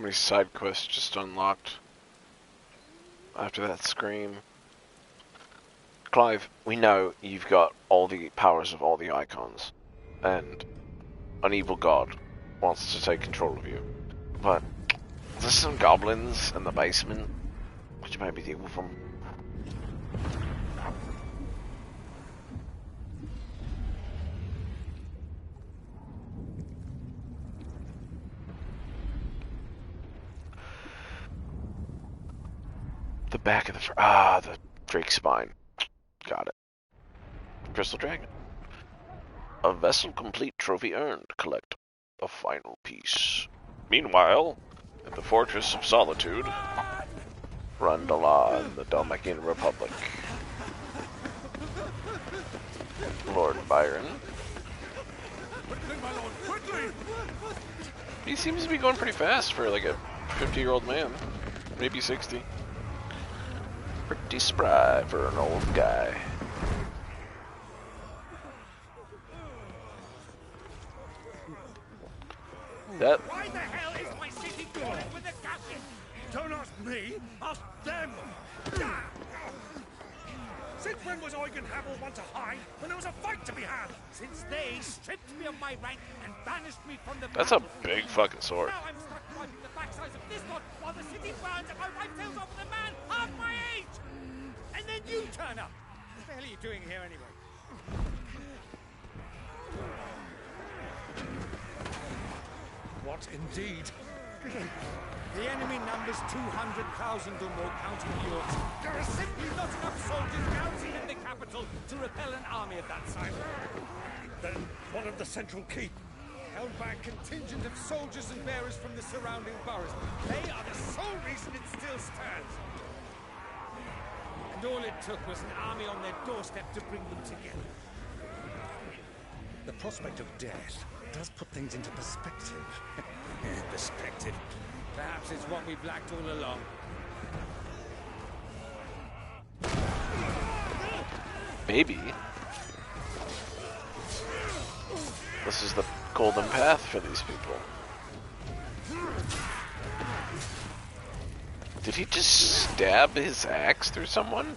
Speaker 1: many side quests just unlocked after that scream. Clive, we know you've got all the powers of all the icons, and an evil god wants to take control of you. But there's some goblins in the basement, which might be deal with them. The back of the Drake spine. Got it. Crystal Dragon. A vessel complete trophy earned. Collect a final piece. Meanwhile, at the Fortress of Solitude, Rundala in the Dominican Republic. Lord Byron. He seems to be going pretty fast for like a 50-year-old man. Maybe 60. Pretty spry for an old guy. That.
Speaker 15: Why the hell is my city crawling with the captain? Don't ask me, ask them! Since when was Eugen Havel one to hide when there was a fight to be had? Since they stripped me of my rank and banished me from the
Speaker 1: That's a big fucking sword.
Speaker 15: Now I'm stuck wiping the backsides of this lot while the city burns and my wife tails off with a man half my age! And then you turn up! What the hell are you doing here anyway? What indeed? The enemy numbers 200,000 or more, counting yours. There are simply not enough soldiers garrisoned in the capital to repel an army of that size. Then what of the central keep? Held by a contingent of soldiers and bearers from the surrounding boroughs. They are the sole reason it still stands. And all it took was an army on their doorstep to bring them together. The prospect of death does put things into perspective. Perspective. Perhaps it's what we've lacked all along.
Speaker 1: Maybe. This is the golden path for these people. Did he just stab his axe through someone?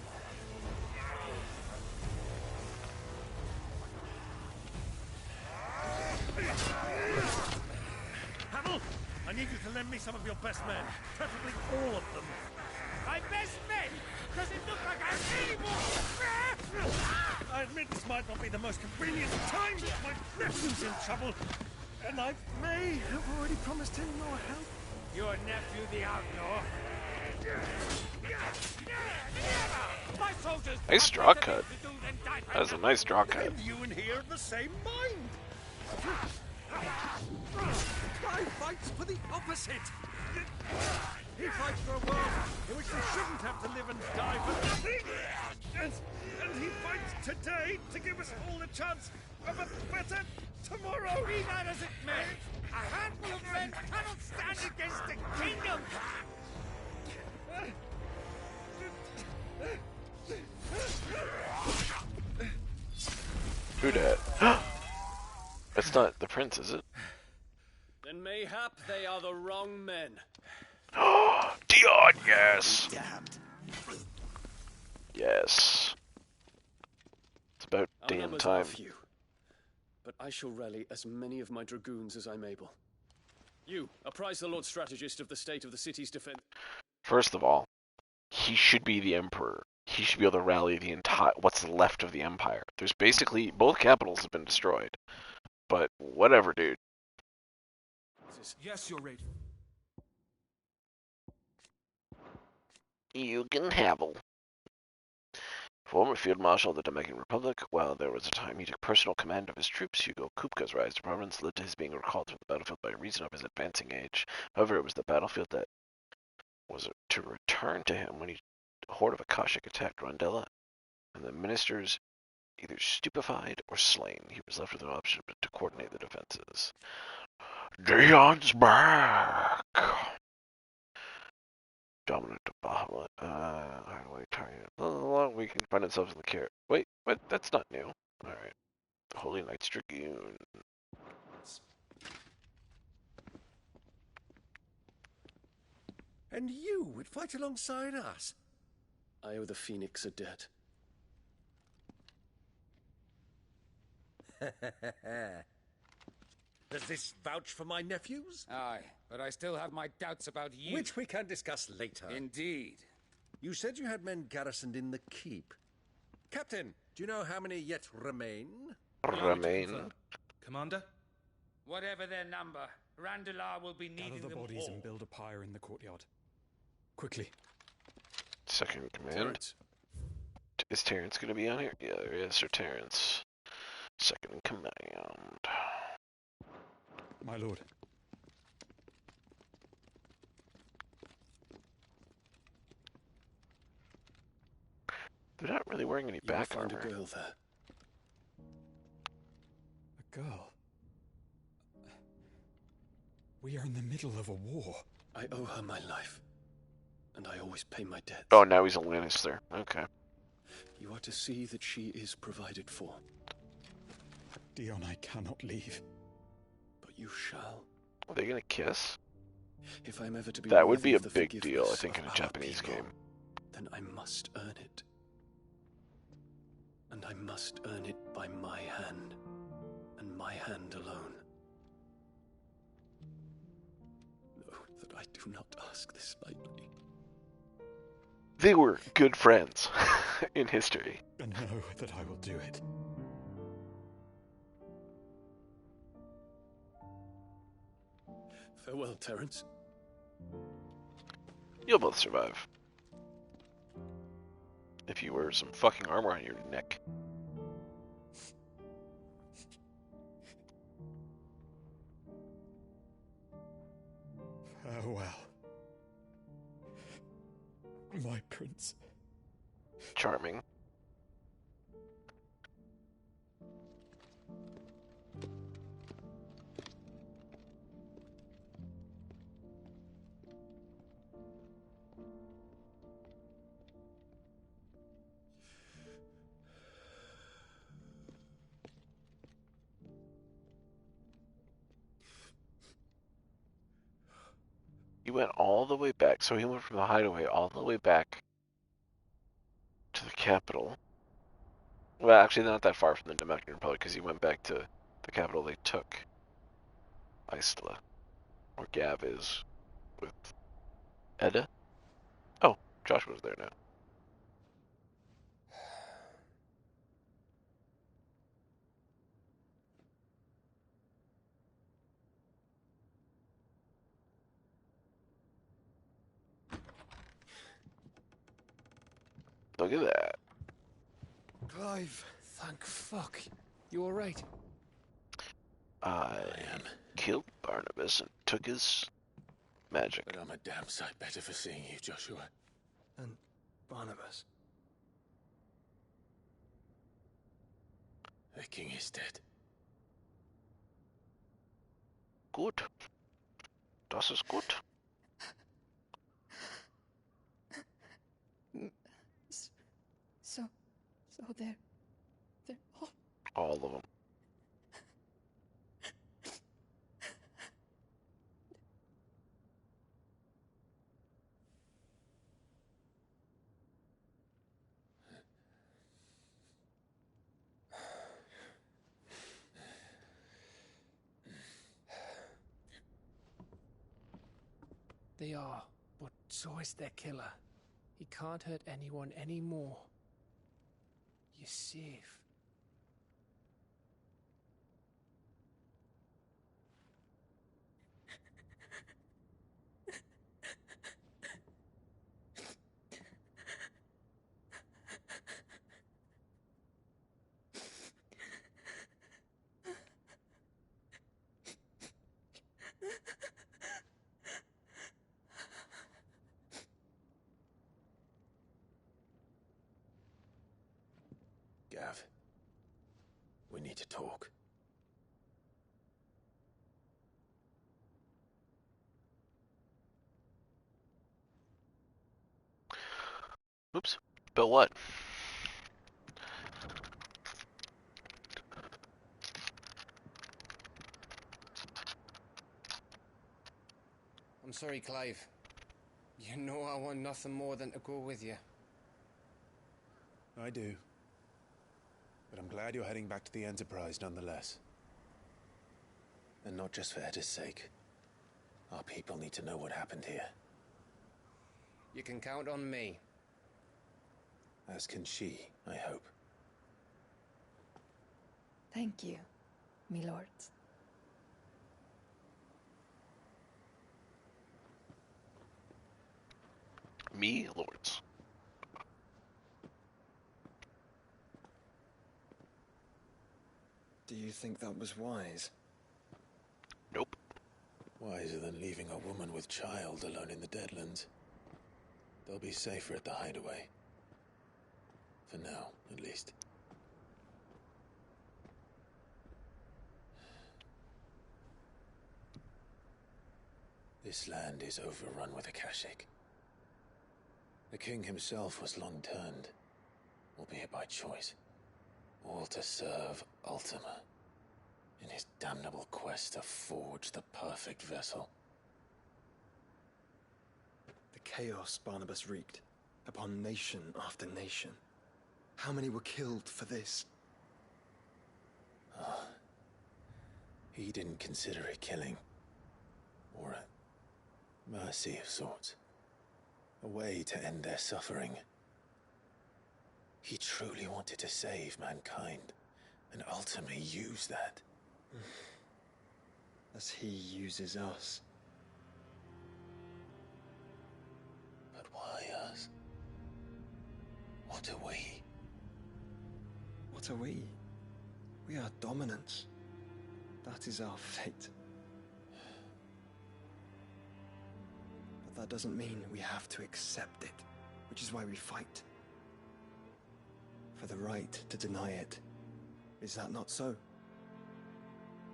Speaker 15: Havel, I need you to lend me some of your best men. Preferably all of them. My best men? Does it look like I have any more? I admit this might not be the most convenient time, but my nephew's in trouble. And I may have already promised him your help. Your nephew, the outlaw? My soldiers...
Speaker 1: Nice draw cut. That was a nice draw cut.
Speaker 15: And you and he are of the same mind. Guy fights for the opposite. He fights for a world in which we shouldn't have to live and die for nothing. And he fights today to give us all a chance of a better tomorrow. Be that as it may, a handful of men cannot stand against the kingdom.
Speaker 1: Who dat? It's not the prince, is it?
Speaker 16: Then mayhap they are the wrong men.
Speaker 1: Dion, yes! Yes. It's about damn time.
Speaker 16: Few, but I shall rally as many of my dragoons as I'm able. You, apprise the Lord Strategist of the state of the city's defense.
Speaker 1: First of all, he should be the emperor. He should be able to rally the entire what's left of the empire. There's basically both capitals have been destroyed. But whatever, dude.
Speaker 15: Yes, your rate.
Speaker 1: You can have him. Former Field Marshal of the Dominican Republic, while there was a time he took personal command of his troops, Hugo Kupka's rise to prominence led to his being recalled from the battlefield by reason of his advancing age. However, it was the battlefield that was to return to him when a horde of Akashic attacked Rondella, and the ministers either stupefied or slain. He was left with an option to coordinate the defenses. Dion's back! Dominant of Bahamut. We can find ourselves in the carrot. Wait, what? That's not new. Alright. The Holy Knights Dragoon.
Speaker 17: And you would fight alongside us?
Speaker 16: I owe the Phoenix a debt.
Speaker 17: Does this vouch for my nephews?
Speaker 15: Aye, but I still have my doubts about you.
Speaker 17: Which we can discuss later.
Speaker 15: Indeed.
Speaker 17: You said you had men garrisoned in the keep. Captain, do you know how many yet remain?
Speaker 1: Remain.
Speaker 18: Commander?
Speaker 15: Whatever their number, Randalar will be needing
Speaker 18: Gather the
Speaker 15: them
Speaker 18: bodies
Speaker 15: all.
Speaker 18: and build a pyre in the courtyard. Quickly.
Speaker 1: Second in command.
Speaker 16: Terrence.
Speaker 1: Is Terrence going to be on here? Yeah, there is, Sir Terrence. Second in command.
Speaker 18: My lord.
Speaker 1: They're not really wearing any back
Speaker 16: found
Speaker 1: armor.
Speaker 16: a girl there.
Speaker 18: A girl. We are in the middle of a war.
Speaker 16: I owe her my life, and I always pay my debts.
Speaker 1: Oh, now he's a Lannister. Okay.
Speaker 16: You are to see that she is provided for.
Speaker 18: Dion, I cannot leave.
Speaker 16: But you shall.
Speaker 1: Are they gonna kiss?
Speaker 16: If I'm ever to be
Speaker 1: that would
Speaker 16: worthy
Speaker 1: be a
Speaker 16: of the
Speaker 1: big deal, I
Speaker 16: forgiveness
Speaker 1: think, in
Speaker 16: of
Speaker 1: a
Speaker 16: our
Speaker 1: Japanese
Speaker 16: people,
Speaker 1: game.
Speaker 16: Then I must earn it. And I must earn it by my hand, and my hand alone. Know that I do not ask this lightly.
Speaker 1: They were good friends in history.
Speaker 18: And know that I will do it.
Speaker 16: Farewell, Terrence.
Speaker 1: You'll both survive. If you wear some fucking armor on your neck.
Speaker 18: Farewell. My prince.
Speaker 1: Charming. He went all the way back, so he went from the hideaway all the way back to the capital. Well, actually, not that far from the Dominican Republic, because he went back to the capital they took, Isla, where Gav is, with Edda. Oh, Joshua's there now. Look at that.
Speaker 3: Clive, thank fuck. You alright?
Speaker 1: I killed Barnabas and took his magic.
Speaker 2: But I'm a damn sight better for seeing you, Joshua.
Speaker 4: And Barnabas.
Speaker 2: The king is dead.
Speaker 1: Gut. Das ist gut.
Speaker 7: So they're all...
Speaker 1: All of them.
Speaker 3: They are, but so is their killer. He can't hurt anyone anymore. You're safe.
Speaker 2: Gav, we need to talk.
Speaker 1: Oops. But what?
Speaker 3: I'm sorry, Clive. You know I want nothing more than to go with you.
Speaker 2: I do. But I'm glad you're heading back to the Enterprise nonetheless. And not just for Etta's sake. Our people need to know what happened here.
Speaker 3: You can count on me.
Speaker 2: As can she, I hope.
Speaker 7: Thank you, me lords.
Speaker 1: Me, lords.
Speaker 4: Do you think that was wise?
Speaker 1: Nope.
Speaker 2: Wiser than leaving a woman with child alone in the Deadlands. They'll be safer at the hideaway. For now, at least. This land is overrun with Akashic. The king himself was long turned, albeit by choice, all to serve Ultima, in his damnable quest to forge the perfect vessel.
Speaker 4: The chaos Barnabas wreaked upon nation after nation. How many were killed for this?
Speaker 2: He didn't consider it killing, or a mercy of sorts. A way to end their suffering. He truly wanted to save mankind, and ultimately used that.
Speaker 4: As he uses us.
Speaker 2: But why us? What are we?
Speaker 4: What are we? We are dominance. That is our fate. But that doesn't mean we have to accept it, which is why we fight. For the right to deny it. Is that not so?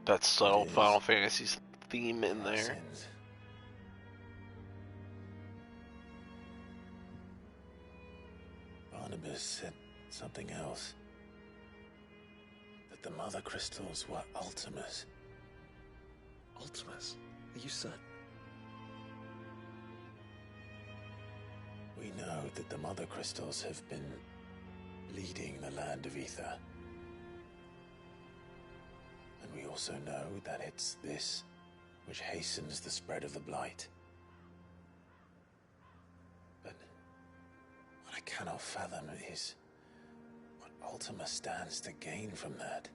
Speaker 1: That's subtle Final Fantasy's theme in there.
Speaker 2: Sins. Barnabas said something else. That the Mother Crystals were Ultimas.
Speaker 4: Ultimas? Are you certain?
Speaker 2: We know that the Mother Crystals have been leading the land of Ether. And we also know that it's this which hastens the spread of the Blight. But what I cannot fathom is what Ultima stands to gain from that.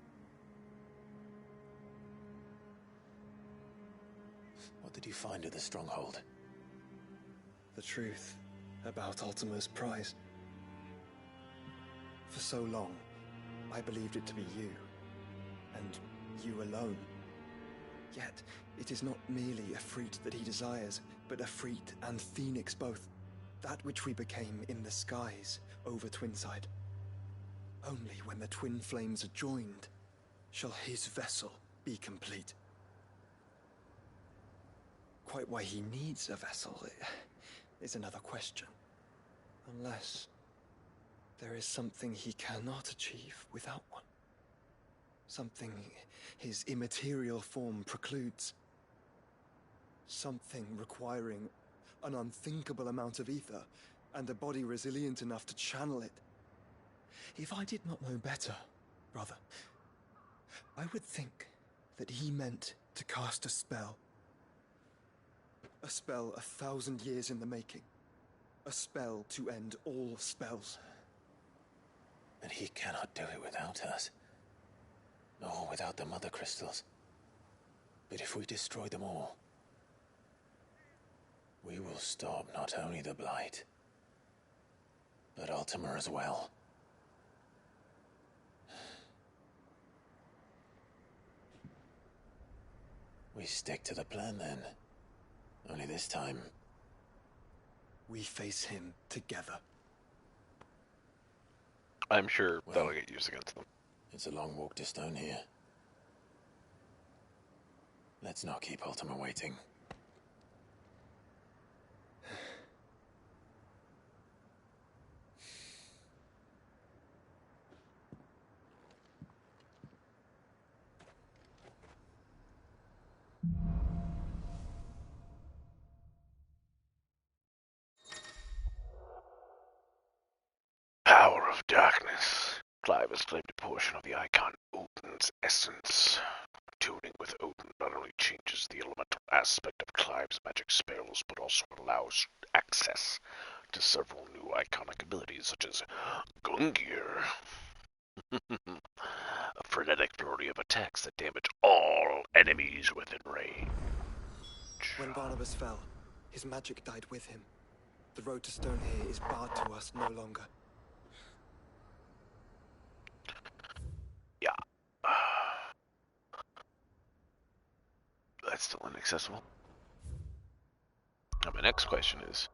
Speaker 2: What did you find at the Stronghold?
Speaker 4: The truth about Ultima's prize. For so long, I believed it to be you, and you alone. Yet, it is not merely a freat that he desires, but a freat and phoenix both. That which we became in the skies over Twinside. Only when the twin flames are joined shall his vessel be complete. Quite why he needs a vessel is another question. Unless there is something he cannot achieve without one. Something his immaterial form precludes. Something requiring an unthinkable amount of ether and a body resilient enough to channel it. If I did not know better, brother, I would think that he meant to cast a spell. A spell 1,000 years in the making. A spell to end all spells.
Speaker 2: And he cannot do it without us. Nor without the Mother Crystals. But if we destroy them all, we will stop not only the Blight, but Ultima as well. We stick to the plan then. Only this time,
Speaker 4: we face him together.
Speaker 1: I'm sure that'll get used against them.
Speaker 2: It's a long walk to Stone here. Let's not keep Ultima waiting.
Speaker 1: darkness, Clive has claimed a portion of the icon Odin's essence. Tuning with Odin not only changes the elemental aspect of Clive's magic spells, but also allows access to several new iconic abilities, such as Gungnir, a frenetic flurry of attacks that damage all enemies within range.
Speaker 4: When Barnabas fell, his magic died with him. The road to Stonehere is barred to us no longer.
Speaker 1: Yeah. That's still inaccessible. Now my next question is,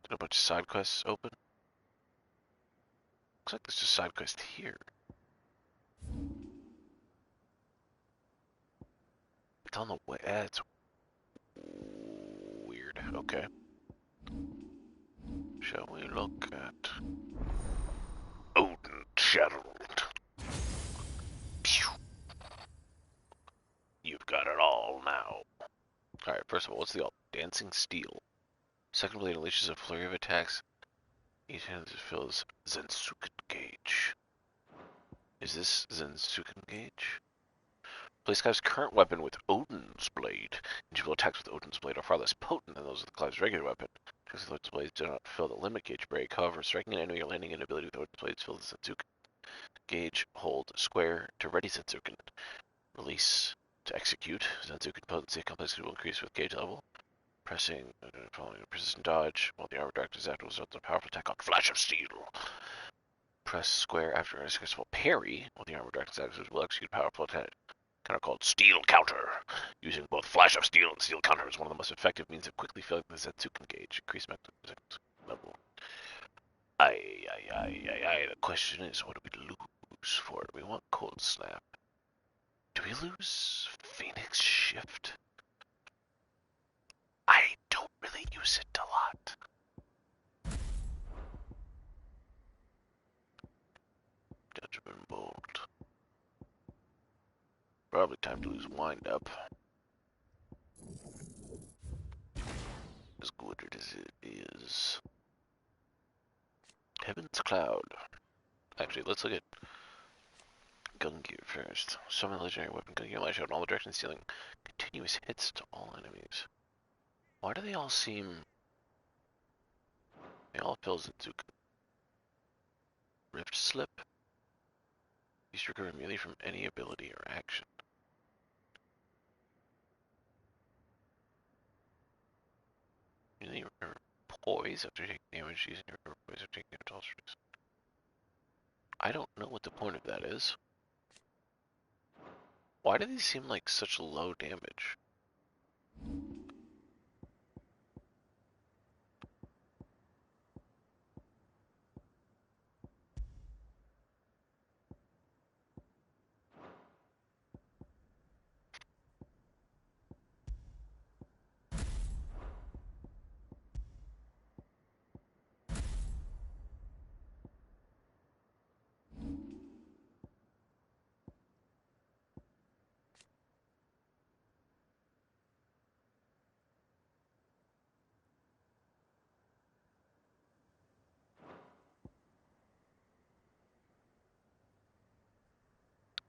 Speaker 1: did a bunch of side quests open? Looks like there's just side quest here. It's on the way. It's weird. Okay. Shall we look at Odin Shadowed? Pew. You've got it all now. Alright, first of all, what's the Dancing Steel? Second blade unleashes a flurry of attacks. Each hand fills Zensuken Gauge. Is this Zensuken Gauge? Place Clive's current weapon with Odin's Blade. Individual attacks with Odin's Blade are far less potent than those with Clive's regular weapon. Attacks with Odin's Blade do not fill the limit gauge break. However, striking an enemy or landing an ability with Odin's Blade fills the Zensuken Gauge. Hold square to ready Zensuken. Release to execute. Zensuken potency complexity will increase with gauge level. Pressing, following a persistent dodge, while the armor director's after results in a powerful attack called Flash of Steel. Press square after a successful parry, while the armor director's after will execute a powerful attack. Counter called Steel Counter. Using both Flash of Steel and Steel Counter is one of the most effective means of quickly filling the Zensuken Gauge. Increase level. The question is, what do we lose for it? We want Cold Snap. Do we lose Phoenix Shift? I don't really use it a lot. Judgment Bolt. Probably time to lose Wind Up. As good as it is. Heaven's Cloud. Actually, let's look at Gungnir first. Summon legendary weapon Gungnir lash out in all directions, dealing continuous hits to all enemies. Why do they all seem... They all feel Zensuken. Rift Slip. Used to recover immediately from any ability or action. You recover poise after taking damage using your poise after taking damage all strings. I don't know what the point of that is. Why do these seem like such low damage?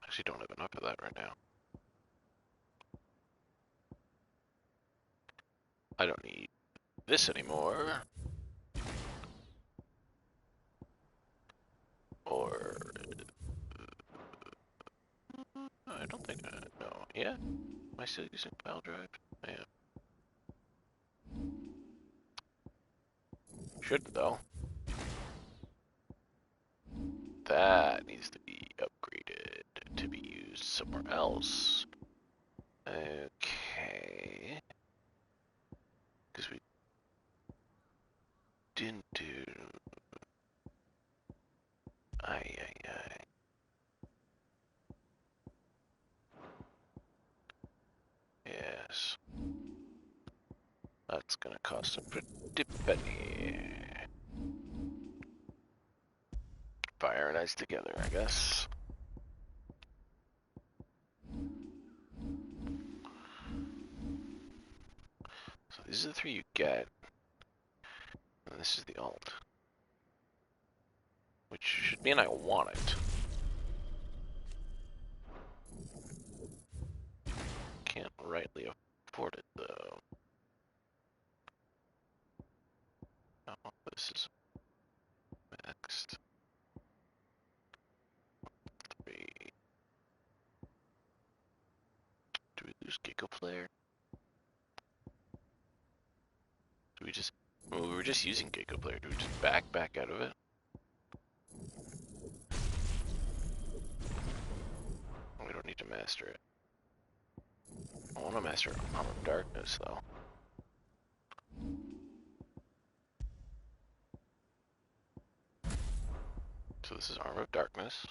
Speaker 1: Actually don't have enough of that right now. I don't need this anymore. Or... I don't think I... No. Yeah? Am I still using file drive? I am. Shouldn't though. That needs to be upgraded to be used somewhere else. Okay. Because we didn't do... Yes. That's gonna cost a pretty penny. Fire and ice together, I guess. So these are the three you get. And this is the alt. which should mean I want it. Can't rightly afford it though. Oh, this is next. 3. Do we lose Giga Player? Do we just... Well, we were just using Giga Player. Do we just back out of it? We don't need to master it. I want to master Arm of Darkness though. So this is Arm of Darkness.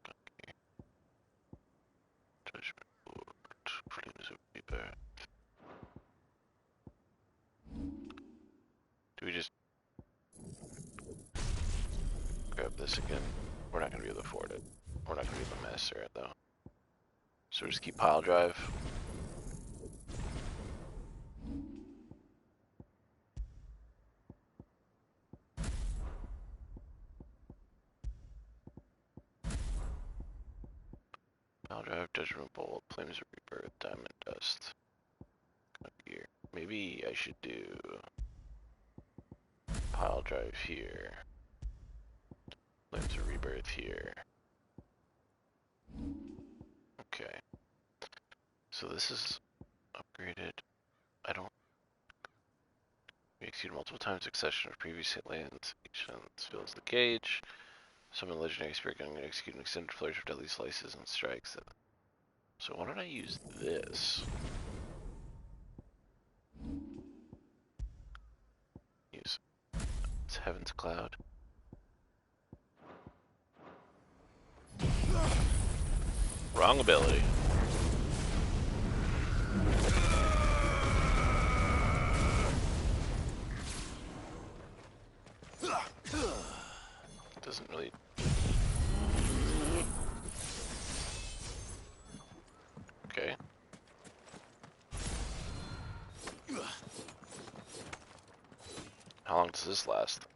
Speaker 1: Okay. Judgment Lord. Flames of Rebirth. Do we just grab this again? We're not going to be able to afford it. We're not going to be able to master it though. So we just keep pile drive. Pile drive, Judgment Bolt, Flames of Rebirth, Diamond Dust. Here. Maybe I should do pile drive here. Flames of Rebirth here. Okay. So this is upgraded. I don't... We execute multiple times succession of previous hit lands. Each one fills the cage. Summon legendary spirit gun and execute an extended flourish of deadly slices and strikes. So why don't I use this? Use it's Heaven's Cloud. Wrong ability. Doesn't really... Okay. How long does this last?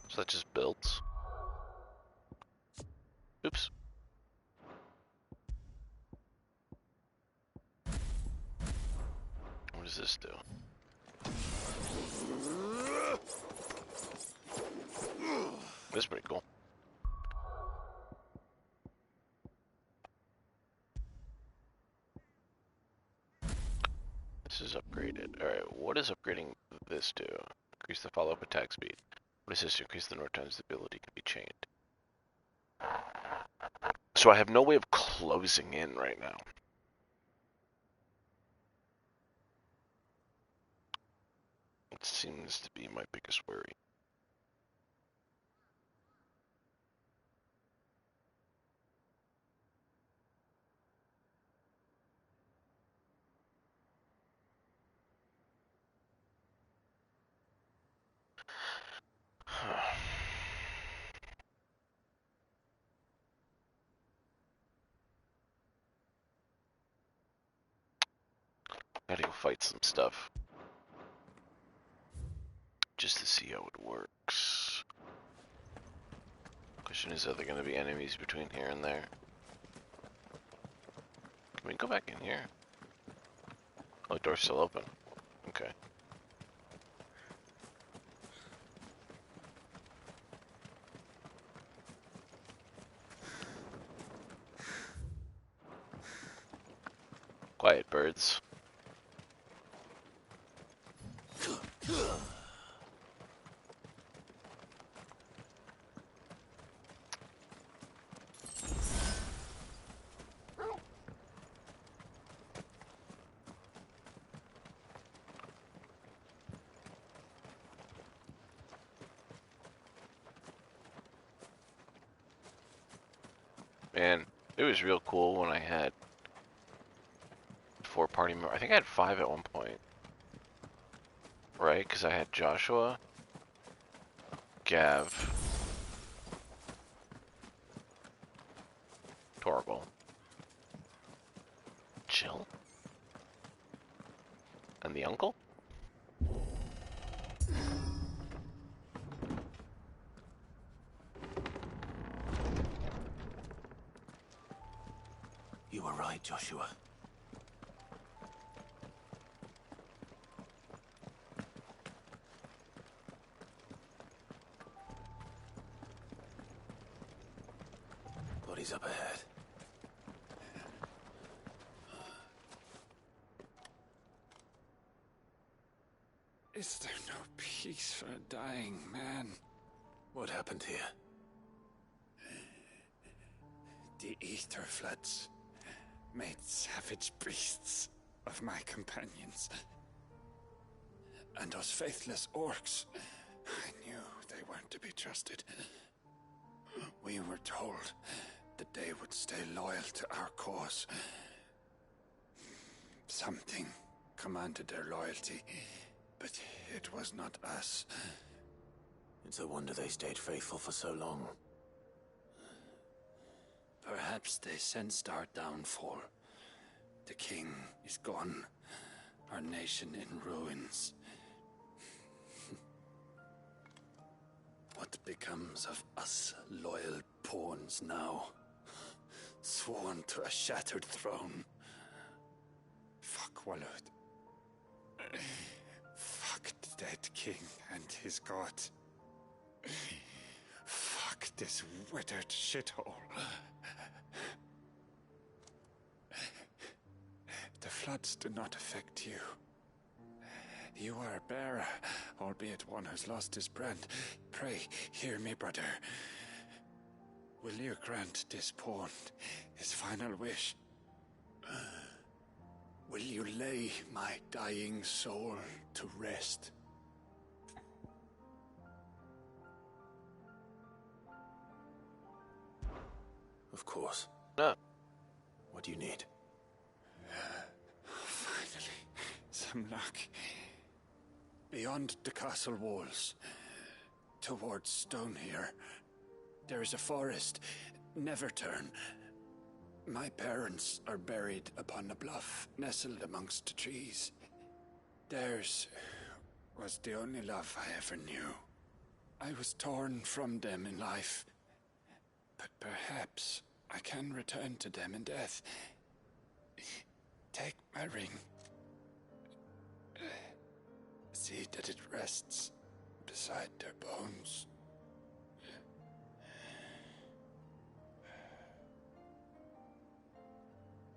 Speaker 1: So that just builds. Oops. What does this do? This is pretty cool. This is upgraded. Alright, what does upgrading this do? Increase the follow-up attack speed. What does this do? Increase the number of times the ability can be chained. So I have no way of closing in right now. It seems to be my biggest worry. Gotta go fight some stuff. Just to see how it works. Question is, are there gonna be enemies between here and there? Can we go back in here? Oh, the door's still open. Okay. Quiet, birds. Man, it was real cool when I had 4 party members. I think I had 5 at one point. Right? Because I had Joshua, Gav, Torgal. Jill? And the uncle?
Speaker 2: You were right, Joshua. Bodies up ahead.
Speaker 19: Is there no peace for a dying man?
Speaker 2: What happened here?
Speaker 19: The ether floods made savage beasts of my companions. And those faithless orcs, I knew they weren't to be trusted. We were told that they would stay loyal to our cause. Something commanded their loyalty, but it was not us.
Speaker 2: It's a wonder they stayed faithful for so long.
Speaker 19: Perhaps they sensed our downfall. The king is gone, our nation in ruins. What becomes of us loyal pawns now? Sworn to a shattered throne. Fuck Walud. Fuck the dead king and his god. Fuck this withered shithole. The floods do not affect you. You are a bearer, albeit one who's lost his brand. Pray, hear me, brother. Will you grant this pawn his final wish? Will you lay my dying soul to rest?
Speaker 2: Of course.
Speaker 1: No.
Speaker 2: What do you need?
Speaker 19: Finally, some luck. Beyond the castle walls, towards Stone here, there is a forest. Never turn. My parents are buried upon a bluff, nestled amongst the trees. Theirs was the only love I ever knew. I was torn from them in life, but perhaps I can return to them in death. Take my ring. See that it rests beside their bones.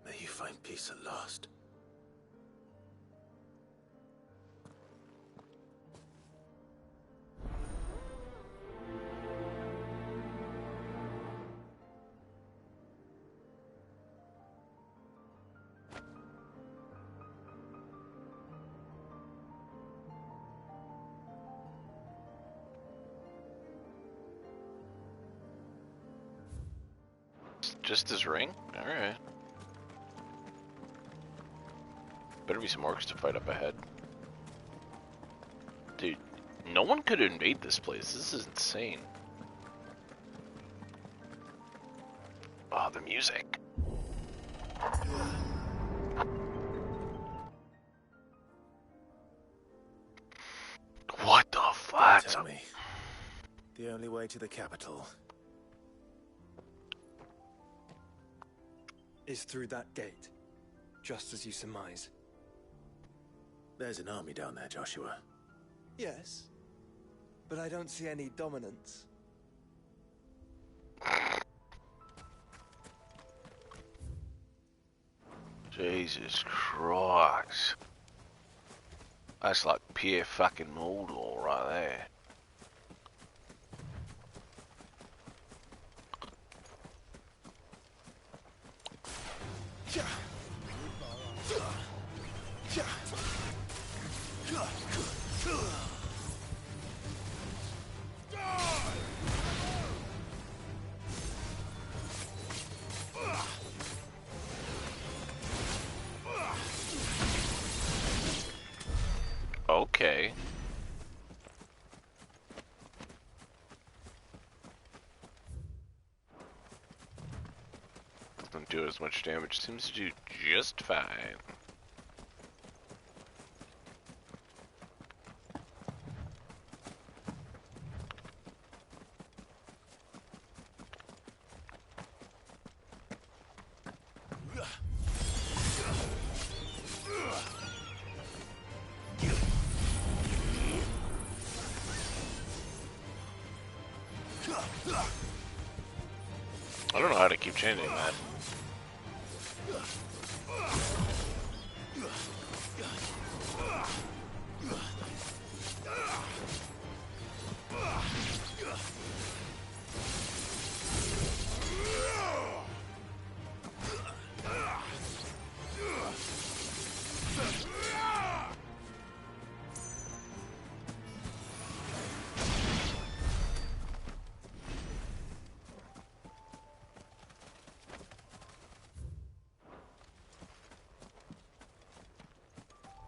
Speaker 2: May you find peace at last.
Speaker 1: Just his ring? Alright. Better be some orcs to fight up ahead. Dude, no one could invade this place. This is insane. Oh, the music. What the fuck?
Speaker 2: Tell me. The only way to the capital
Speaker 4: is through that gate, just as you surmise.
Speaker 2: There's an army down there, Joshua.
Speaker 4: Yes, but I don't see any dominance.
Speaker 1: Jesus Christ. That's like pure fucking Mordor right there. Okay. as much damage. Seems to do just fine. I don't know how to keep changing that.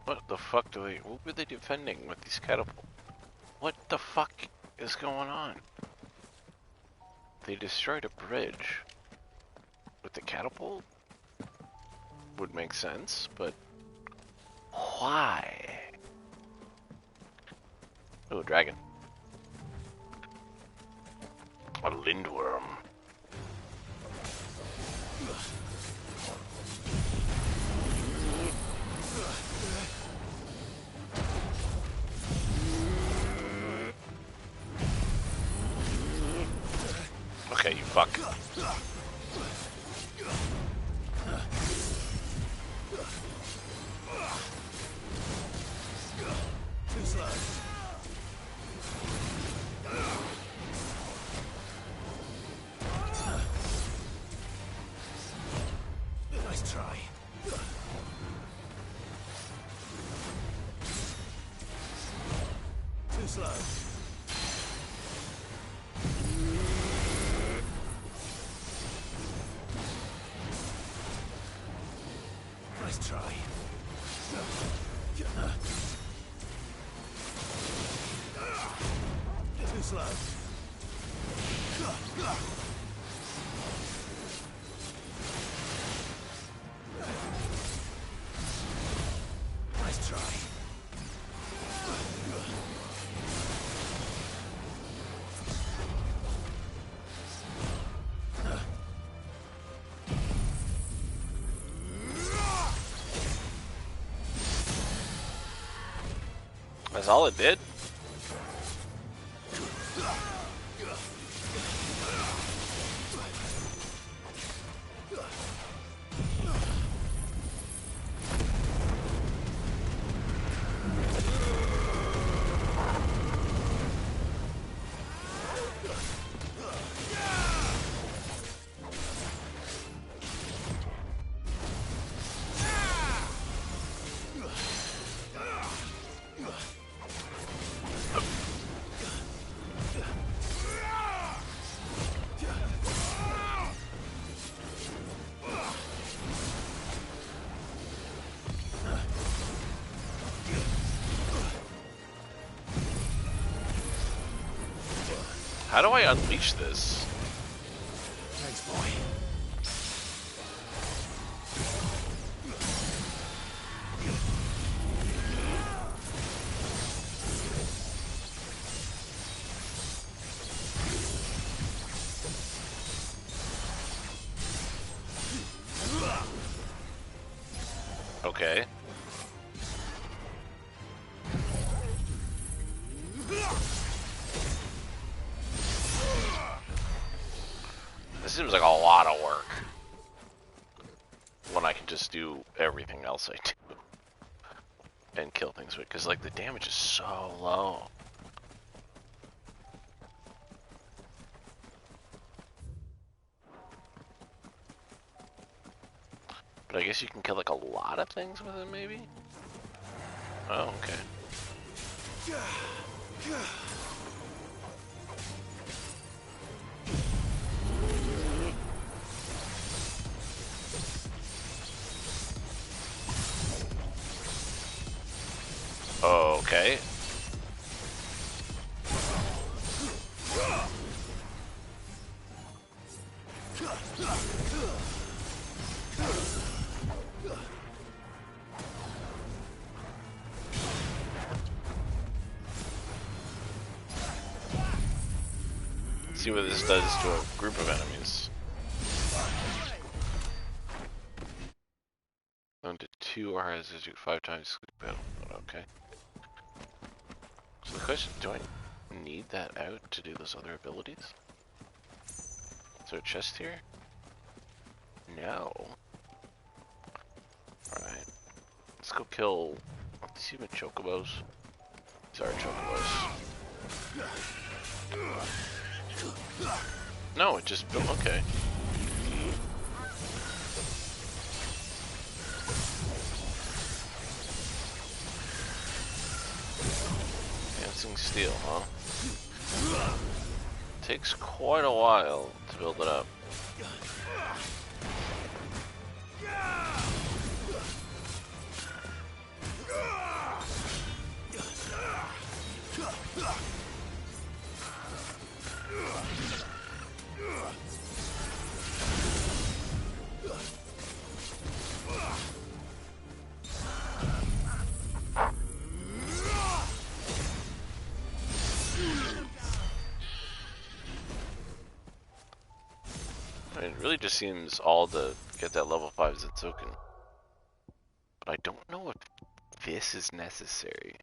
Speaker 1: What the fuck do they... What were they defending with these catapults? What the fuck is going on? They destroyed a bridge with the catapult? Would make sense, but... Why? Oh, dragon. A lindworm. Okay, you fuck.
Speaker 2: Too slow. Nice try. Too slow. Nice try. Too slow. Nice try.
Speaker 1: That's all it did? How do I unleash this?
Speaker 2: Thanks, boy.
Speaker 1: Okay. This seems like a lot of work when I can just do everything else I do and kill things with, because like the damage is so low. But I guess you can kill like a lot of things with it, maybe? Oh, okay. Okay. Let's see what this does to a group of enemies. Down to 2 or has to do 5 times battle. Okay. So the question, do I need that out to do those other abilities? Is there a chest here? No. Alright. Let's go kill... Let's even chocobos. These are chocobos. No, it just... Okay. Dancing steel, huh? Takes quite a while to build it up. It really just seems all to get that level 5 Zensoken. But I don't know if this is necessary.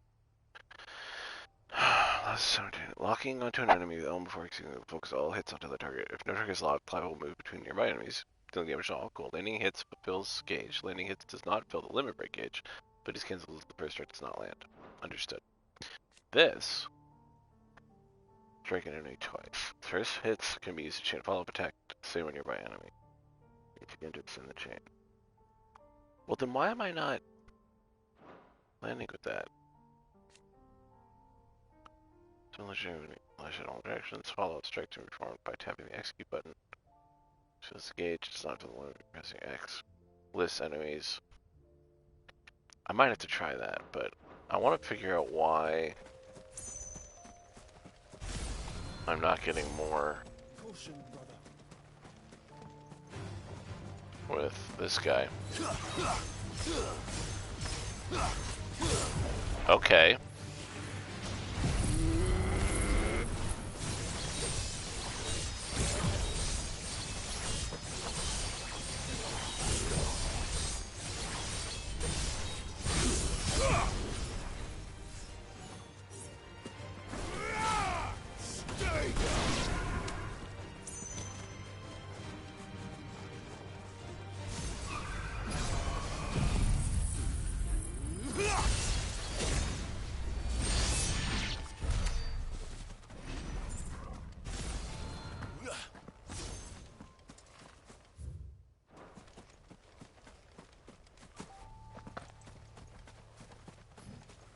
Speaker 1: Locking onto an enemy with Elm before executing focus all hits onto the target. If no target is locked, Clive will move between nearby enemies, dealing damage to all. Cool. Landing hits fulfills gauge. Landing hits does not fill the limit break gauge, but is cancelled if the first strike does not land. Understood. This... Strike an enemy twice. First hits can be used to chain follow-up attack to save a nearby enemy. If you enter in the chain. Well then why am I not landing with that? Lash in all directions. Follow-up strikes are performed by tapping the execute button. Shows the gauge, it's not to the limit, pressing X. Lists enemies. I might have to try that, but I want to figure out why I'm not getting more with this guy. Okay.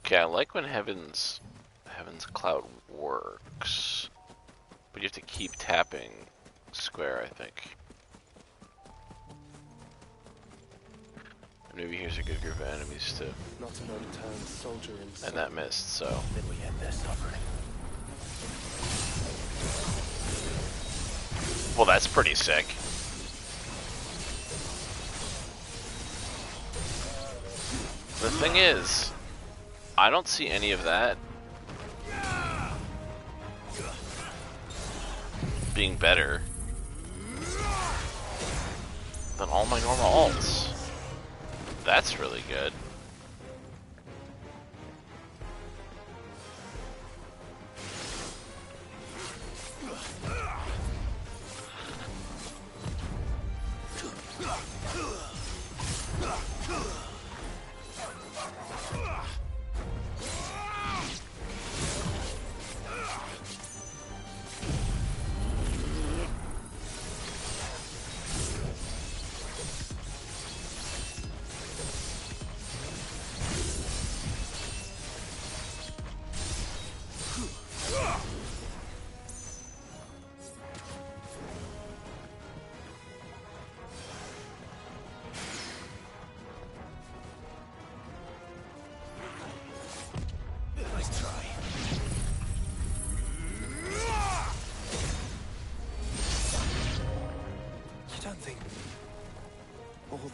Speaker 1: Okay, I like when Heaven's Cloud works, but you have to keep tapping square, I think. And maybe here's a good group of enemies too.
Speaker 9: Not an unturned soldier in
Speaker 1: and that missed, so.
Speaker 9: Then we end their suffering.
Speaker 1: Well, that's pretty sick. The thing is, I don't see any of that being better than all my normal alts. That's really good.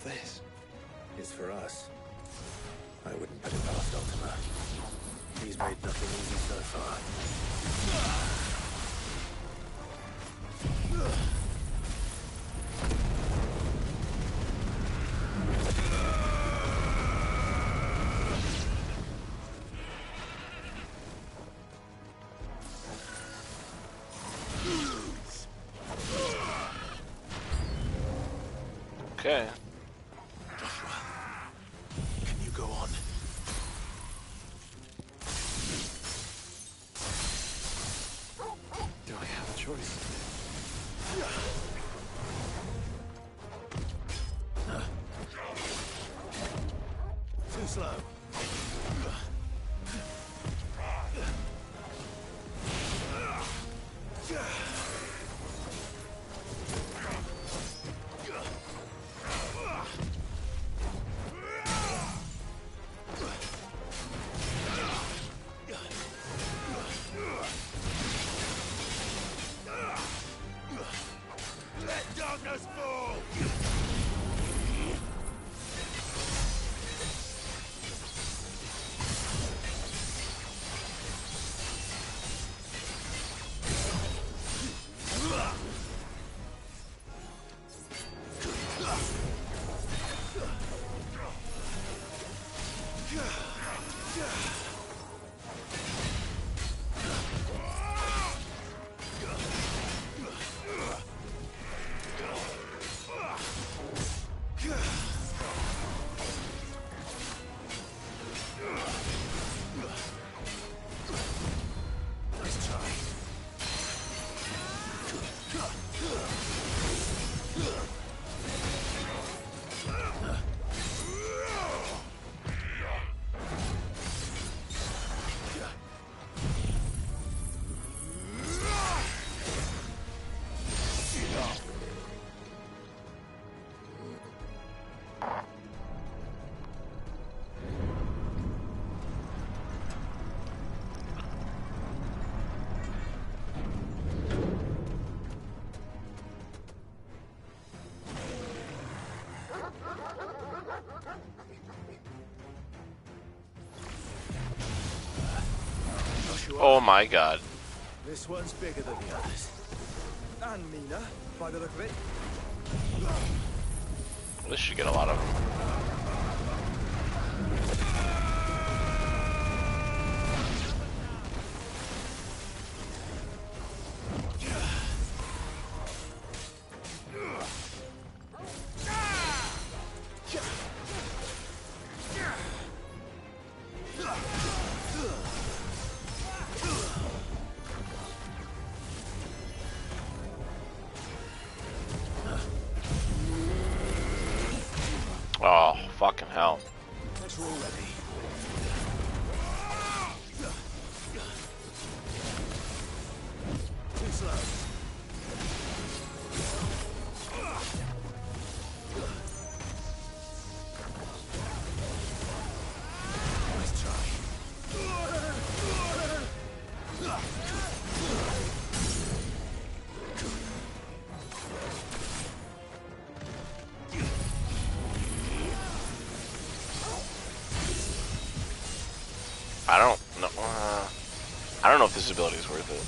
Speaker 2: This is for us. I wouldn't put it past Ultima. He's made nothing easy so far.
Speaker 1: Okay.
Speaker 2: Joshua, can you go on?
Speaker 9: Do I have a choice?
Speaker 2: Too slow. Let darkness fall!
Speaker 1: Oh my god.
Speaker 2: This one's bigger than the others.
Speaker 4: And meaner, by the look of it.
Speaker 1: This should get a lot of them. Oh, fucking hell.
Speaker 2: That's all ready. Too slow. Nice try.
Speaker 1: I don't know if this ability is worth it.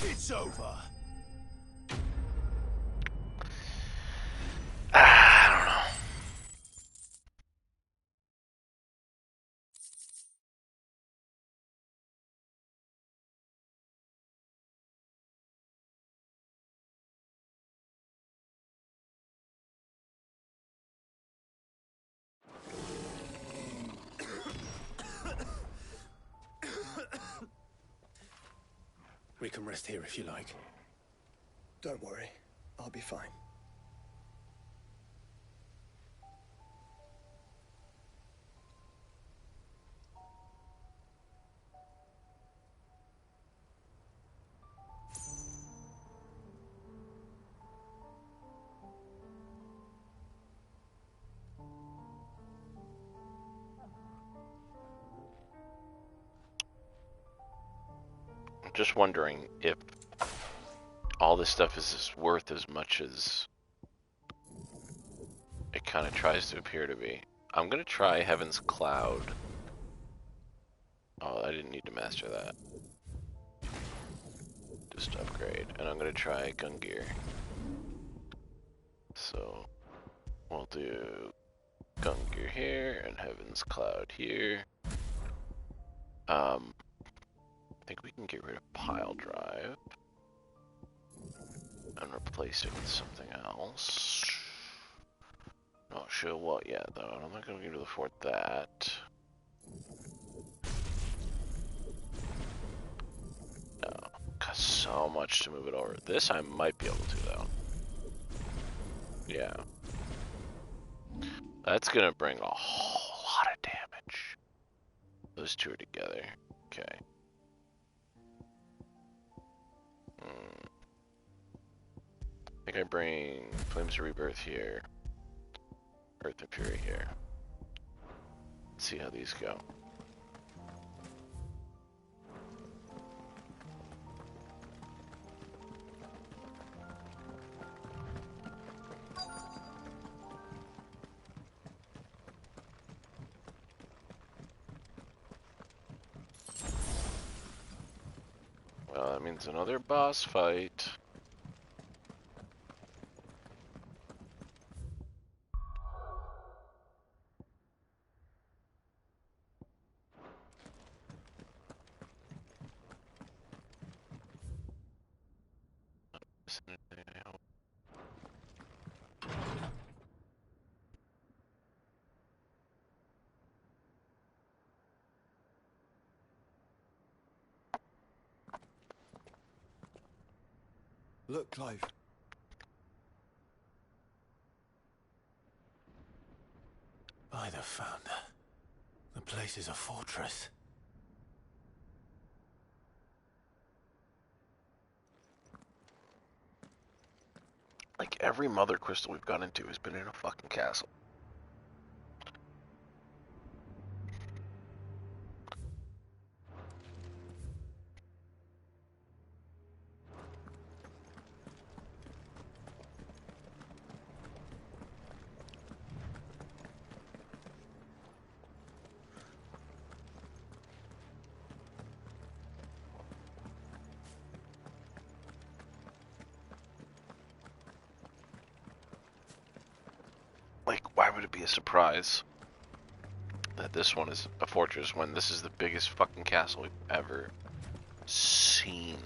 Speaker 2: It's over.
Speaker 1: I don't know.
Speaker 2: We can rest here if you like.
Speaker 4: Don't worry. I'll be fine.
Speaker 1: I'm just wondering if all this stuff is worth as much as it kind of tries to appear to be. I'm gonna try Heaven's Cloud. Oh, I didn't need to master that. Just upgrade. And I'm gonna try Gungear. So, we'll do Gungear here and Heaven's Cloud here. I think we can get rid of Pile Drive and replace it with something else. Not sure what yet, though. I'm not going to give the fort that. No, costs so much to move it over. This I might be able to, though. Yeah. That's going to bring a whole lot of damage. Those two are together. Okay. I think I bring Flames of Rebirth here. Earth and Fury here. Let's see how these go. Well, that means another boss fight.
Speaker 4: Look, Clive.
Speaker 2: By the Founder. The place is a fortress.
Speaker 1: Like, every mother crystal we've gone into has been in a fucking castle. Like, why would it be a surprise that this one is a fortress when this is the biggest fucking castle we've ever seen?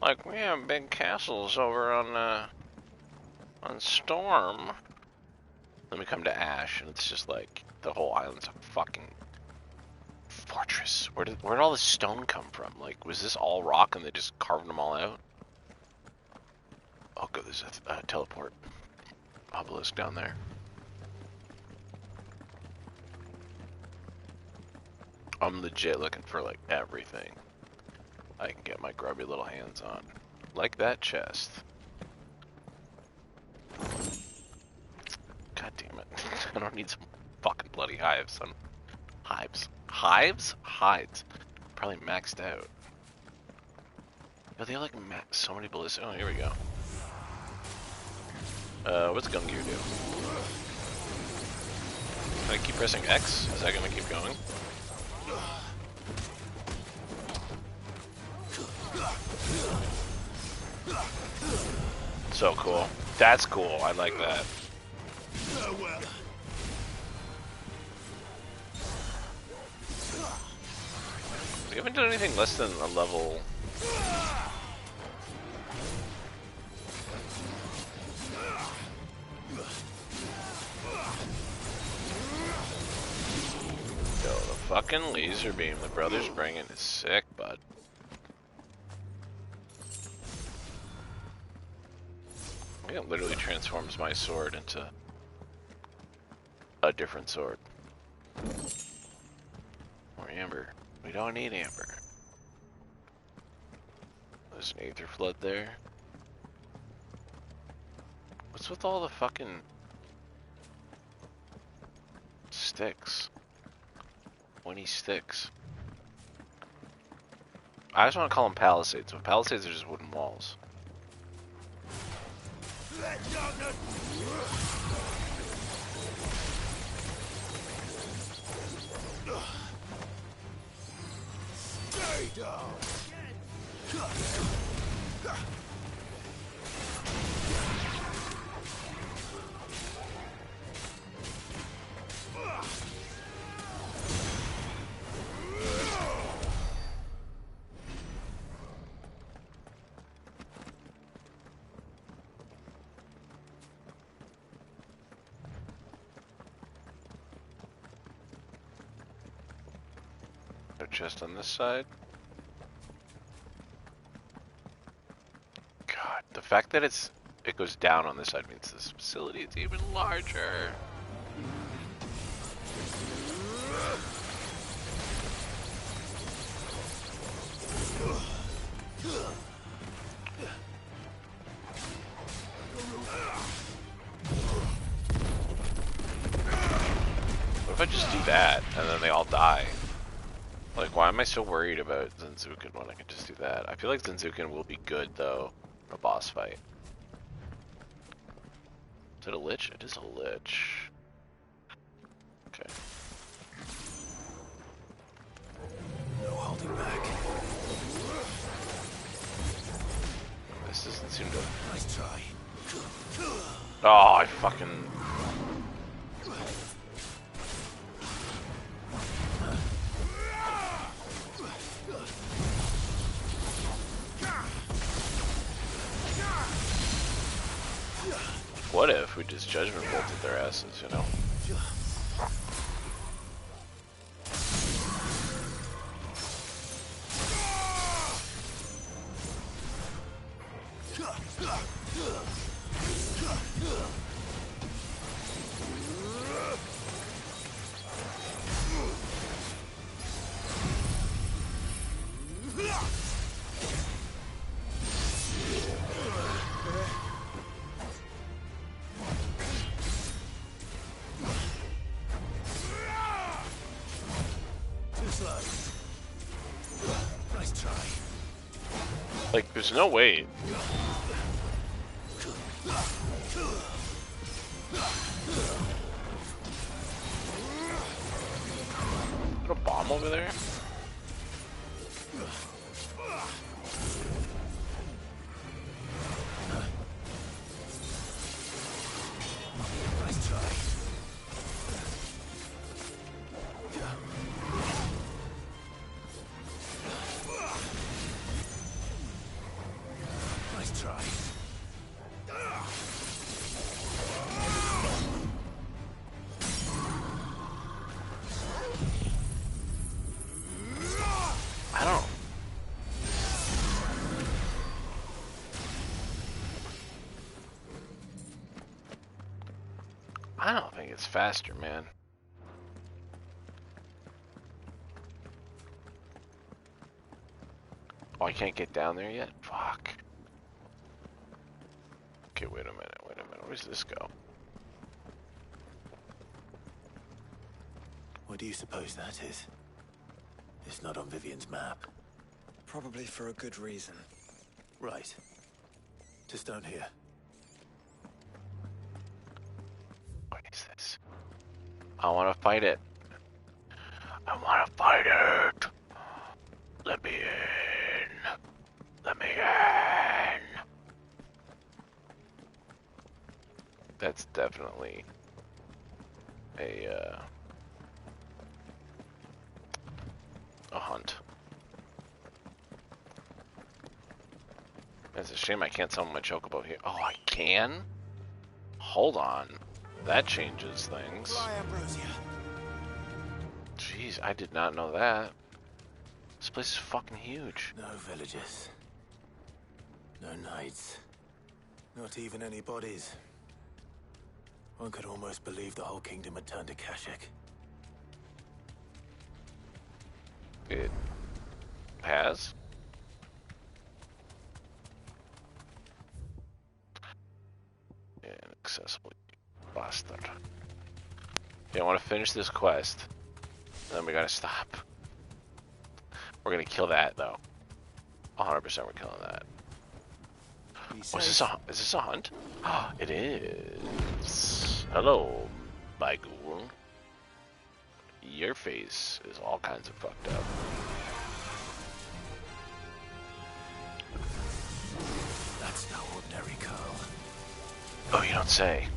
Speaker 1: Like, we have big castles over on Storm. Then we come to Ash, and it's just like, the whole island's a fucking fortress. Where did all the stone come from? Like, was this all rock and they just carved them all out? Oh, good, there's a teleport obelisk down there. I'm legit looking for, like, everything I can get my grubby little hands on. Like that chest. God damn it. I don't need some fucking bloody hives. Hives? Hives? Hides. Probably maxed out. But they have, like, so many ballistic. Oh, here we go. What's Gungear do? Can I keep pressing X? Is that gonna keep going? So cool. That's cool. I like that. We haven't done anything less than a level. fucking laser beam the brother's bringing is sick, bud. It literally transforms my sword into a different sword. More amber. We don't need amber. There's an aether flood there. What's with all the fucking sticks? 20 sticks. I just want to call them palisades, but palisades are just wooden walls.
Speaker 2: Stay down.
Speaker 1: Chest on this side. God, the fact that it goes down on this side means this facility is even larger. What if I just do that and then they all die? Like, why am I so worried about Zenzuken when I can just do that? I feel like Zenzuken will be good, though, in a boss fight. Is it a lich? It is a lich. Okay.
Speaker 2: No holding back.
Speaker 1: This doesn't seem to...
Speaker 2: Nice try.
Speaker 1: Oh, I fucking... What if we just judgment bolted their asses, you know?
Speaker 2: Nice try.
Speaker 1: Like, there's no way. Put a bomb over there?
Speaker 2: Nice try. Nice try.
Speaker 1: I don't think it's faster, man. Oh, I can't get down there yet? Fuck. Okay, wait a minute. Where's this go?
Speaker 2: What do you suppose that is? It's not on Vivian's map.
Speaker 4: Probably for a good reason.
Speaker 2: Right. To stone here.
Speaker 1: What is this? I want to fight it. I want to fight it. Let me in. Let me in. That's definitely a hunt. It's a shame I can't summon my chocobo here. Oh, I can? Hold on. That changes things.
Speaker 2: Fly, Ambrosia.
Speaker 1: Jesus. Jeez, I did not know that. This place is fucking huge.
Speaker 2: No villagers. No knights. Not even any bodies. One could almost believe the whole kingdom had turned to Kashek.
Speaker 1: It has? Inaccessible bastard. Yeah, I want to finish this quest. Then we gotta stop. We're gonna kill that though. 100% we're killing that. Oh, is this a hunt? It is. Hello, my ghoul. Your face is all kinds of fucked up.
Speaker 2: That's no ordinary curl.
Speaker 1: Oh, you don't say.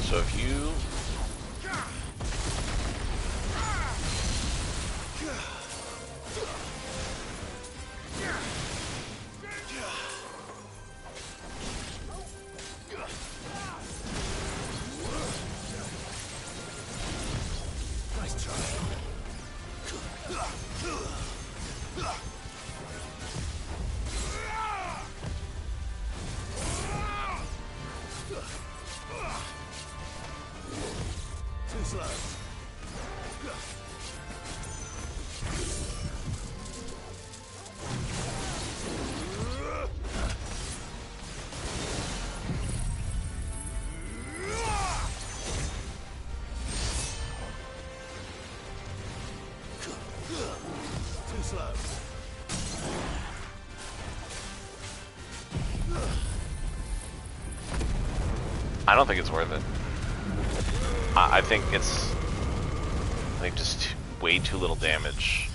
Speaker 1: So if you
Speaker 2: Nice try. Too slow. Too slow.
Speaker 1: I don't think it's worth it. I think it's just way too little damage.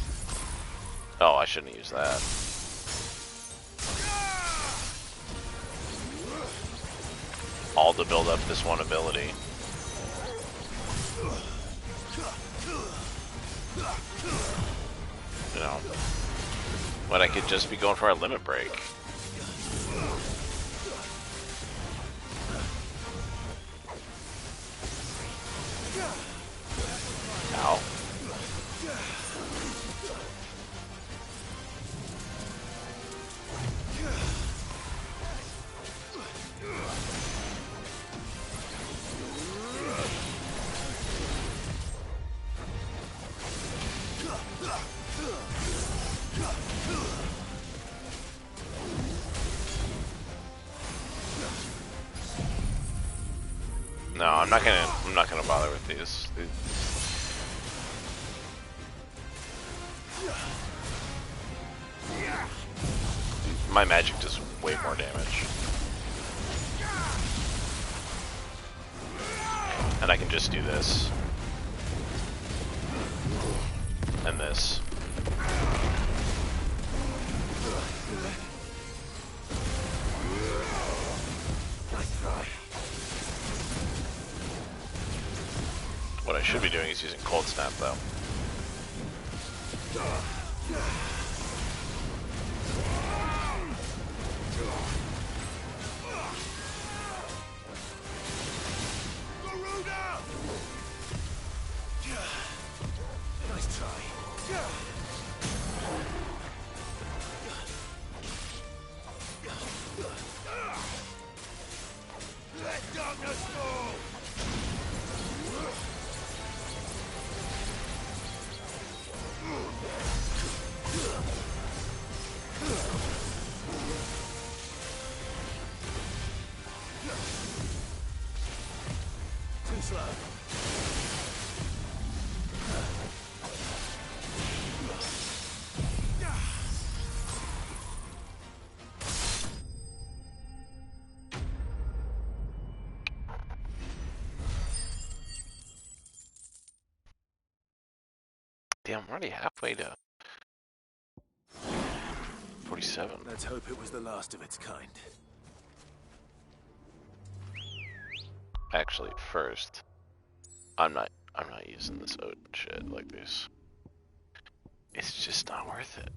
Speaker 1: Oh, I shouldn't use that. All to build up this one ability. You know, when I could just be going for a limit break. Ow. No, I'm not gonna bother with these. My magic does way more damage. And I can just do this. And this. What I should be doing is using Cold Snap, though.
Speaker 2: Nice try. Let darkness fall. Too slow.
Speaker 1: Damn, I'm already halfway to... 37.
Speaker 2: Let's hope it was the last of its kind.
Speaker 1: Actually, first, I'm not using this Odin shit like this. It's just not worth it.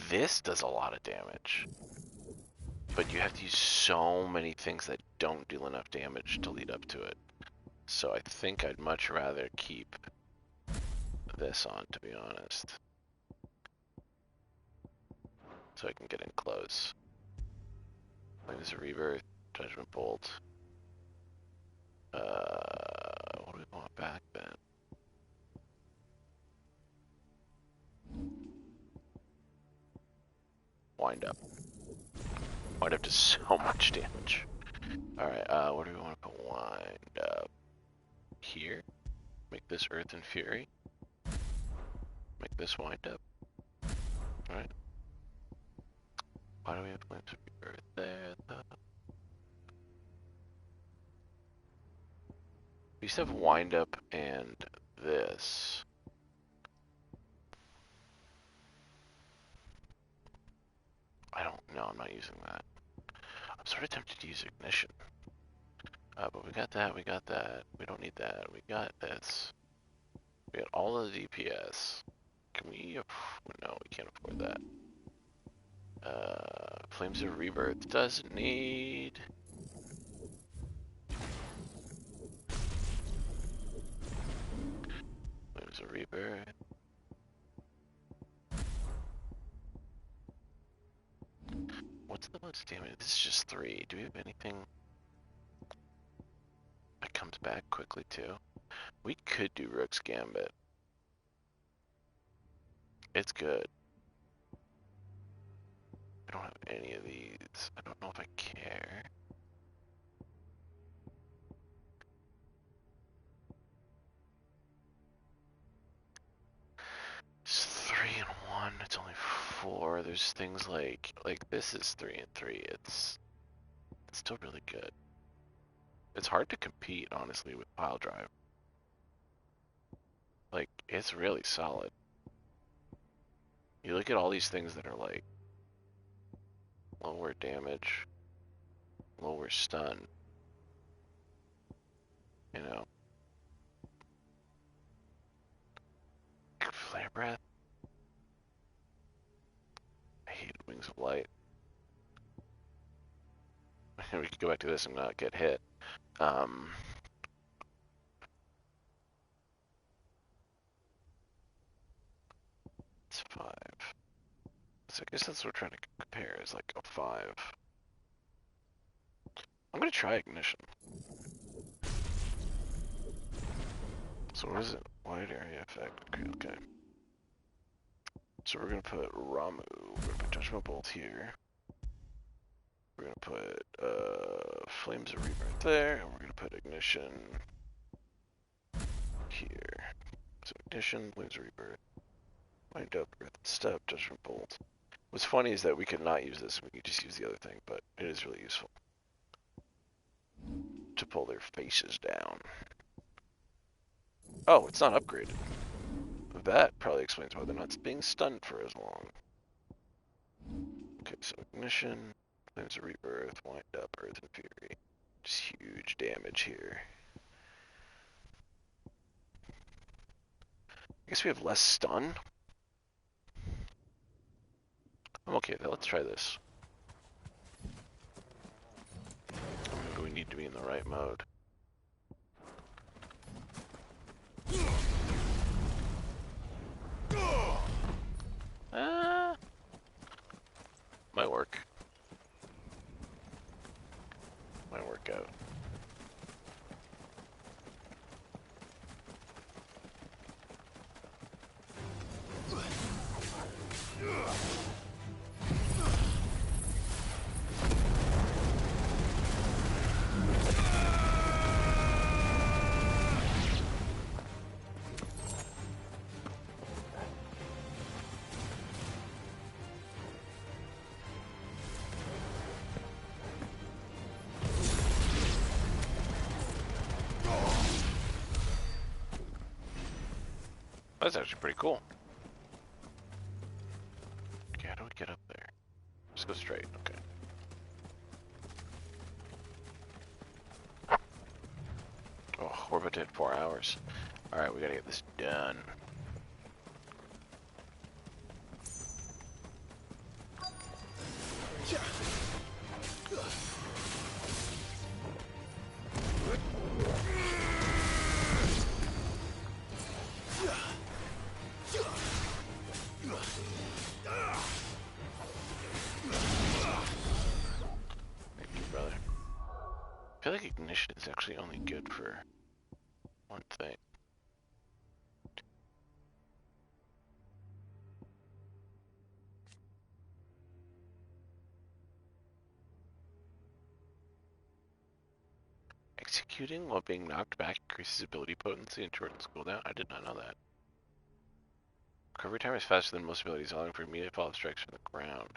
Speaker 1: This does a lot of damage, but you have to use so many things that don't deal enough damage to lead up to it. So I think I'd much rather keep this on, to be honest. So I can get in close. Flames of Rebirth, Judgment Bolt. What do we want back then? Wind up. Wind up does so much damage. Alright, what do we want to put wind up? Here. Make this Earth and Fury. Make this wind up. Alright. Why do we have Flames of Rebirth there, though? We used to have wind up and this. I don't know, I'm not using that. I'm sort of tempted to use ignition. But we got that, we got that. We don't need that. We got this. We got all of the DPS. Can we? No, we can't afford that. Flames of Rebirth doesn't need. Flames of Rebirth. What's the most damage? This is just 3. Do we have anything that comes back quickly too? We could do Rook's Gambit. It's good. I don't have any of these. I don't know if I care. It's 3 and 1. It's only 4. There's things like this is 3 and 3. It's still really good. It's hard to compete, honestly, with Pile Drive. Like, it's really solid. You look at all these things that are like lower damage, lower stun, you know. Flare Breath. I hate Wings of Light. We could go back to this and not get hit. It's 5. So I guess that's what we're trying to compare, is like a 5. I'm gonna try Ignition. So what is it? Wide area effect. Okay. So we're gonna put Ramu. We're gonna put Judgment Bolt here. We're gonna put Flames of Rebirth there, and we're gonna put Ignition here. So Ignition, Flames of Rebirth, Wind Up, Earth Step, Judgment Bolt. What's funny is that we could not use this, we could just use the other thing, but it is really useful to pull their faces down. Oh, it's not upgraded. That probably explains why they're not being stunned for as long. Okay, so Ignition, Flames of Rebirth, Wind Up, Earth and Fury. Just huge damage here. I guess we have less stun. I'm okay though, let's try this. Maybe we need to be in the right mode. Might work. Might work out. That's actually pretty cool. Just go straight. Okay. Oh, we're about to hit 4 hours. Alright, we gotta get this done. Thank you, brother. I feel like ignition is actually only good for one thing. Executing while being knocked back increases ability potency and shortens cooldown. I did not know that. Recovery time is faster than most abilities, allowing for immediate follow-up strikes from the ground.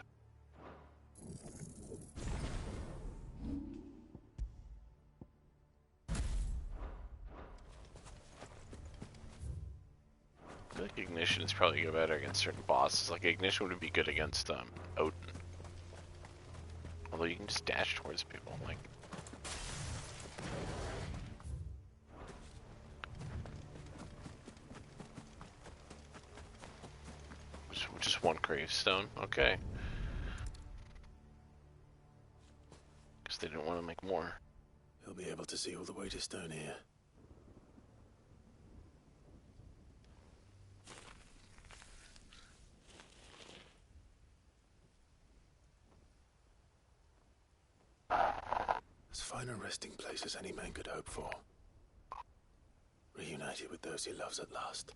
Speaker 1: I feel like ignition is probably better against certain bosses. Like ignition would be good against Odin. Although you can just dash towards people, like. Just one gravestone, okay. Because they didn't want to make more.
Speaker 2: He'll be able to see all the way to Stone here. As fine a resting place as any man could hope for. Reunited with those he loves at last.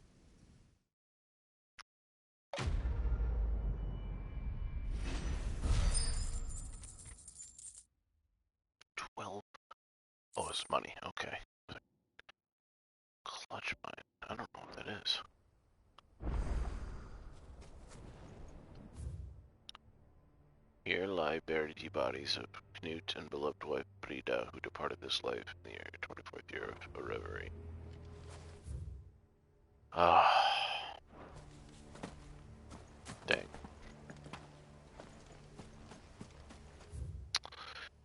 Speaker 1: Oh, it's money, okay. Clutch mine. I don't know what that is. Here lie buried the bodies of Knut and beloved wife Brida, who departed this life in the 24th year of a reverie. Ah. Dang.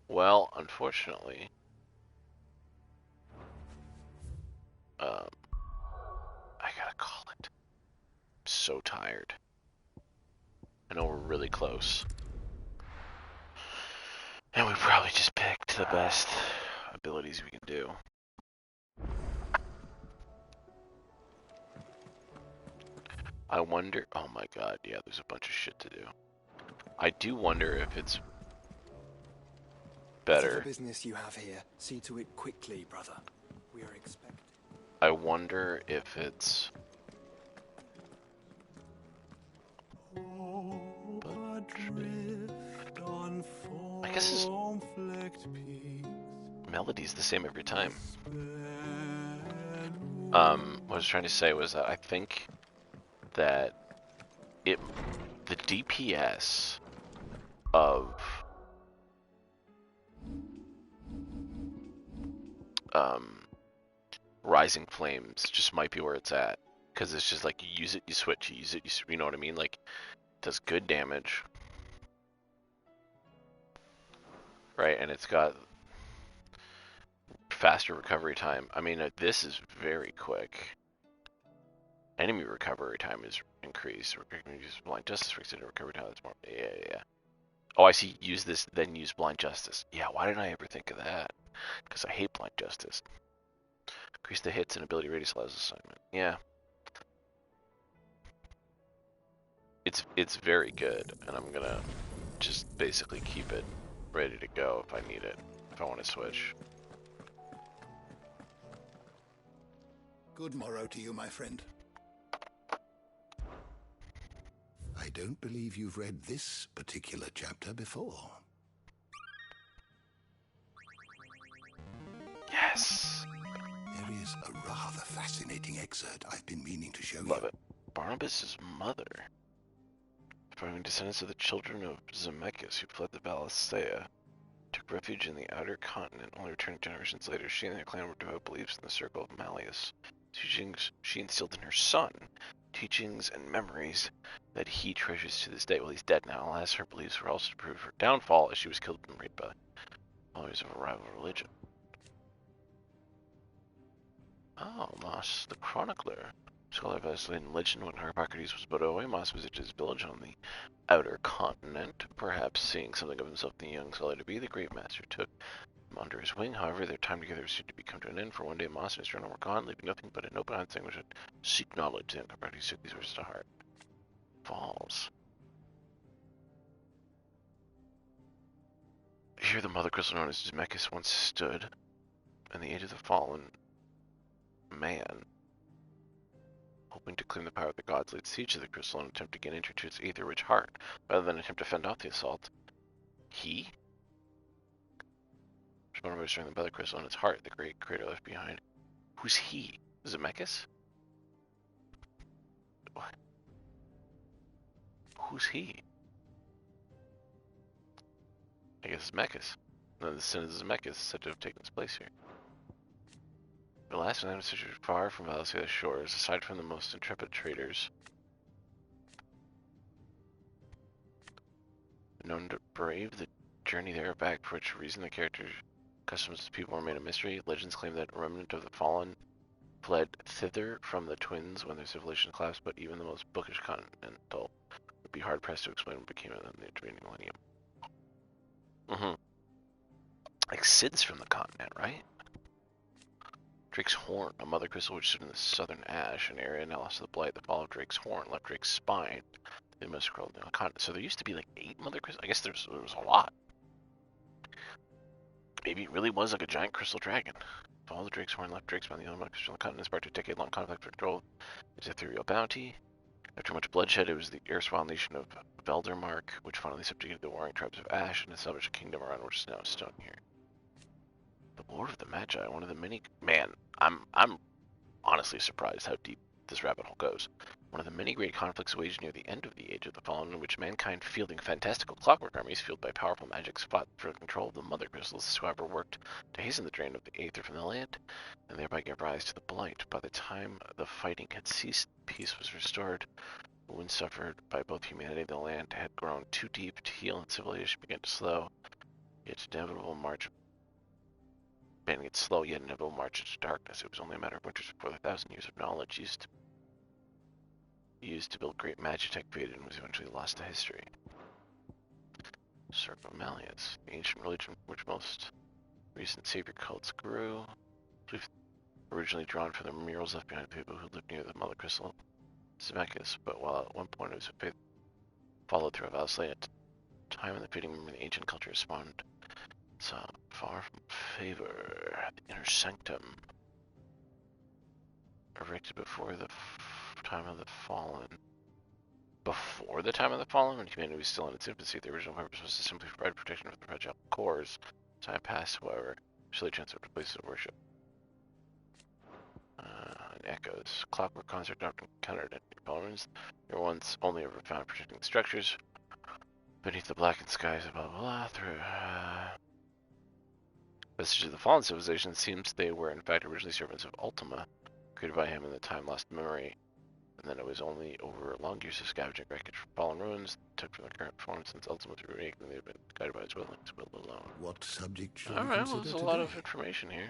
Speaker 1: Well, unfortunately, I gotta call it. I'm so tired. I know we're really close. And we probably just picked the best abilities we can do. I wonder, oh my god, yeah, there's a bunch of shit to do. I do wonder if it's better.
Speaker 4: Whatever business you have here, see to it quickly, brother. We are expecting.
Speaker 1: I wonder if it's I guess his melody's the same every time. What I was trying to say was that I think that the DPS of Rising Flames just might be where it's at, because it's just like you use it, you switch, you use it, you know what I mean? Like, it does good damage, right? And it's got faster recovery time. I mean, this is very quick. Enemy recovery time is increased. Use Blind Justice for extended recovery time. That's more. Yeah. Oh, I see. Use this, then use Blind Justice. Yeah, why didn't I ever think of that? Because I hate Blind Justice. Increase the hits and ability radius allows assignment. Yeah. It's very good, and I'm gonna just basically keep it ready to go if I need it, if I want to switch.
Speaker 8: Good morrow to you, my friend. I don't believe you've read this particular chapter before.
Speaker 1: Yes!
Speaker 8: There is a rather fascinating excerpt I've been meaning to show you.
Speaker 1: Love it. Barnabas' mother, surviving descendants of the children of Zemeckis who fled the Valisthea, took refuge in the outer continent, only returned generations later. She and their clan were devout beliefs in the circle of Malleus. She instilled in her son teachings and memories that he treasures to this day. Well, he's dead now. Alas, her beliefs were also to prove her downfall, as she was killed and raped by followers of a rival religion. Oh, Moss, the chronicler. Scholar of Aslan legend, when Hippocrates was but away, Moss visited his village on the outer continent. Perhaps seeing something of himself in the young scholar to be, the great master took him under his wing. However, their time together was soon to be come to an end, for one day Moss and his journal were gone, leaving nothing but an open-eyed thing which would seek knowledge. Then Hippocrates took these words to heart. Falls. Here the mother crystal known as Zemeckis once stood, in the age of the fallen man, hoping to claim the power of the gods, laid siege to the crystal and attempt to gain entry to its aether-rich heart, rather than attempt to fend off the assault. He? Responded by destroying the mother crystal and its heart, the great crater left behind. Who's he? Zemeckis? What? Who's he? I guess Zemeckis. Then the sin of Zemeckis is said to have taken its place here. The last man was situated far from Valsea's shores, aside from the most intrepid traders known to brave the journey there back, for which reason the characters, customs of the people remain a mystery. Legends claim that a remnant of the fallen fled thither from the twins when their civilization collapsed, but even the most bookish continental would be hard-pressed to explain what became of them in the intervening millennium. Like Sid's from the continent, right? Drake's Horn, a mother crystal which stood in the southern ash, an area now lost to the blight. The fall of Drake's Horn left Drake's spine. They must have crawled down the continent. So there used to be like 8 mother crystals. I guess there was a lot. Maybe it really was like a giant crystal dragon. The fall of Drake's Horn left Drake's spine. The other mother crystal on the continent sparked a decade-long conflict for control of its ethereal bounty. After much bloodshed, it was the erstwhile nation of Veldermark which finally subjugated the warring tribes of Ash and established a kingdom around which is now stone here. The Lord of the Magi, one of the many... Man, I'm honestly surprised how deep this rabbit hole goes. One of the many great conflicts waged near the end of the Age of the Fallen, in which mankind, fielding fantastical clockwork armies fueled by powerful magics, fought for control of the mother crystals. However, worked to hasten the drain of the aether from the land, and thereby give rise to the blight. By the time the fighting had ceased, peace was restored. The wound suffered by both humanity and the land had grown too deep to heal, and civilization began to slow. Its inevitable march banning its slow yet inevitable march into darkness. It was only a matter of winters before the 1,000 years of knowledge used to build great magitech faded and was eventually lost to history. Circle Malleus, the ancient religion from which most recent savior cults grew, originally drawn from the murals left behind by people who lived near the mother crystal Zemeckis, but while at one point it was a faith followed through Valsea's time in the fading memory of the ancient culture spawned some far from favor. The inner sanctum, erected before the time of the fallen. Before the time of the fallen, when humanity was still in its infancy, the original purpose was to simply provide protection for the fragile cores. Time passed, however, slowly transferred to places of worship. And echoes. Clockwork construct often encountered in components. They were once only ever found protecting the structures beneath the blackened skies of blah blah blah. Through vestiges of the fallen civilization, it seems they were in fact originally servants of Ultima, created by him in the time lost memory, and then it was only over long years of scavenging wreckage from fallen ruins took from the current form since Ultima was remake, and they've been guided by his will and his will alone.
Speaker 8: What subject shall we
Speaker 1: Alright,
Speaker 8: consider
Speaker 1: well, there's a
Speaker 8: today?
Speaker 1: lot of information here.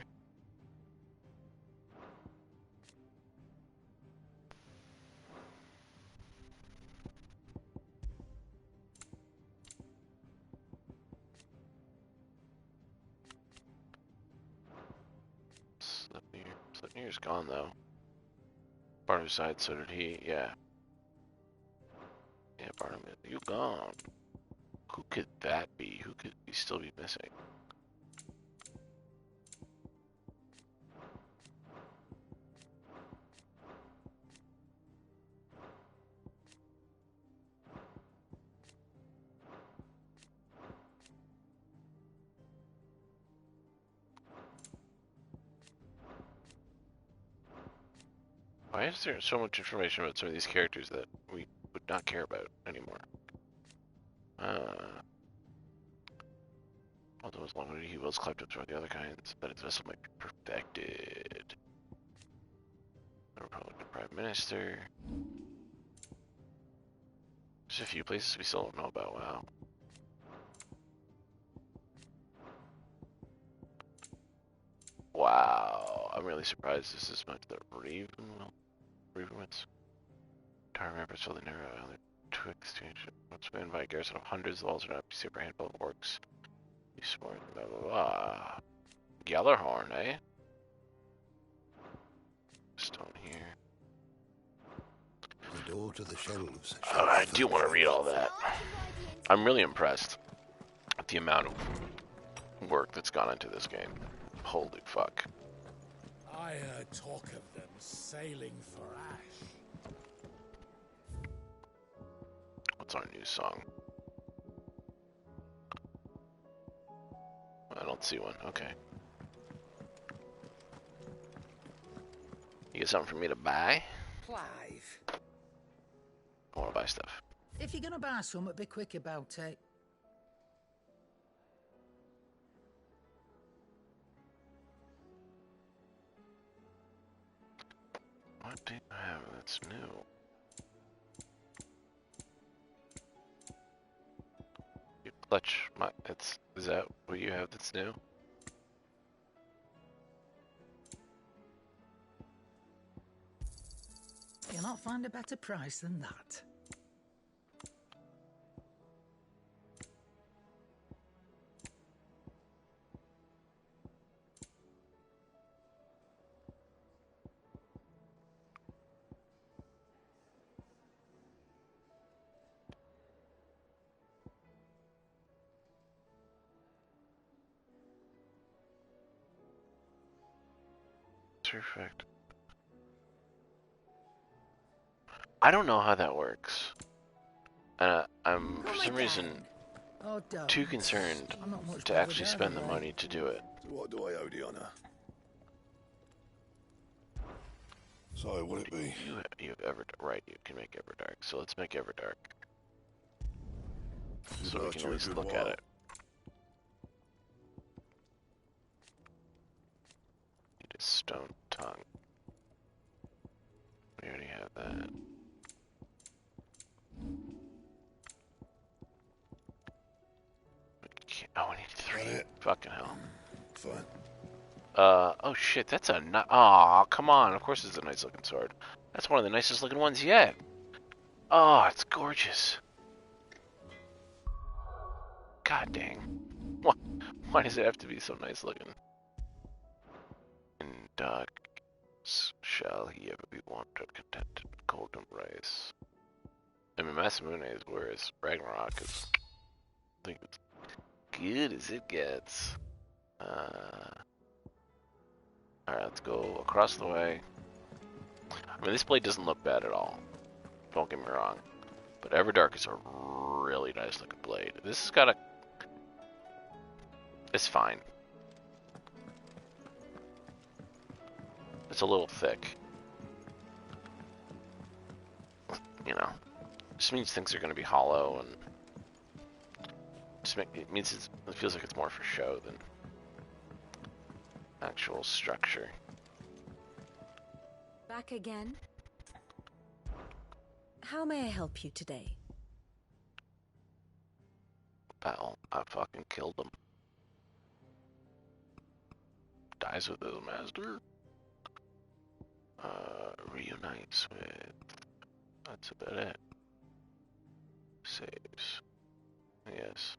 Speaker 1: Sleipnir's gone though. Barnum's died, so did he, yeah. Yeah, Barnum, you gone. Who could that be? Who could he still be missing? Why is there so much information about some of these characters that we would not care about anymore? Although as long as he wills clapped up toward the other kinds, that his vessel might be perfected. The Republican Prime Minister. There's a few places we still don't know about. Wow. Wow. I'm really surprised this is much. The Ravenwoods. Tower members fill the narrow alley to exchange. Once manned by a garrison of hundreds, the walls are not a super handful of orcs. You smart, blah blah blah. Gjallarhorn, eh? Stone here.
Speaker 8: The door to the shelves.
Speaker 1: Oh, I do want to read all that. I'm really impressed with the amount of work that's gone into this game. Holy fuck.
Speaker 2: I heard talk of them sailing for ash.
Speaker 1: What's our new song? I don't see one. Okay. You got something for me to buy?
Speaker 11: Clive.
Speaker 1: I want to buy stuff.
Speaker 11: If you're gonna buy something, be quick about it.
Speaker 1: What do you have that's new? You clutch my. Is that what you have that's new?
Speaker 11: You'll not find a better price than that.
Speaker 1: Perfect. I don't know how that works. I'm for some reason too concerned to actually spend the money to do it.
Speaker 2: So what do I owe the honor? So would it be?
Speaker 1: You have Everdark, you can make Everdark. So let's make Everdark. So we can at least look at it. Need a stone tongue. We already have that. Oh, we need 3. Fucking hell.
Speaker 2: Fine.
Speaker 1: Oh shit, that's a aw, come on. Of course it's a nice looking sword. That's one of the nicest looking ones yet. Oh, it's gorgeous. God dang. Why does it have to be so nice looking? And shall he ever be wanted, contented, golden rice? I mean, Masamune is whereas Ragnarok is, I think it's good as it gets. Alright, let's go across the way. I mean, this blade doesn't look bad at all. Don't get me wrong. But Everdark is a really nice looking blade. This has got a... It's fine. It's a little thick. You know. Just means things are going to be hollow, and it means it feels like it's more for show than actual structure.
Speaker 13: Back again? How may I help you today?
Speaker 1: Battle. I fucking killed him. Dies with his master. Reunites with... That's about it. Saves. Yes.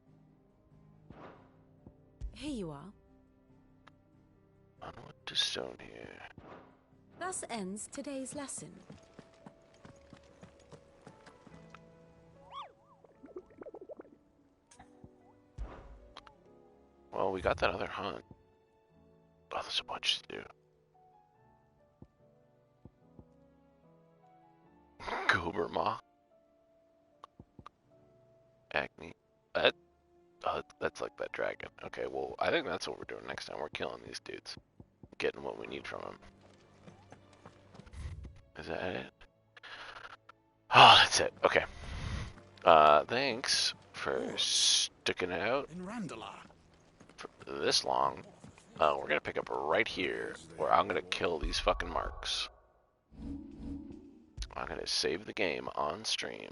Speaker 13: Here you are.
Speaker 1: Onward to stone here.
Speaker 13: Thus ends today's lesson.
Speaker 1: Well, we got that other hunt. Oh, there's a bunch to do. Goberma. Acne. That's like that dragon. Okay, well, I think that's what we're doing next time. We're killing these dudes. Getting what we need from them. Is that it? Oh, that's it. Okay. Thanks for sticking out for this long. We're gonna pick up right here, where I'm gonna kill these fucking marks. I'm gonna save the game on stream.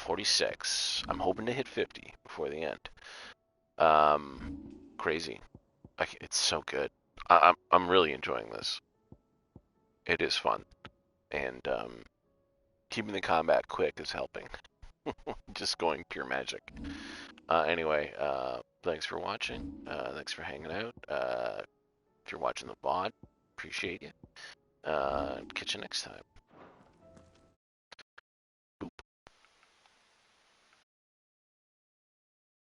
Speaker 1: 46. I'm hoping to hit 50 before the end. Crazy. It's so good. I'm really enjoying this. It is fun, and keeping the combat quick is helping. Just going pure magic. Anyway, thanks for watching. Thanks for hanging out. If you're watching the VOD, appreciate you. Catch you next time.